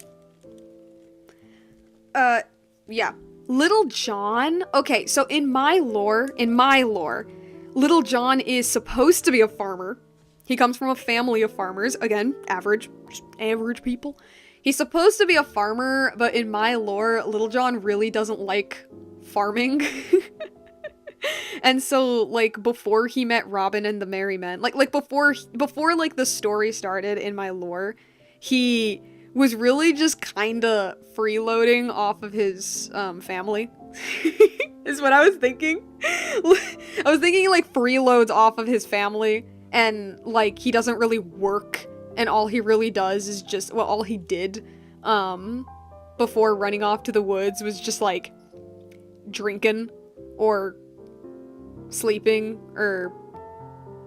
Yeah. Little John? Okay, so in my lore, Little John is supposed to be a farmer. He comes from a family of farmers. Again, average people. He's supposed to be a farmer, but in my lore, Little John really doesn't like farming. And so, like, before he met Robin and the Merry Men, like before like the story started in my lore, he was really just kinda freeloading off of his family. Is what I was thinking. I was thinking like freeloads off of his family, and like he doesn't really work, and all he really does is just, well, all he did before running off to the woods was just like drinking or sleeping or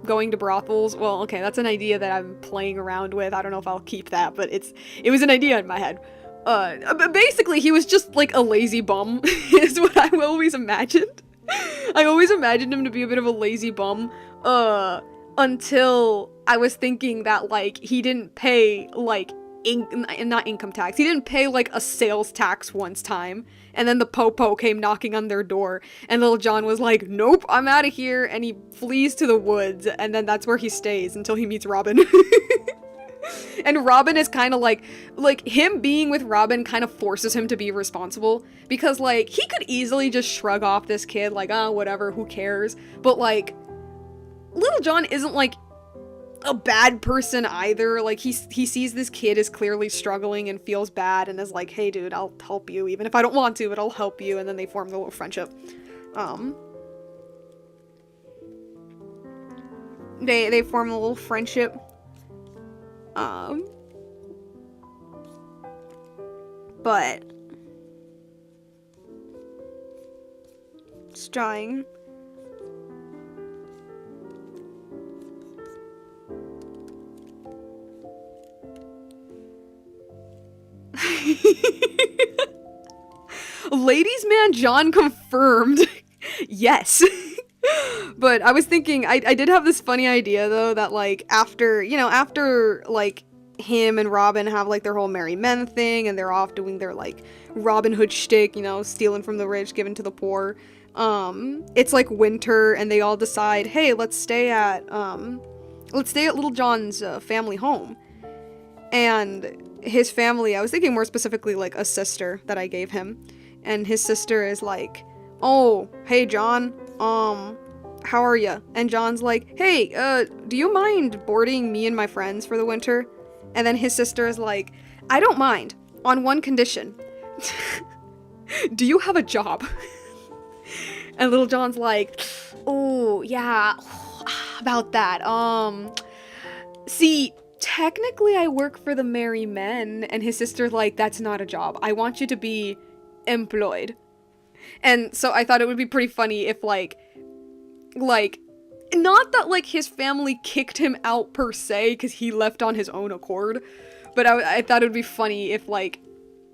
going to brothels. Well, okay, that's an idea that I'm playing around with. I don't know if I'll keep that, but it was an idea in my head. But basically, he was just like a lazy bum, is what I always imagined. I always imagined him to be a bit of a lazy bum, until I was thinking that, like, he didn't pay, like, not income tax. He didn't pay, like, a sales tax once time, and then the Popo came knocking on their door, and Little John was like, nope, I'm out of here, and he flees to the woods, and then that's where he stays until he meets Robin. And Robin is kind of like him being with Robin kind of forces him to be responsible, because, like, he could easily just shrug off this kid, like, oh, whatever, who cares, but, like, Little John isn't, like, a bad person either. Like, he sees this kid is clearly struggling and feels bad and is like, hey dude, I'll help you, even if I don't want to, but I'll help you, and then they form a little friendship. They form a little friendship. But just drawing. Ladies man John confirmed. Yes. But I was thinking, I did have this funny idea though, that like after like him and Robin have like their whole Merry Men thing, and they're off doing their like Robin Hood shtick, you know, stealing from the rich, giving to the poor. It's like winter, and they all decide, hey, let's stay at Little John's family home. And his family, I was thinking more specifically like a sister that I gave him, and his sister is like, oh, hey John, how are ya? And John's like, hey, do you mind boarding me and my friends for the winter? And then his sister is like, I don't mind, on one condition. Do you have a job? And Little John's like, oh, yeah, about that, see, technically I work for the Merry Men, and his sister's like, that's not a job. I want you to be employed. And so I thought it would be pretty funny if, like, not that, like, his family kicked him out per se, because he left on his own accord, but I thought it would be funny if, like,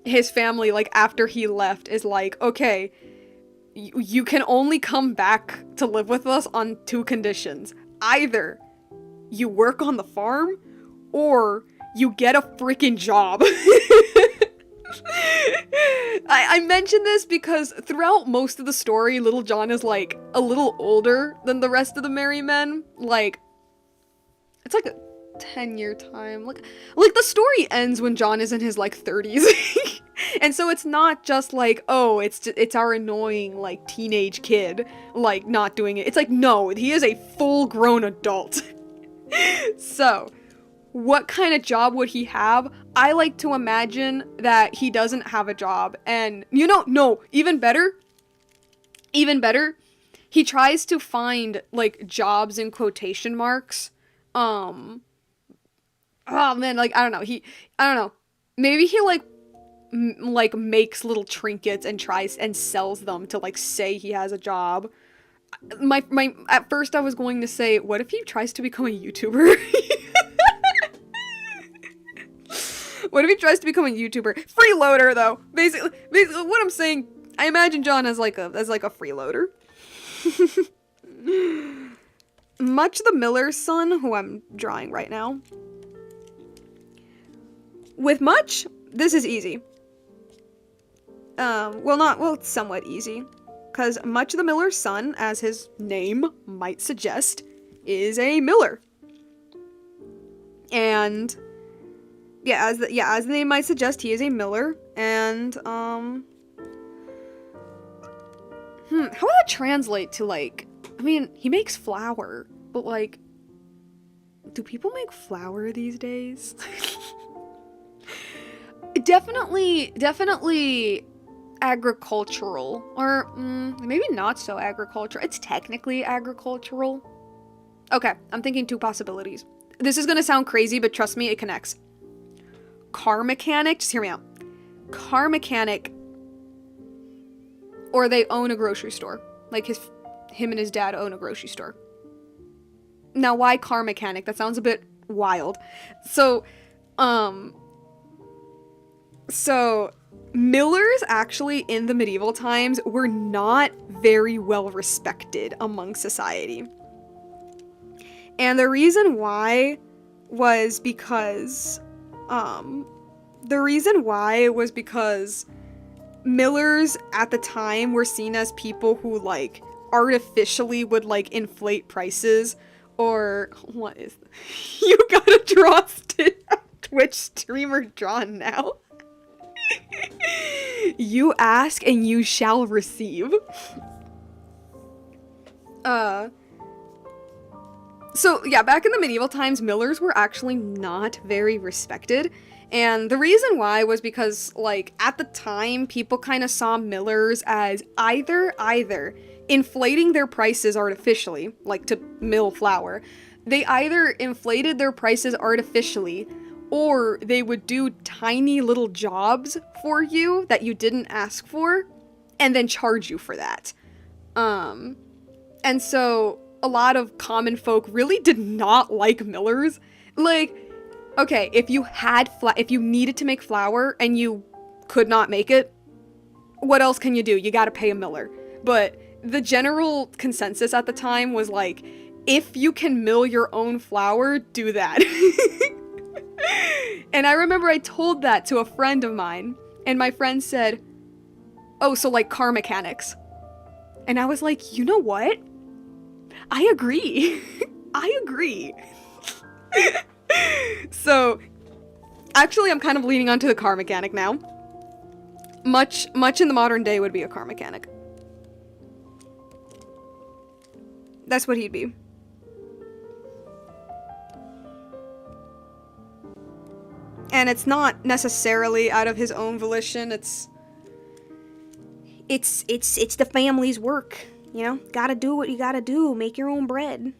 his family, like, after he left, is like, okay, you can only come back to live with us on two conditions. Either you work on the farm, or you get a freaking job. I mentioned this because throughout most of the story, Little John is, like, a little older than the rest of the Merry Men. Like, it's like a 10-year time. Like the story ends when John is in his, like, 30s. And so it's not just like, oh, it's our annoying, like, teenage kid, like, not doing it. It's like, no, he is a full-grown adult. So, what kind of job would he have? I like to imagine that he doesn't have a job, and, you know, no, even better, he tries to find, like, jobs in quotation marks, oh man, like, I don't know, maybe he, like, makes little trinkets and tries and sells them to, like, say he has a job. At first I was going to say, what if he tries to become a YouTuber? What if he tries to become a YouTuber? Freeloader, though. Basically, what I'm saying, I imagine John as like a freeloader. Much the Miller's son, who I'm drawing right now. With Much, this is easy. Well, it's somewhat easy. Because Much the Miller's son, as his name might suggest, is a miller. And as the name might suggest, he is a miller, and, how would that translate to, like, I mean, he makes flour, but, like, do people make flour these days? Definitely agricultural, or, maybe not so agricultural. It's technically agricultural. Okay, I'm thinking two possibilities. This is gonna sound crazy, but trust me, it connects. Car mechanic, just hear me out. Car mechanic, or they own a grocery store. Like him and his dad own a grocery store. Now, why car mechanic? That sounds a bit wild. So millers actually in the medieval times were not very well respected among society. And the reason why was because millers at the time were seen as people who, like, artificially would, like, inflate prices, or what is you gotta draw Twitch streamer drawn now. You ask and you shall receive. So, yeah, back in the medieval times, millers were actually not very respected, and the reason why was because, like, at the time, people kind of saw millers as either inflating their prices artificially, like to mill flour. They either inflated their prices artificially, or they would do tiny little jobs for you that you didn't ask for, and then charge you for that. And so a lot of common folk really did not like millers. Like, okay, if you needed to make flour and you could not make it, what else can you do? You gotta pay a miller. But the general consensus at the time was like, if you can mill your own flour, do that. And I remember I told that to a friend of mine, and my friend said, oh, so like car mechanics. And I was like, you know what? I agree. I agree. So, actually, I'm kind of leaning onto the car mechanic now. Much in the modern day would be a car mechanic. That's what he'd be. And it's not necessarily out of his own volition. It's the family's work, you know? Gotta do what you gotta do. Make your own bread.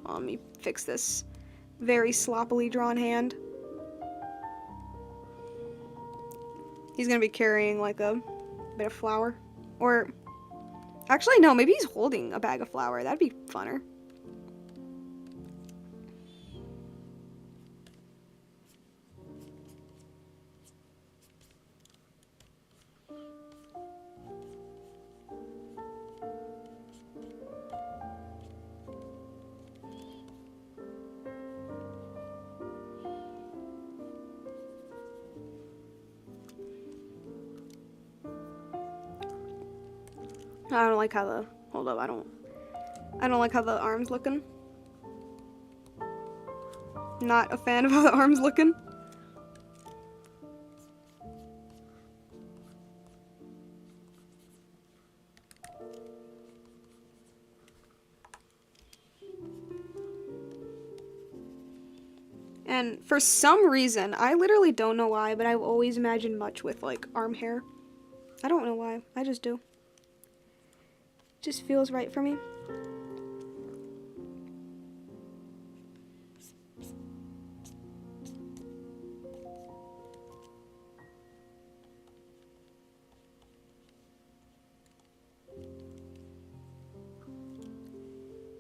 Let me fix this very sloppily drawn hand. He's gonna be carrying like a bit of flour. Or, actually no, maybe he's holding a bag of flour. That'd be funner. I don't like how the, hold up, I don't like how the arm's looking. Not a fan of how the arm's looking. And for some reason, I literally don't know why, but I've always imagined Much with like arm hair. I don't know why, I just do. Just feels right for me.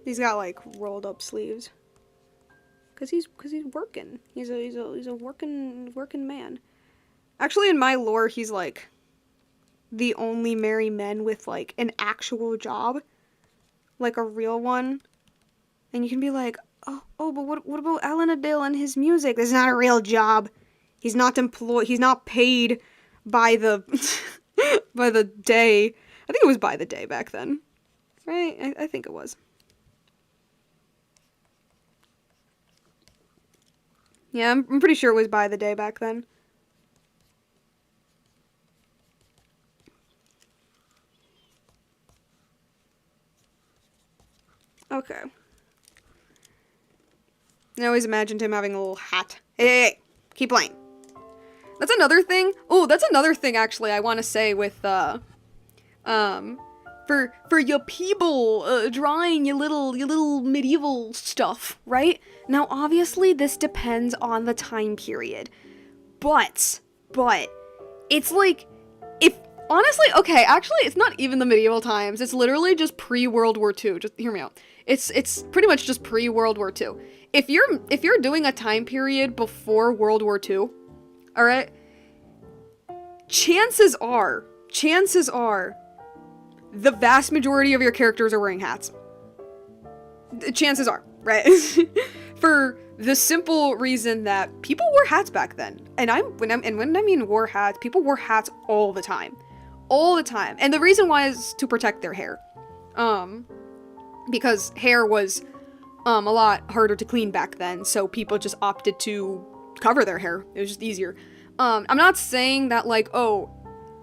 He's got like rolled up sleeves. Cause he's working. He's a working man. Actually, in my lore, he's like the only merry men with like an actual job, like a real one. And you can be like, oh, but what about Alanadale and his music? That's not a real job. He's not employed. He's not paid by the by the day. I think it was by the day back then, right? I think it was. Yeah, I'm pretty sure it was by the day back then. Okay. I always imagined him having a little hat. Hey, keep playing. That's another thing. Oh, that's another thing actually I want to say with for your people drawing your little medieval stuff, right? Now obviously this depends on the time period. But it's like if honestly, okay, actually it's not even the medieval times. It's literally just pre-World War II. Just hear me out. It's pretty much just pre-World War II. If you're doing a time period before World War II, all right? Chances are the vast majority of your characters are wearing hats. Chances are, right? For the simple reason that people wore hats back then. And when I mean wore hats, people wore hats all the time. All the time. And the reason why is to protect their hair. Because hair was a lot harder to clean back then, so people just opted to cover their hair. It was just easier. I'm not saying that like, oh,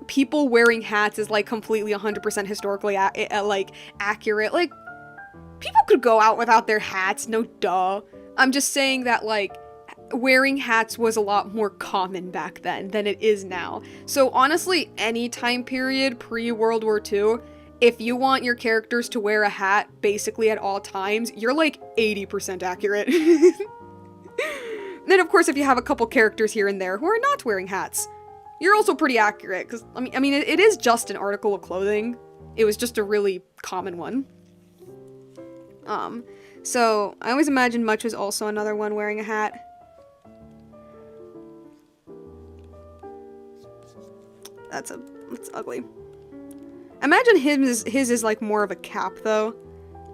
people wearing hats is like completely 100% historically like accurate. Like, people could go out without their hats, no duh. I'm just saying that like wearing hats was a lot more common back then than it is now. So honestly, any time period pre-World War II, if you want your characters to wear a hat basically at all times, you're like 80% accurate. Then of course if you have a couple characters here and there who are not wearing hats, you're also pretty accurate, because I mean it is just an article of clothing. It was just a really common one. So I always imagined Much was also another one wearing a hat. That's ugly. Imagine his is like more of a cap though,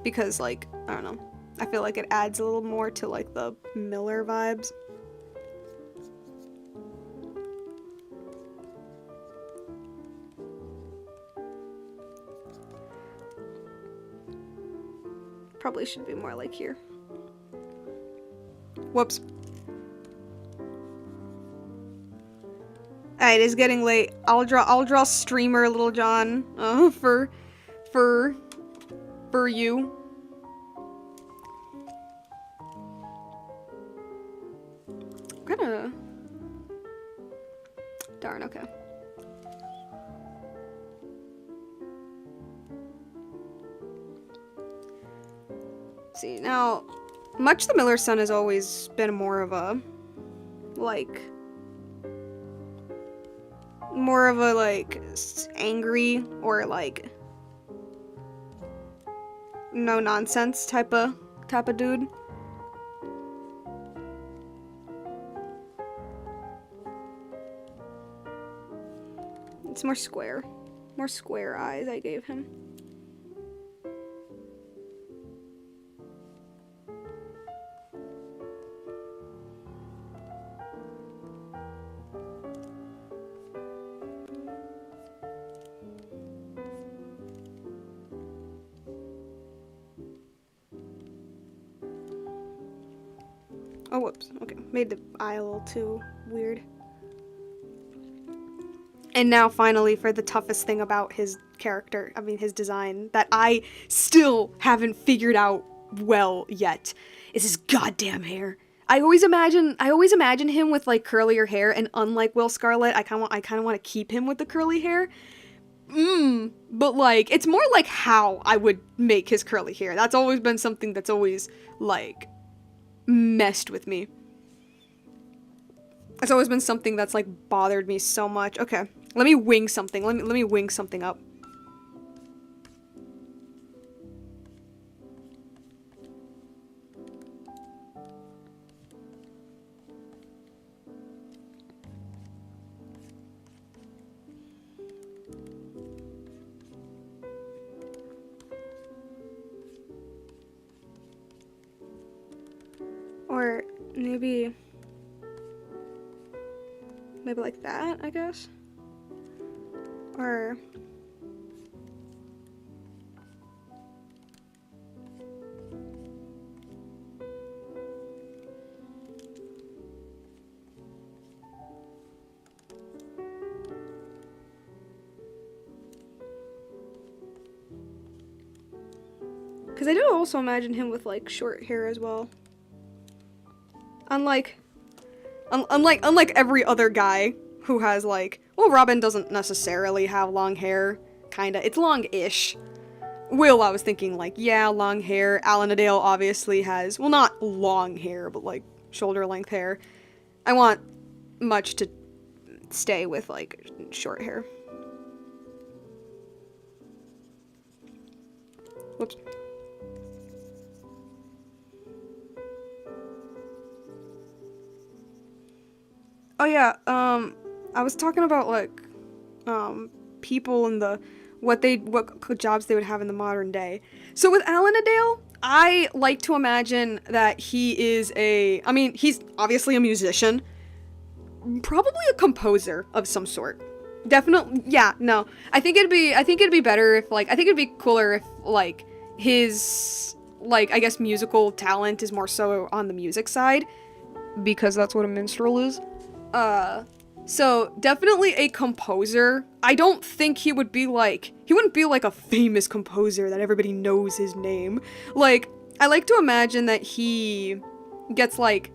because like, I don't know, I feel like it adds a little more to like the Miller vibes. Probably should be more like here. Whoops. Alright, it's getting late. I'll draw streamer Little John, for you. Kinda... Darn, okay. See, now, Much the Miller's Son has always been more of a, like, angry or, like, no nonsense type of dude. It's more square eyes I gave him. Oh, whoops. Okay, made the eye a little too weird. And now, finally, for the toughest thing about his character, I mean, his design, that I still haven't figured out well yet, is his goddamn hair. I always imagine him with, like, curlier hair, and unlike Will Scarlet, I kind of want to keep him with the curly hair. But, like, it's more like how I would make his curly hair. That's always been something that's always, like, messed with me. It's always been something that's, like, bothered me so much. Okay, let me wing something. Let me wing something up. Or maybe like that, I guess. Or because I do also imagine him with, like, short hair as well. Unlike every other guy who has, like, well, Robin doesn't necessarily have long hair, kinda. It's long-ish. Will, I was thinking, like, yeah, long hair. Alan-a-Dale obviously has, well, not long hair, but, like, shoulder-length hair. I want Much to stay with, like, short hair. Whoops. Oh yeah, I was talking about, like, people and what jobs they would have in the modern day. So with Alan-a-Dale, I like to imagine that he is I mean, he's obviously a musician, probably a composer of some sort. Definitely, yeah, no. I think it'd be better if, like, I think it'd be cooler if, like, his, like, I guess musical talent is more so on the music side, because that's what a minstrel is. So definitely a composer. I don't think he wouldn't be like a famous composer that everybody knows his name. Like, I like to imagine that he gets, like,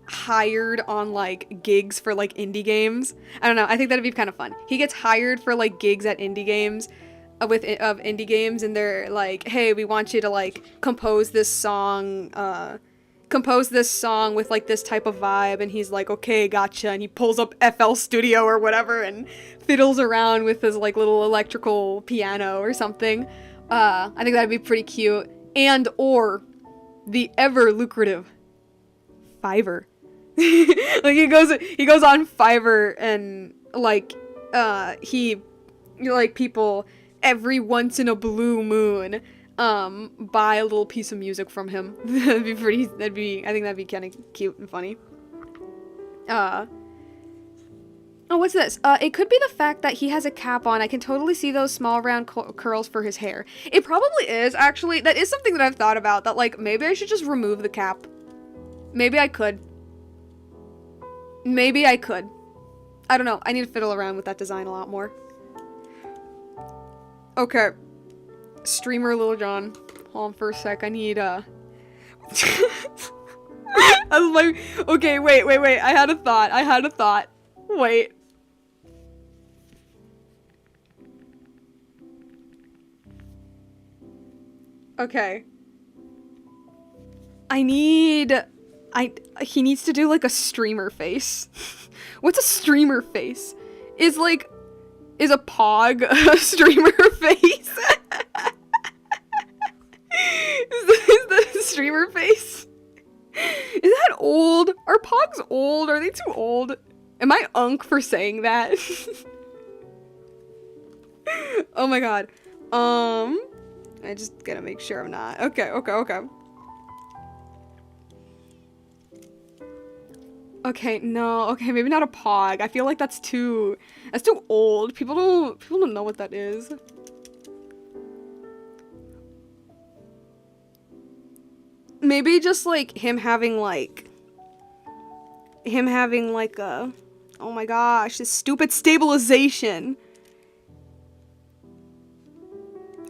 hired on, like, gigs for, like, indie games. I don't know, I think that'd be kind of fun. He gets hired for, like, gigs at indie games, of indie games, and they're like, hey, we want you to, like, compose this song with, like, this type of vibe, and he's like, okay, gotcha, and he pulls up FL Studio or whatever and fiddles around with his, like, little electrical piano or something. I think that'd be pretty cute. And or the ever lucrative Fiverr. Like, he goes on Fiverr, and, like, people every once in a blue moon buy a little piece of music from him. I think that'd be kind of cute and funny. Oh, what's this? It could be the fact that he has a cap on. I can totally see those small round curls for his hair. It probably is, actually. That is something that I've thought about, that, like, maybe I should just remove the cap. Maybe I could. I don't know. I need to fiddle around with that design a lot more. Okay. Streamer Lil Jon. Hold on for a sec. I need, okay, wait. I had a thought. Wait. Okay. He needs to do like a streamer face. What's a streamer face? Is a pog a streamer face? Is that a streamer face? Is that old? Are pogs old? Are they too old? Am I unk for saying that? Oh my god. I just gotta make sure I'm not. Okay. Okay, no. Okay, maybe not a pog. I feel like that's too old. People don't know what that is. Maybe just like him having like a, oh my gosh, this stupid stabilization.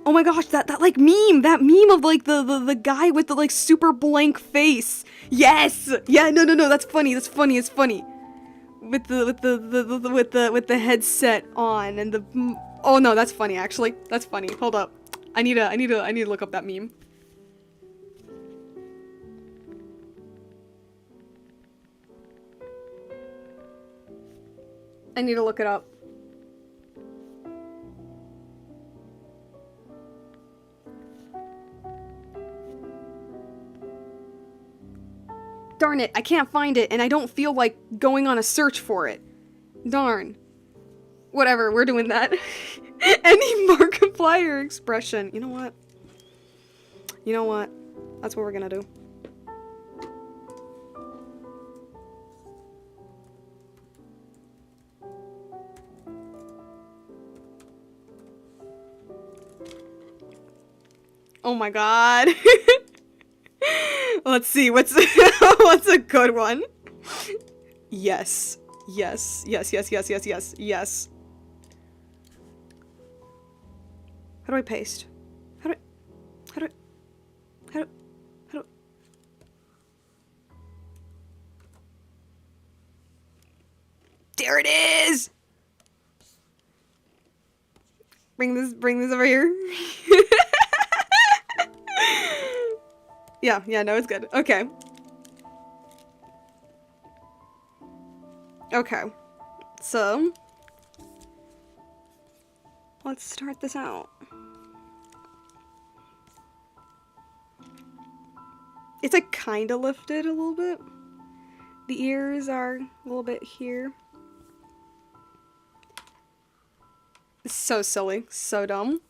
Oh my gosh, that like meme of like the guy with the like super blank face. Yes. Yeah, no, that's funny. It's funny. With the headset on and the, oh no, that's funny actually. That's funny. Hold up. I need to look up that meme. I need to look it up. Darn it, I can't find it, and I don't feel like going on a search for it. Darn. Whatever, we're doing that. Any Markiplier expression. You know what? That's what we're gonna do. Oh my god. Let's see, what's what's a good one? Yes. How do I paste? How do There it is! Bring this over here. Yeah, no, it's good. Okay. So, let's start this out. It's like kinda lifted a little bit. The ears are a little bit here. It's so silly, so dumb.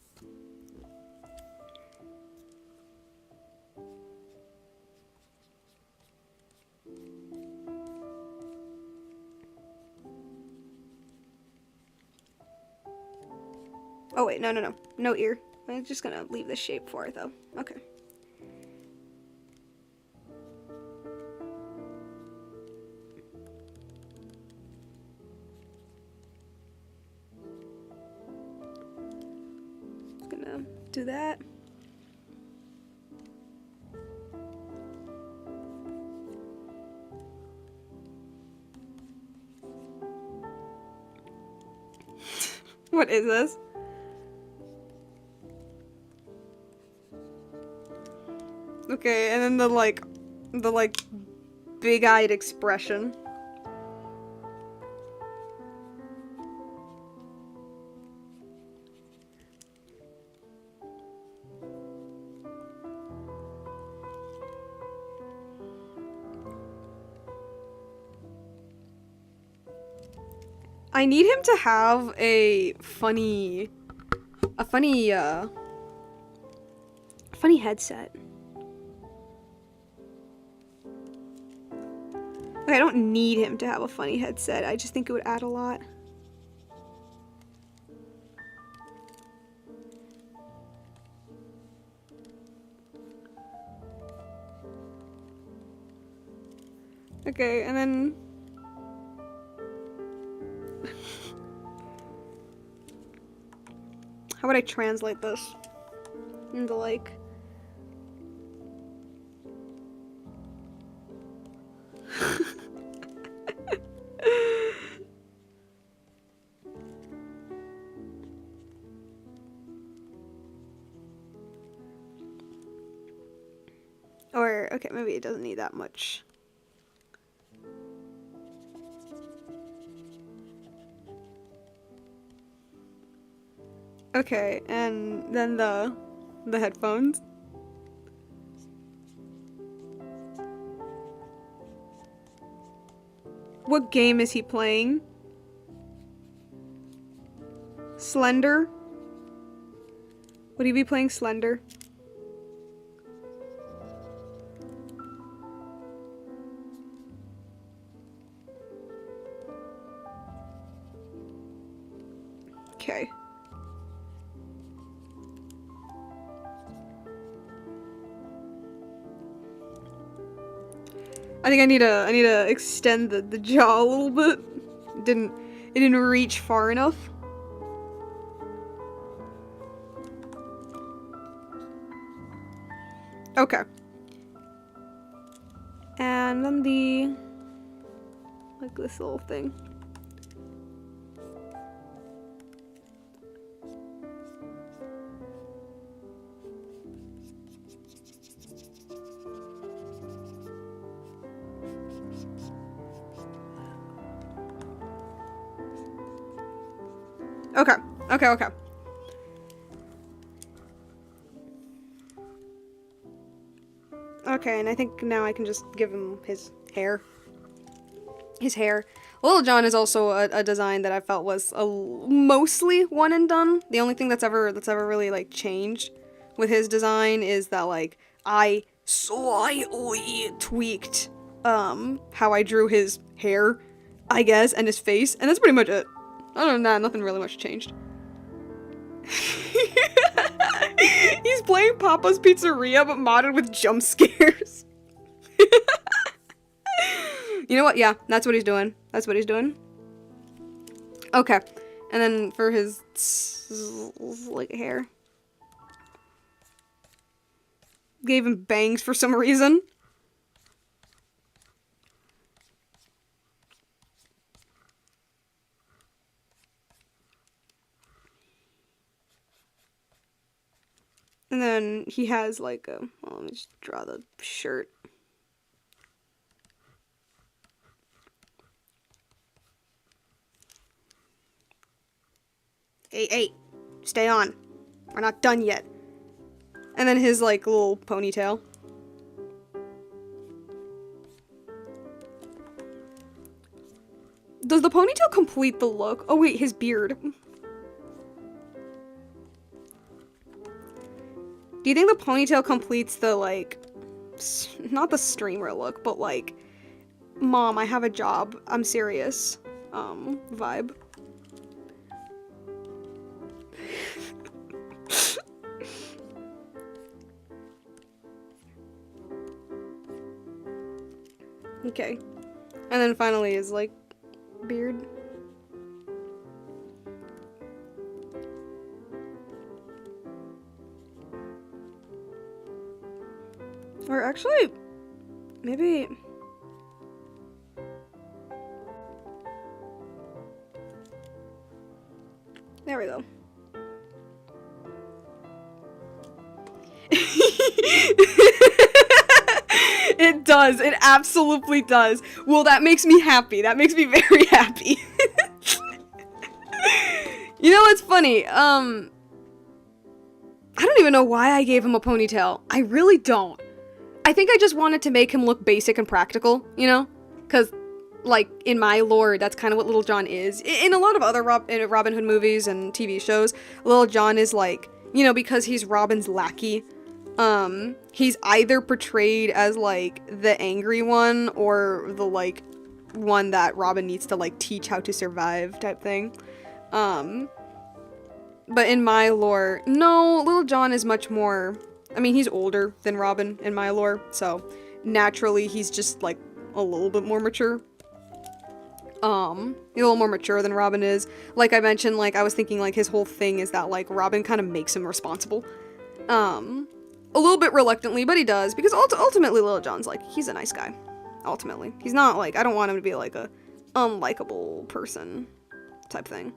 Oh wait, no. No ear. I'm just gonna leave this shape for it though. Okay. Gonna do that. What is this? Okay, and then the big-eyed expression. I need him to have a funny headset. Like, I don't need him to have a funny headset. I just think it would add a lot. Okay, and then would I translate this into, like... Or, okay, maybe it doesn't need that much. Okay, and then the headphones. What game is he playing? Slender? Would he be playing Slender? Okay. I think I need to extend the jaw a little bit. It didn't reach far enough. Okay. And then like this little thing. Okay. Okay, and I think now I can just give him his hair. Little John is also a design that I felt was mostly one and done. The only thing that's ever really like changed with his design is that like I slightly tweaked how I drew his hair, I guess, and his face, and that's pretty much it. Other than that, nothing really much changed. He's playing Papa's Pizzeria, but modded with jump scares. You know what? Yeah, that's what he's doing. Okay. And then for his, like, hair. Gave him bangs for some reason. And then he has like a, well, let me just draw the shirt. Hey, stay on. We're not done yet. And then his like little ponytail. Does the ponytail complete the look? Oh wait, his beard. Do you think the ponytail completes the, like, not the streamer look, but, like, Mom, I have a job, I'm serious, vibe? Okay. And then finally is, like, beard. Or actually, maybe... There we go. It does. It absolutely does. Well, that makes me happy. That makes me very happy. You know what's funny? I don't even know why I gave him a ponytail. I really don't. I think I just wanted to make him look basic and practical, you know? Because, like, in my lore, that's kind of what Little John is. In a lot of other Robin Hood movies and TV shows, Little John is, like, you know, because he's Robin's lackey, he's either portrayed as, like, the angry one or the, like, one that Robin needs to, like, teach how to survive type thing. But in my lore, no, Little John is much more... I mean, he's older than Robin in my lore, so naturally he's just, like, a little bit more mature. a little more mature than Robin is. Like I mentioned, like, I was thinking, like, his whole thing is that, like, Robin kind of makes him responsible. A little bit reluctantly, but he does, because ultimately Little John's, like, he's a nice guy. Ultimately. He's not, like, I don't want him to be, like, a unlikable person type thing.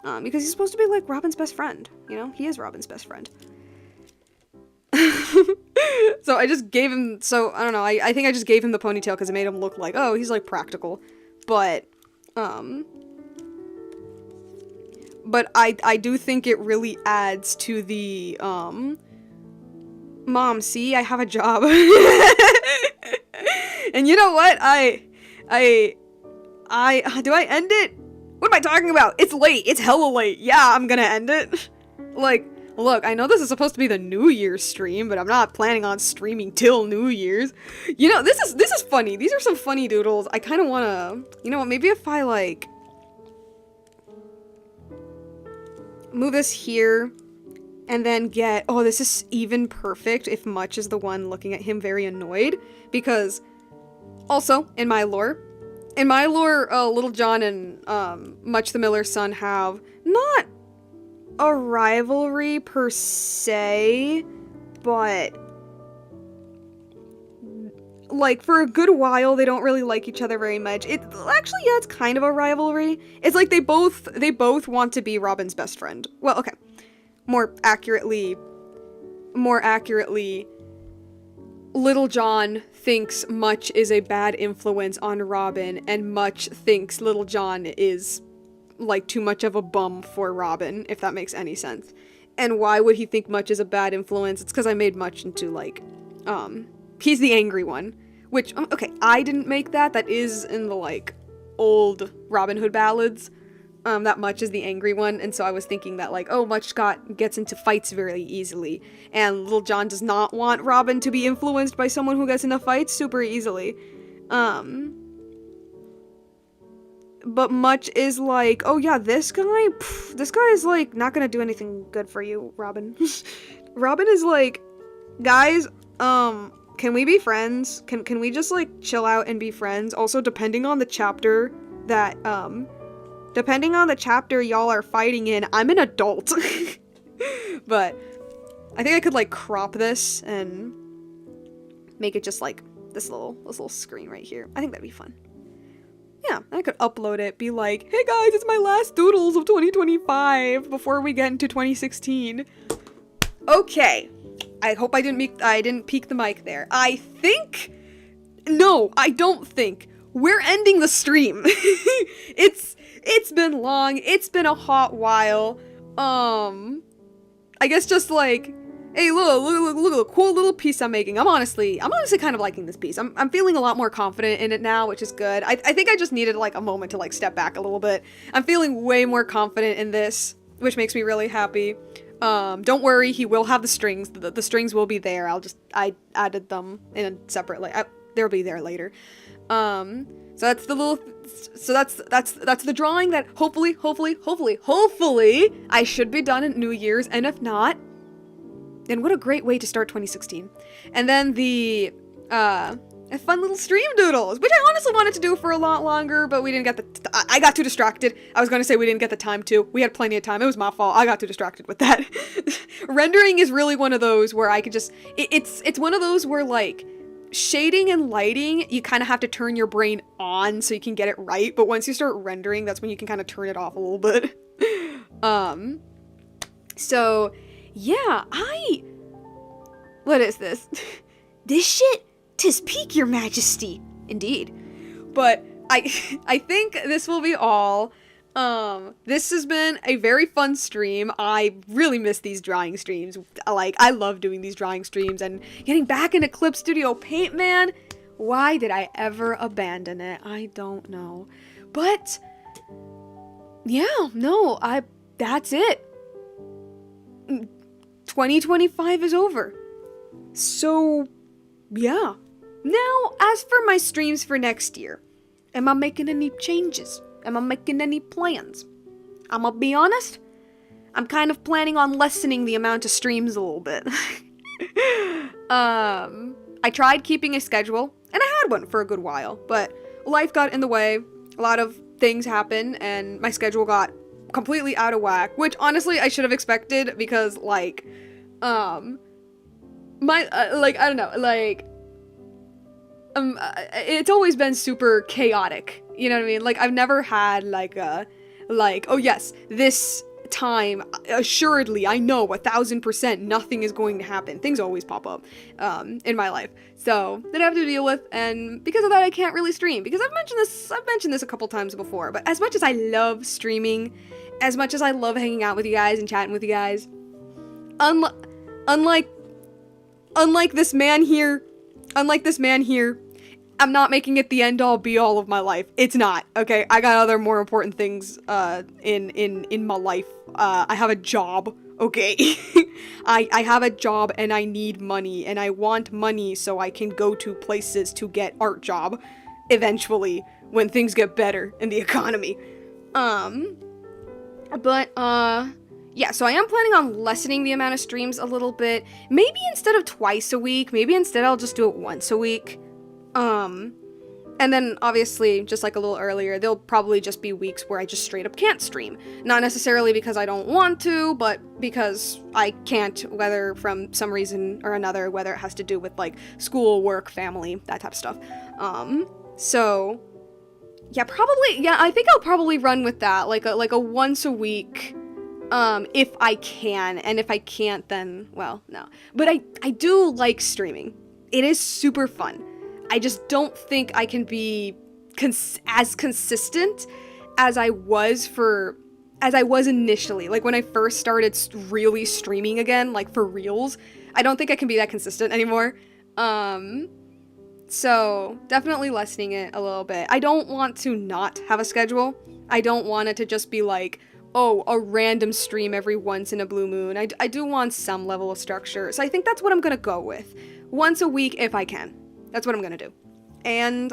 Because he's supposed to be, like, Robin's best friend, you know? He is Robin's best friend. So I just gave him, I don't know, I think I just gave him the ponytail because it made him look like, oh, he's, like, practical. But I do think it really adds to the, Mom, see, I have a job. And you know what? Do I end it? What am I talking about? It's late. It's hella late. Yeah, I'm gonna end it. Like, look, I know this is supposed to be the New Year's stream, but I'm not planning on streaming till New Year's. You know, this is funny. These are some funny doodles. I kind of want to, you know what, maybe if I, like, move this here, and then get, oh, this is even perfect if Much is the one looking at him very annoyed, because, also, in my lore, Little John and, Much the Miller's son have not a rivalry per se, but, like, for a good while, they don't really like each other very much. Actually, yeah, it's kind of a rivalry. It's like they both want to be Robin's best friend. Well, okay. More accurately, Little John thinks Much is a bad influence on Robin, and Much thinks Little John is, like, too much of a bum for Robin, if that makes any sense. And why would he think Much is a bad influence? It's because I made Much into, like, he's the angry one. Which, okay, I didn't make that. That is in the, like, old Robin Hood ballads. That Much is the angry one, and so I was thinking that, like, oh, Much gets into fights very easily, and Little John does not want Robin to be influenced by someone who gets into fights super easily. But Much is like, oh yeah, this guy is, like, not gonna do anything good for you, Robin. Robin is like, guys, can we be friends? Can we just, like, chill out and be friends? Also, depending on the chapter that, y'all are fighting in, I'm an adult. But I think I could, like, crop this and make it just, like, this little screen right here. I think that'd be fun. Yeah, I could upload it, be like, hey guys, it's my last doodles of 2025 before we get into 2016. Okay. I hope I didn't peek the mic there. No, I don't think. We're ending the stream. It's been long. It's been a hot while. I guess just like, hey, look at the cool little piece I'm making. I'm honestly kind of liking this piece. I'm feeling a lot more confident in it now, which is good. I think I just needed, like, a moment to, like, step back a little bit. I'm feeling way more confident in this, which makes me really happy. Don't worry, he will have the strings. The strings will be there. I added them in a separate, they'll be there later. So that's the little, that's the drawing that hopefully I should be done at New Year's, and if not, then what a great way to start 2016. And then the, fun little stream doodles, which I honestly wanted to do for a lot longer, but we didn't get I got too distracted. I was going to say we didn't get the time to. We had plenty of time. It was my fault. I got too distracted with that. Rendering is really one of those where I could just, it's one of those where, like, shading and lighting, you kind of have to turn your brain on so you can get it right, but once you start rendering, that's when you can kind of turn it off a little bit. So, yeah, what is this? This shit? 'Tis peak, your majesty. Indeed. But I think this will be all. This has been a very fun stream. I really miss these drawing streams. Like, I love doing these drawing streams and getting back into Clip Studio Paint, man. Why did I ever abandon it? I don't know. But, yeah, no, that's it. 2025 is over. So, yeah. Now, as for my streams for next year, am I making any changes? Am I making any plans? I'm gonna be honest, I'm kind of planning on lessening the amount of streams a little bit. I tried keeping a schedule, and I had one for a good while, but life got in the way, a lot of things happened, and my schedule got completely out of whack, which honestly I should have expected because, like, like, I don't know, like, it's always been super chaotic, you know what I mean? Like, I've never had, like, oh yes, this time, assuredly, I know 1000% nothing is going to happen. Things always pop up, in my life. So, that I have to deal with, and because of that, I can't really stream, because I've mentioned this a couple times before, but as much as I love streaming, as much as I love hanging out with you guys and chatting with you guys, unlike this man here, I'm not making it the end-all be-all of my life. It's not, okay? I got other more important things, in my life. I have a job, okay? I have a job and I need money, and I want money so I can go to places to get art job, eventually, when things get better in the economy. Yeah, so I am planning on lessening the amount of streams a little bit. Maybe instead of twice a week, maybe instead I'll just do it once a week. And then obviously, just like a little earlier, there'll probably just be weeks where I just straight up can't stream. Not necessarily because I don't want to, but because I can't, whether from some reason or another, whether it has to do with like school, work, family, that type of stuff. So yeah, I think I'll probably run with that, like a once a week, if I can, and if I can't, then, well, no. But I do like streaming. It is super fun. I just don't think I can be as consistent as I was initially. Like, when I first started really streaming again, like, for reals, I don't think I can be that consistent anymore. So, definitely lessening it a little bit. I don't want to not have a schedule. I don't want it to just be like, oh, a random stream every once in a blue moon. I do want some level of structure. So I think that's what I'm gonna go with. Once a week if I can. That's what I'm gonna do. And,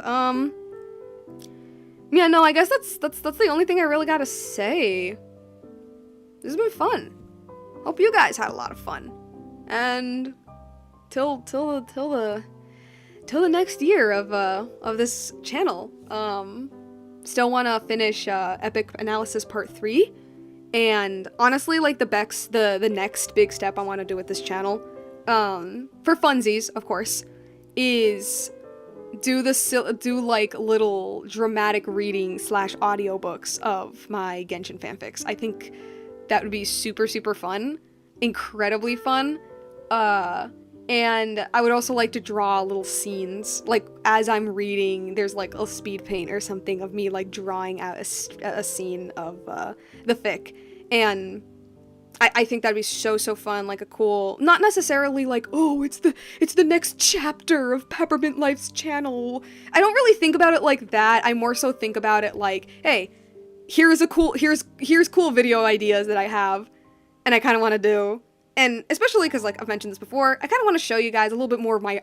yeah, no, I guess that's the only thing I really gotta say. This has been fun. Hope you guys had a lot of fun. And till the next year of this channel. Still want to finish Epic Analysis Part 3. And honestly, like, the next big step I want to do with this channel, for funsies, of course, is do like little dramatic reading / audiobooks of my Genshin fanfics. I think that would be super, super fun. Incredibly fun. And I would also like to draw little scenes, like, as I'm reading, there's, like, a speed paint or something of me, like, drawing out a scene of, the fic. And I think that'd be so, so fun, like, a cool, not necessarily, like, oh, it's the next chapter of Peppermint Life's channel. I don't really think about it like that. I more so think about it like, hey, here's cool video ideas that I have, and I kind of want to do. And especially because, like, I've mentioned this before, I kind of want to show you guys a little bit more of my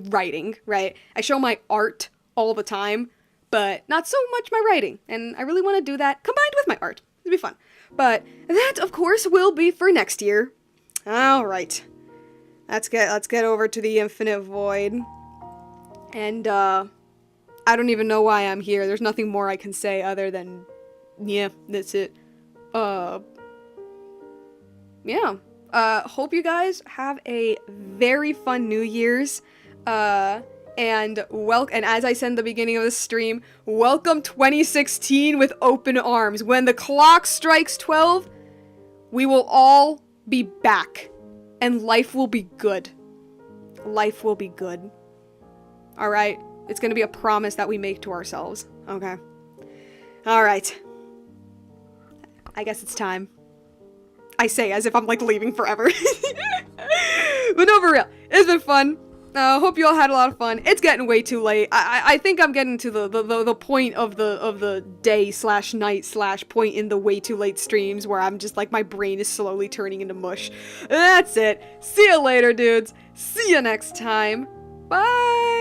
writing, right? I show my art all the time, but not so much my writing. And I really want to do that combined with my art. It'd be fun. But that, of course, will be for next year. Alright. Let's get over to the Infinite Void. And, I don't even know why I'm here. There's nothing more I can say other than, yeah, that's it. Yeah. Hope you guys have a very fun New Year's, and as I said in the beginning of the stream, welcome 2016 with open arms. When the clock strikes 12, we will all be back, and life will be good. Life will be good. Alright? It's gonna be a promise that we make to ourselves. Okay. Alright. I guess it's time. I say as if I'm, like, leaving forever. But no, for real. It's been fun. Hope you all had a lot of fun. It's getting way too late. I think I'm getting to the point of the day / night / point in the way too late streams where I'm just, like, my brain is slowly turning into mush. That's it. See you later, dudes. See you next time. Bye!